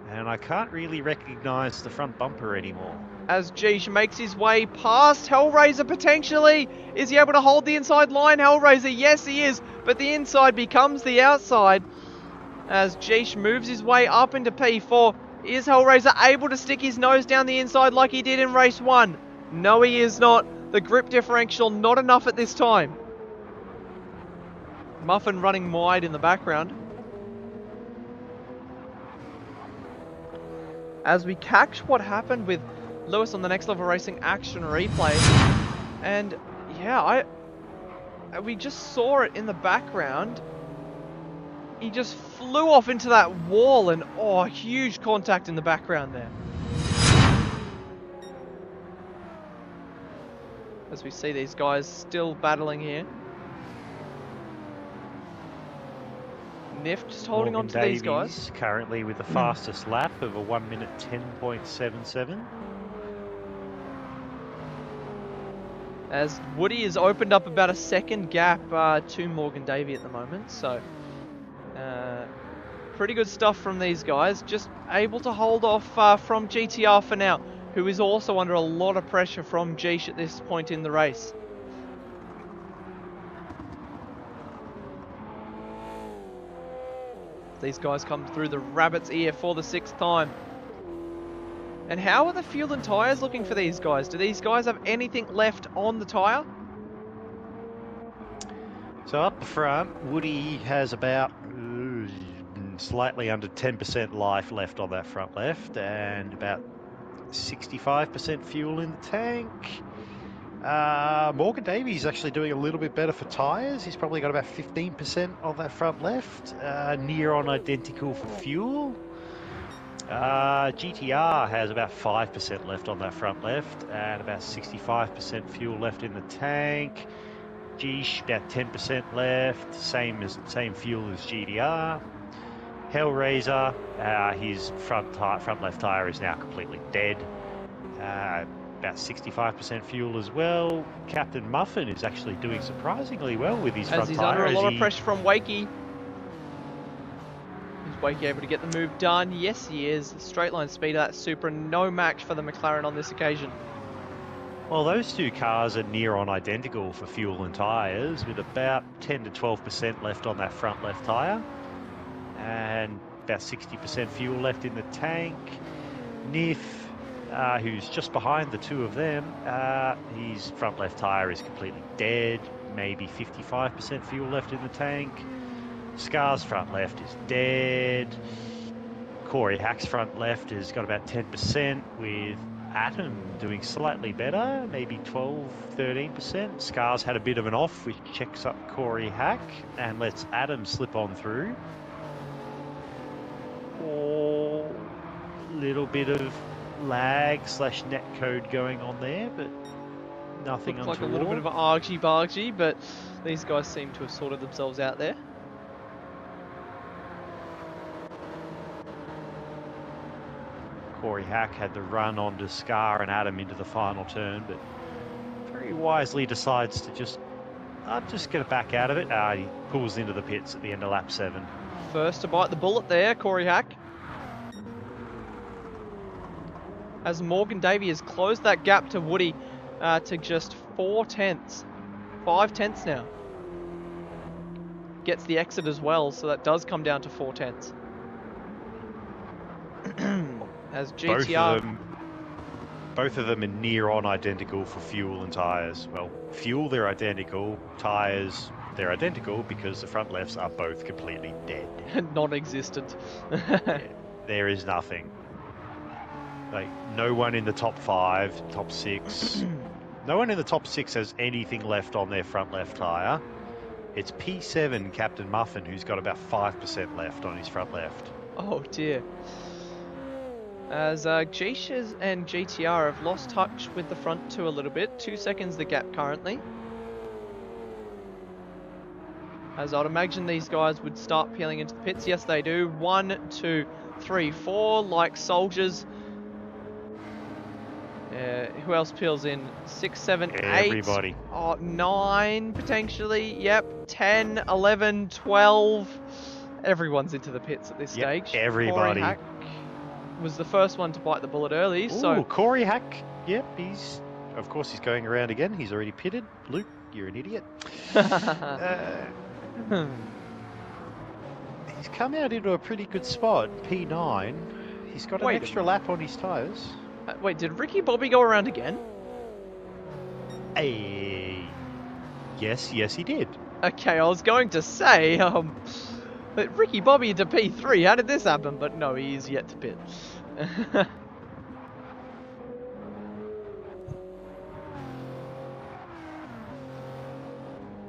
and I can't really recognise the front bumper anymore. As Geesh makes his way past Hellraiser potentially. Is he able to hold the inside line? Hellraiser, yes he is, but the inside becomes the outside. As Geesh moves his way up into P4, is Hellraiser able to stick his nose down the inside like he did in race 1? No, he is not. The grip differential not enough at this time. Muffin running wide in the background. As we catch what happened with Lewis on the Next Level Racing action replay, and yeah, we just saw it in the background. He just flew off into that wall, and oh, huge contact in the background there. As we see these guys still battling here. Niff just holding on to these guys. Currently with the fastest lap of a 1 minute 10.77. As Woody has opened up about a second gap to Morgan Davey at the moment, so pretty good stuff from these guys. Just able to hold off from GTR for now, who is also under a lot of pressure from Geesh at this point in the race. These guys come through the rabbit's ear for the 6th time. And how are the fuel and tyres looking for these guys? Do these guys have anything left on the tyre? So up the front, Woody has about slightly under 10% life left on that front left, and about 65% fuel in the tank. Morgan Davies actually doing a little bit better for tyres. He's probably got about 15% on that front left, near on identical for fuel. GTR has about 5% left on that front left, and about 65% fuel left in the tank. Geesh about 10% left, same fuel as GDR. Hellraiser, his front left tyre is now completely dead. About 65% fuel as well. Captain Muffin is actually doing surprisingly well with his front tyre. As he's under a lot of pressure from Wakey. Is Wakey able to get the move done? Yes, he is. Straight line speed of that Supra, no match for the McLaren on this occasion. Well, those two cars are near on identical for fuel and tyres, with about 10 to 12% left on that front left tyre, and about 60% fuel left in the tank. Niff, who's just behind the two of them, his front left tyre is completely dead, maybe 55% fuel left in the tank. Scar's front left is dead. Corey Hack's front left has got about 10%, with Atom doing slightly better, maybe 12-13%. Scar's had a bit of an off, which checks up Corey Hack and lets Atom slip on through. Or a little bit of lag / net code going on there, but nothing untoward. Looks like a little bit of an argy-bargy, but these guys seem to have sorted themselves out there. Corey Hack had the run onto Scar and Adam into the final turn, but very wisely decides to just get it back out of it. He pulls into the pits at the end of lap 7. First to bite the bullet there, Corey Hack. As Morgan Davey has closed that gap to Woody to just 4 tenths. 5 tenths now. Gets the exit as well, so that does come down to 4 tenths. As GTR... Both of them are near on identical for fuel and tyres. Well, fuel they're identical, tyres they're identical because the front lefts are both completely dead. Non-existent. Yeah, there is nothing. Like, no one in the top 5, top 6. No one in the top 6 has anything left on their front left tyre. It's P7 Captain Muffin who's got about 5% left on his front left. Oh dear. As Geisha and GTR have lost touch with the front 2 a little bit. 2 seconds the gap currently. As I'd imagine these guys would start peeling into the pits. Yes, they do. 1, 2, 3, 4, like soldiers. Who else peels in? 6, 7, 8. Everybody. Oh, 9 potentially. Yep. 10, 11, 12. Everyone's into the pits at this stage. Everybody. Corey Hack was the first one to bite the bullet early. Ooh, So Corey Hack. Yep, of course he's going around again. He's already pitted. Luke, you're an idiot. He's come out into a pretty good spot, P9. He's got an extra lap on his tyres. Wait, did Ricky Bobby go around again? Yes, he did. Okay, I was going to say, but Ricky Bobby into P3, how did this happen? But no, he is yet to pit.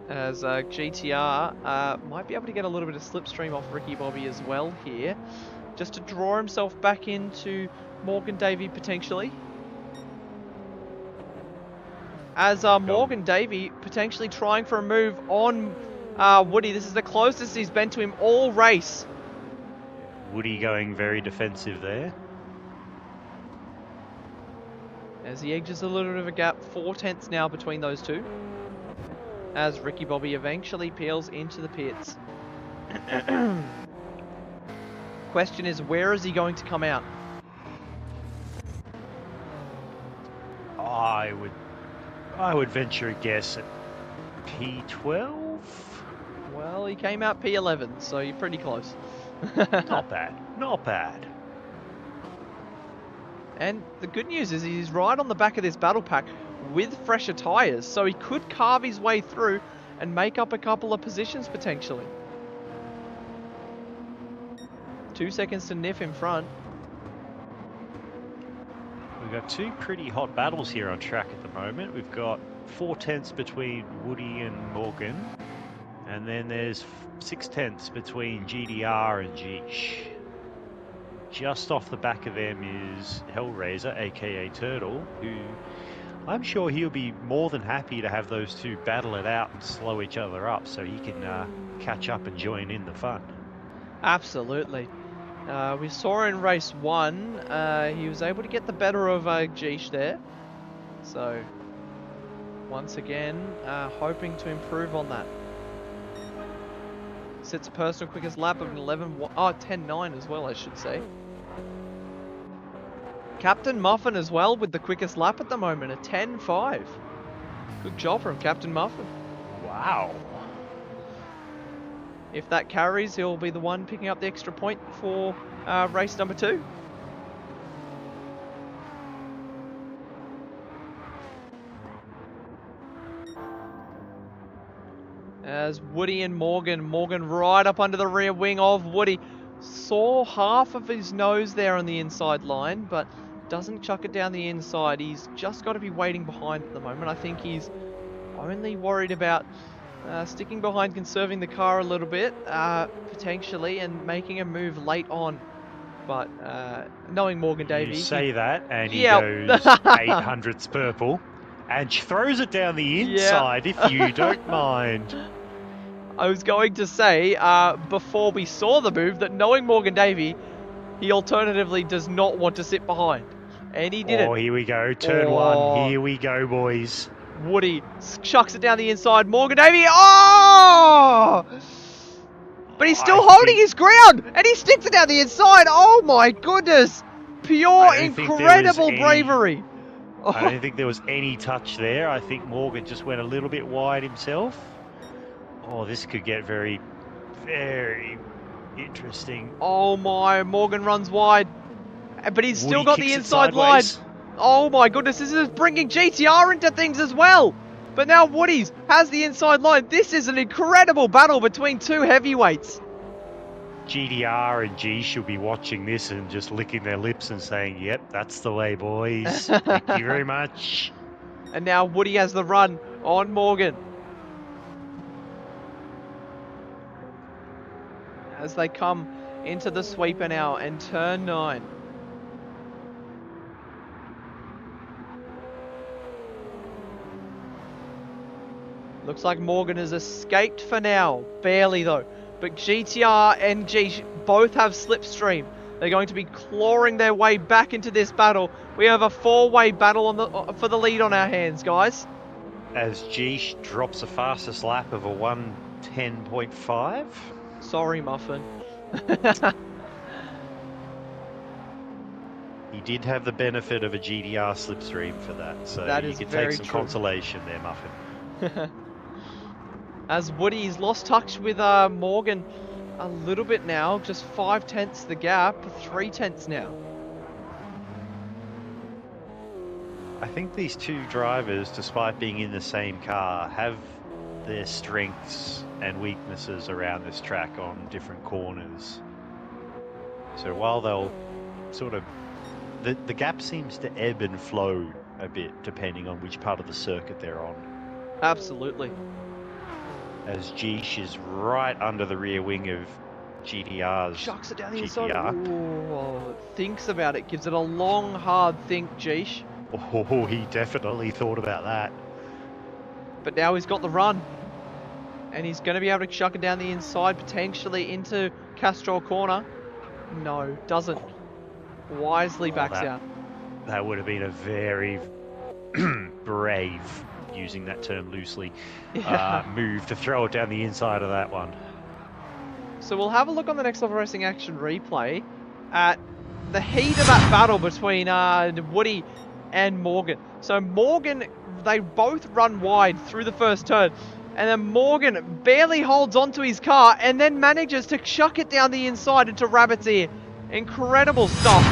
As GTR might be able to get a little bit of slipstream off Ricky Bobby as well here, just to draw himself back into Morgan Davey potentially. As Morgan Davey potentially trying for a move on Woody. This is the closest he's been to him all race. Woody going very defensive there. As he edges a little bit of a gap, 4 tenths now between those two. As Ricky Bobby eventually peels into the pits. Question is, where is he going to come out? I would venture a guess at P12. Well, he came out P11, so you're pretty close. Not bad. Not bad. And the good news is he's right on the back of this battle pack with fresher tyres, so he could carve his way through and make up a couple of positions potentially. 2 seconds to Niff in front. We've got 2 pretty hot battles here on track at the moment. We've got 4 tenths between Woody and Morgan, and then there's 6 tenths between GDR and Geesh. Just off the back of them is Hellraiser, aka Turtle, who I'm sure he'll be more than happy to have those 2 battle it out and slow each other up so he can catch up and join in the fun. Absolutely. We saw in race 1, he was able to get the better of Geesh there. So, once again, hoping to improve on that. Sets a personal quickest lap of an 10.9 as well, I should say. Captain Muffin as well with the quickest lap at the moment, a 10.5. Good job from Captain Muffin. Wow. If that carries, he'll be the one picking up the extra point for race number 2. As Woody and Morgan right up under the rear wing of Woody. Saw half of his nose there on the inside line, but doesn't chuck it down the inside. He's just got to be waiting behind at the moment. I think he's only worried about sticking behind, conserving the car a little bit, potentially, and making a move late on. But knowing Morgan Davey... You say that, and he goes 800ths purple, and throws it down the inside, if you don't mind. I was going to say, before we saw the move, that knowing Morgan Davey, he alternatively does not want to sit behind. And he did it. Oh, here we go. Turn 1. Here we go, boys. Woody chucks it down the inside. Morgan Davey. Oh! But he's still holding his ground. And he sticks it down the inside. Oh, my goodness. Pure, incredible bravery. I don't think there was any touch there. I think Morgan just went a little bit wide himself. Oh, this could get very, very interesting. Oh my, Morgan runs wide. But he's still got the inside line. Oh my goodness, this is bringing GTR into things as well. But now Woody's has the inside line. This is an incredible battle between 2 heavyweights. GDR and G should be watching this and just licking their lips and saying, yep, that's the way, boys. Thank you very much. And now Woody has the run on Morgan. As they come into the sweeper now and turn 9. Looks like Morgan has escaped for now. Barely though. But GTR and G both have slipstream. They're going to be clawing their way back into this battle. We have a 4-way battle on for the lead on our hands, guys. As G drops the fastest lap of a 1:10.5. Sorry, Muffin. He did have the benefit of a GDR slipstream for that, so That you is can very take some true. consolation there, Muffin. As Woody's lost touch with Morgan a little bit now, just 5/10 the gap, 3/10 now. I think these two drivers, despite being in the same car, have their strengths and weaknesses around this track on different corners. So while they'll sort of... The gap seems to ebb and flow a bit depending on which part of the circuit they're on. Absolutely. As Geesh is right under the rear wing of GDR's Chucks it down the GTR. inside. Ooh, thinks about it, gives it a long, hard think, Geesh. Oh, he definitely thought about that. But now he's got the run. And he's going to be able to chuck it down the inside, potentially into Castrol Corner. No, doesn't. Wisely backs out. That would have been a very brave, using that term loosely, move to throw it down the inside of that one. So we'll have a look on the Next Level Racing Action replay at the heat of that battle between Woody and Morgan. So Morgan, they both run wide through the first turn. And then Morgan barely holds onto his car and then manages to chuck it down the inside into Rabbit's ear. Incredible stuff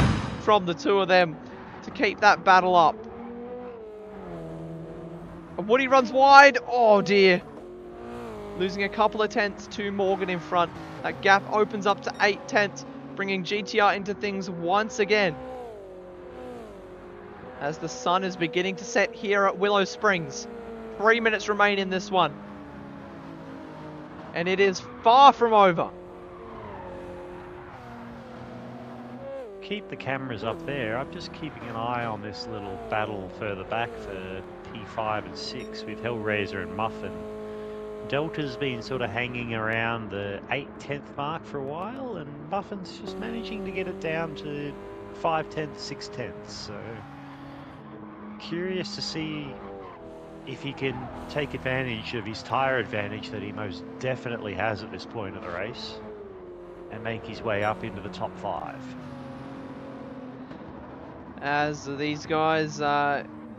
from the two of them to keep that battle up. And Woody runs wide. Oh dear. Losing a couple of tenths to Morgan in front. That gap opens up to 8 tenths, bringing GTR into things once again. As the sun is beginning to set here at Willow Springs. 3 minutes remain in this one. And it is far from over. Keep the cameras up there. I'm just keeping an eye on this little battle further back for P5 and 6 with Hellraiser and Muffin. Delta's been sort of hanging around the 8/10 mark for a while, and Muffin's just managing to get it down to 5/10, 6/10. So curious to see if he can take advantage of his tyre advantage that he most definitely has at this point of the race and make his way up into the top 5. As these guys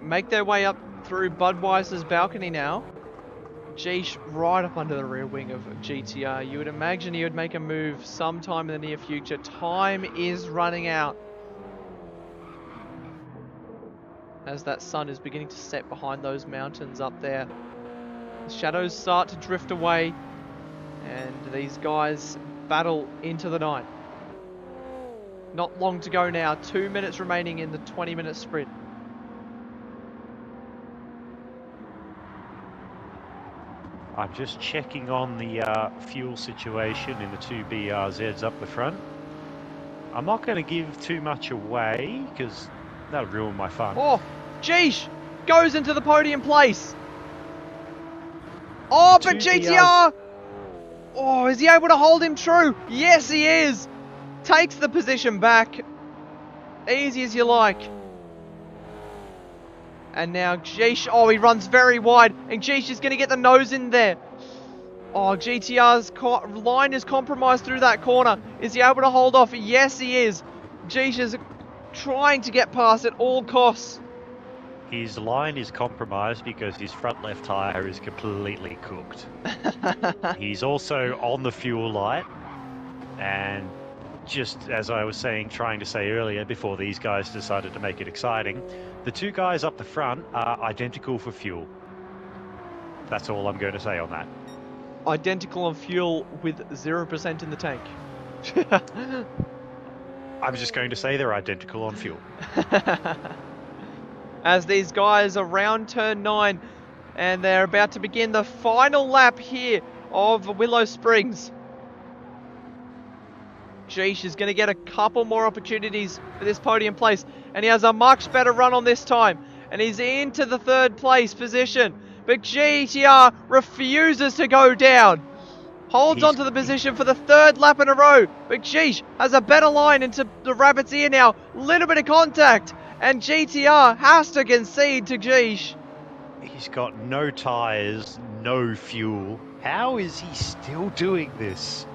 make their way up through Budweiser's balcony now. Geesh right up under the rear wing of GTR. You would imagine he would make a move sometime in the near future. Time is running out. As that sun is beginning to set behind those mountains up there. The shadows start to drift away. And these guys battle into the night. Not long to go now. 2 minutes remaining in the 20-minute sprint. I'm just checking on the fuel situation in the two BRZs up the front. I'm not going to give too much away because that'll ruin my fun. Oh, Geesh goes into the podium place. Oh, but GTR. Oh, is he able to hold him true? Yes, he is. Takes the position back. Easy as you like. And now Geesh, oh, he runs very wide. And Geesh is going to get the nose in there. Oh, GTR's line is compromised through that corner. Is he able to hold off? Yes, he is. Geesh is trying to get past at all costs. His line is compromised because his front left tyre is completely cooked. He's also on the fuel light. And just as I was trying to say earlier, before these guys decided to make it exciting, the two guys up the front are identical for fuel. That's all I'm going to say on that. Identical on fuel with 0% in the tank. I'm just going to say they're identical on fuel. As these guys are around turn 9 and they're about to begin the final lap here of Willow Springs. Jeesh is going to get a couple more opportunities for this podium place, and he has a much better run on this time, and he's into the 3rd place position, but GTR refuses to go down. Holds onto the position for the 3rd lap in a row, but Jeesh has a better line into the rabbit's ear now. Little bit of contact, and GTR has to concede to Jeesh. He's got no tyres, no fuel. How is he still doing this?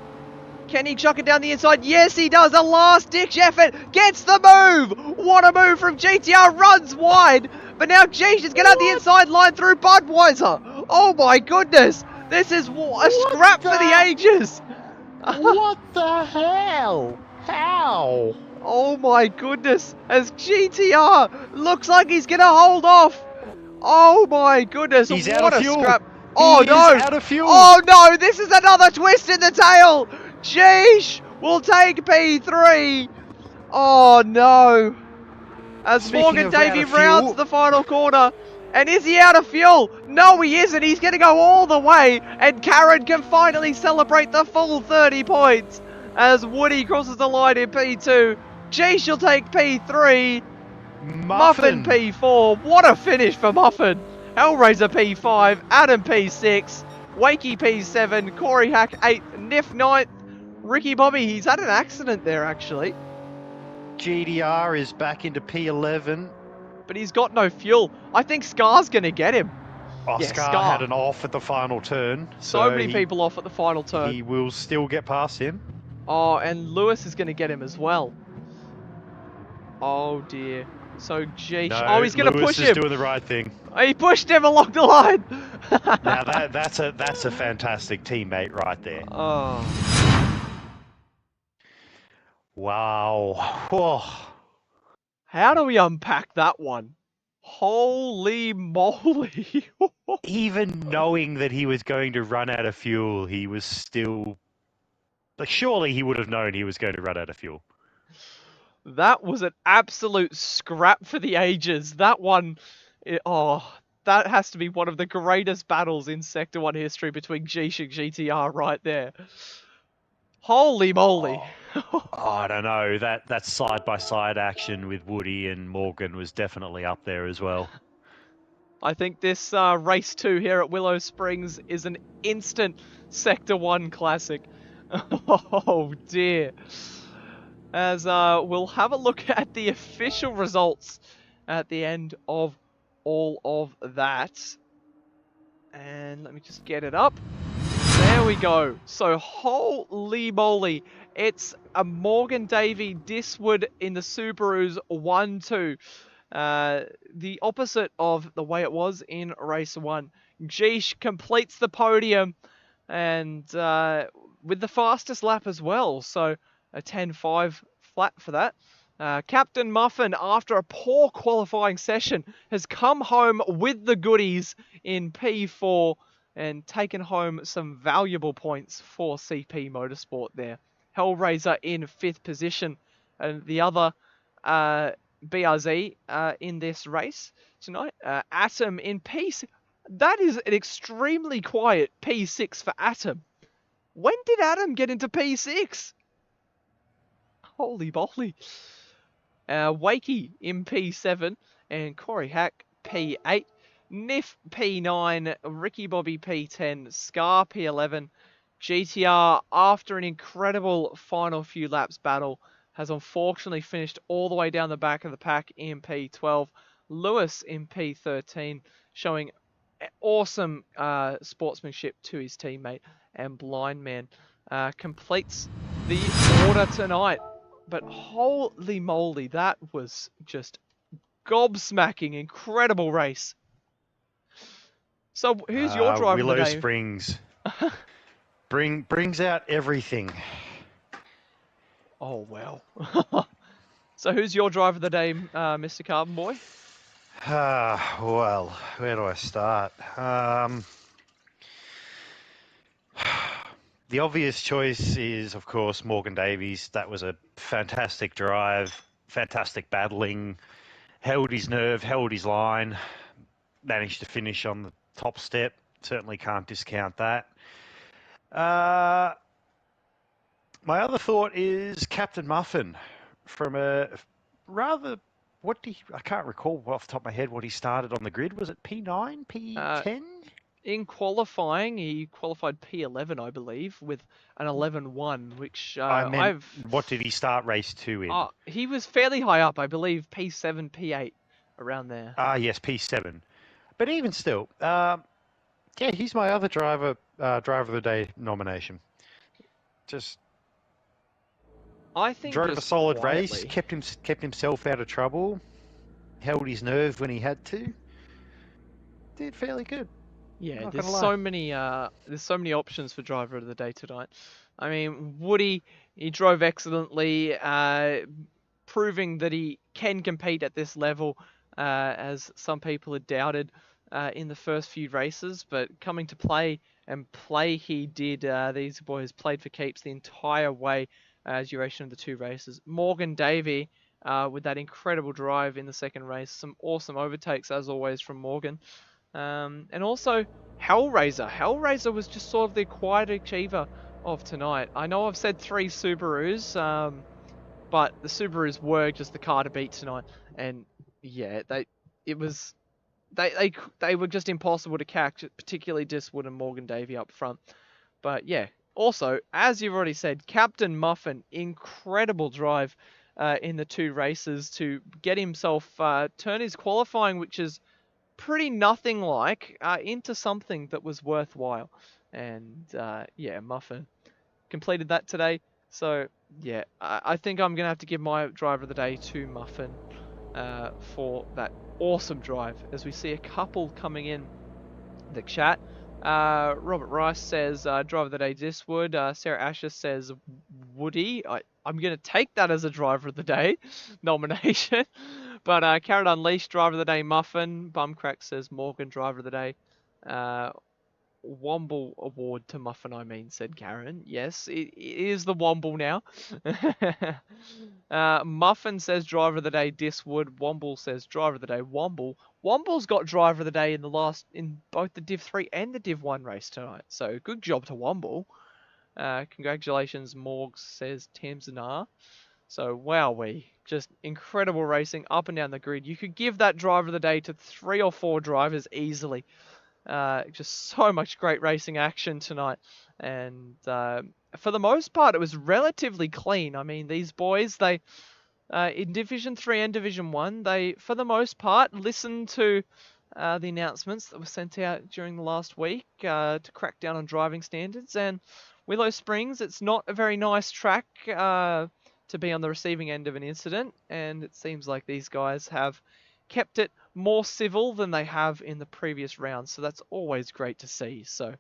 Can he chuck it down the inside? Yes, he does. A last-ditch effort. Gets the move. What a move from GTR. Runs wide. But now Jeesh is going to have the inside line through Budweiser. Oh, my goodness. This is a scrap for the ages. What the hell? How? Oh, my goodness. As GTR looks like he's going to hold off. Oh, my goodness. He's what out of a fuel. scrap. Oh, He no. is out of fuel. Oh, no. This is another twist in the tail. Jeesh will take P3. Oh no. As Speaking Morgan of out Davey of fuel- rounds the final corner. And is he out of fuel? No, he isn't. He's going to go all the way. And Karen can finally celebrate the full 30 points. As Woody crosses the line in P2. Jeesh will take P3. Muffin P4. What a finish for Muffin. Hellraiser P5. Adam P6. Wakey P7. Corey Hack 8th. Niff 9th. Ricky Bobby, he's had an accident there actually. GDR is back into P11. But he's got no fuel. I think Scar's going to get him. Oscar Scar. had an off at the final turn. So many people off at the final turn. He will still get past him. Oh, and Lewis is going to get him as well. Oh dear. So, geez. No, oh, he's going to Lewis push is him. doing the right thing. He pushed him along the line. Now that's a fantastic teammate right there. Oh. Wow. Oh. How do we unpack that one? Holy moly. Even knowing that he was going to run out of fuel, he was still... Like, surely he would have known he was going to run out of fuel. That was an absolute scrap for the ages. That one... that has to be one of the greatest battles in Sector 1 history between Jeesh and GTR right there. Holy moly. Oh, I don't know. That side-by-side action with Woody and Morgan was definitely up there as well. I think this race 2 here at Willow Springs is an instant Sector 1 classic. Oh dear. As we'll have a look at the official results at the end of all of that. And let me just get it up. There we go. So holy moly. It's a Morgan Davey Diswood in the Subarus 1-2. The opposite of the way it was in race 1. Jeesh completes the podium and with the fastest lap as well. So a 10.5 flat for that. Captain Muffin, after a poor qualifying session, has come home with the goodies in P4 and taken home some valuable points for CP Motorsport there. Hellraiser in 5th position, and the other BRZ in this race tonight. Atom in P6. That is an extremely quiet P6 for Atom. When did Atom get into P6? Holy moly. Wakey in P7 and Corey Hack P8. Niff P9, Ricky Bobby P10, Scar P11. GTR, after an incredible final few laps battle, has unfortunately finished all the way down the back of the pack in P12. Lewis in P13, showing awesome sportsmanship to his teammate. And Blind Man completes the order tonight. But holy moly, that was just gobsmacking, incredible race. So who's your driver Willow of the day? Springs brings out everything. Oh, wow. So who's your driver of the day, Mr. Carbonboy? Well, where do I start? The obvious choice is, of course, Morgan Davies. That was a fantastic drive, fantastic battling, held his nerve, held his line, managed to finish on the top step. Certainly can't discount that. My other thought is Captain Muffin from a rather, I can't recall off the top of my head what he started on the grid. Was it P9, P10? In qualifying, he qualified P11, I believe, with an 11.1, which what did he start race 2 in? He was fairly high up, I believe, P7, P8, around there. Yes, P7. But even still, yeah, he's my other driver of the day nomination. I think drove a solid quietly. race, kept himself out of trouble, held his nerve when he had to. Did fairly good. Yeah, there's so many options for driver of the day tonight. I mean, Woody, he drove excellently, proving that he can compete at this level, as some people had doubted in the first few races, but coming to play he did. These boys played for keeps the entire way, duration of the 2 races. Morgan Davey, with that incredible drive in the second race, some awesome overtakes as always from Morgan. And also Hellraiser. Hellraiser was just sort of the quiet achiever of tonight. I know I've said 3 Subarus, but the Subarus were just the car to beat tonight. And yeah, they were just impossible to catch, particularly Diswood and Morgan Davey up front. But yeah, also, as you've already said, Captain Muffin, incredible drive in the 2 races to get himself, turn his qualifying, which is pretty nothing like, into something that was worthwhile. And yeah, Muffin completed that today. So yeah, I think I'm going to have to give my driver of the day to Muffin for that awesome drive. As we see a couple coming in the chat. Robert Rice says driver of the day Diswood. Sarah Asher says Woody. I'm going to take that as a driver of the day nomination. But Carrot Unleashed, driver of the day Muffin. Bumcrack says Morgan, driver of the day. Womble award to Muffin, I mean, said Karen. Yes, it is the Womble now. Muffin says driver of the day Diswood. Womble says driver of the day Womble. Womble's got driver of the day in both the Div 3 and the Div 1 race tonight. So good job to Womble. Congratulations, Morgs, says Tamsanar. So wowee, just incredible racing up and down the grid. You could give that driver of the day to 3 or 4 drivers easily. Just so much great racing action tonight. And for the most part, it was relatively clean. I mean, these boys, they in Division 3 and Division 1, they, for the most part, listened to the announcements that were sent out during the last week to crack down on driving standards. And Willow Springs, it's not a very nice track to be on the receiving end of an incident, and it seems like these guys have kept it more civil than they have in the previous rounds, so that's always great to see. So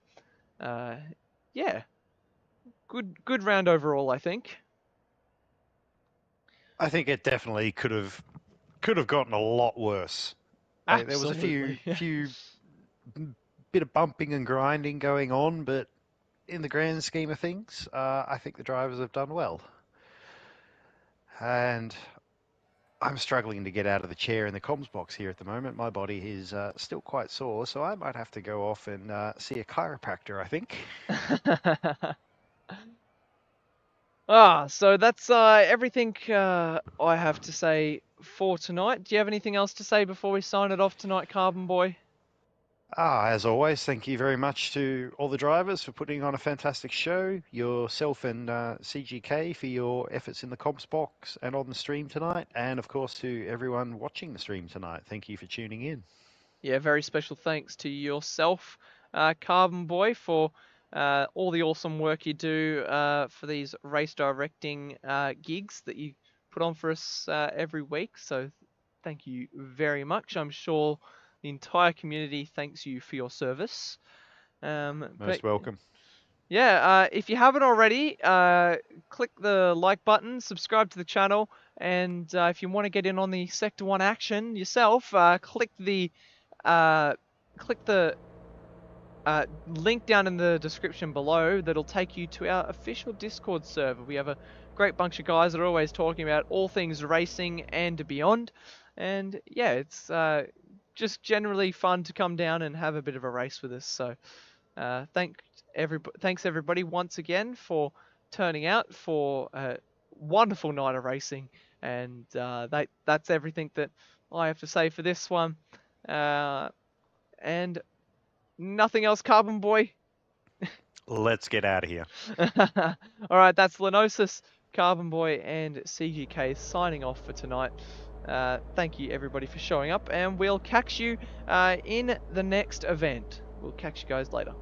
yeah, good round overall, I think. I think it definitely could have gotten a lot worse. Absolutely. There was a few bit of bumping and grinding going on, but in the grand scheme of things, I think the drivers have done well. And I'm struggling to get out of the chair in the comms box here at the moment. My body is still quite sore, so I might have to go off and see a chiropractor, I think. So that's everything I have to say for tonight. Do you have anything else to say before we sign it off tonight, Carbonboy? As always, thank you very much to all the drivers for putting on a fantastic show, yourself and CGK for your efforts in the comps box and on the stream tonight, and of course to everyone watching the stream tonight. Thank you for tuning in. Yeah, very special thanks to yourself, Carbonboy, for all the awesome work you do for these race directing gigs that you put on for us every week. So thank you very much. I'm sure the entire community thanks you for your service. Most welcome. Yeah, if you haven't already, click the like button, subscribe to the channel, and if you want to get in on the Sector 1 action yourself, click the link down in the description below that'll take you to our official Discord server. We have a great bunch of guys that are always talking about all things racing and beyond. And yeah, it's just generally fun to come down and have a bit of a race with us. So thanks everybody once again for turning out for a wonderful night of racing. And that's everything that I have to say for this one. And nothing else, Carbonboy. Let's get out of here. Alright, that's Lenocis, Carbonboy, and CGK signing off for tonight. Thank you everybody for showing up, and we'll catch you in the next event. We'll catch you guys later.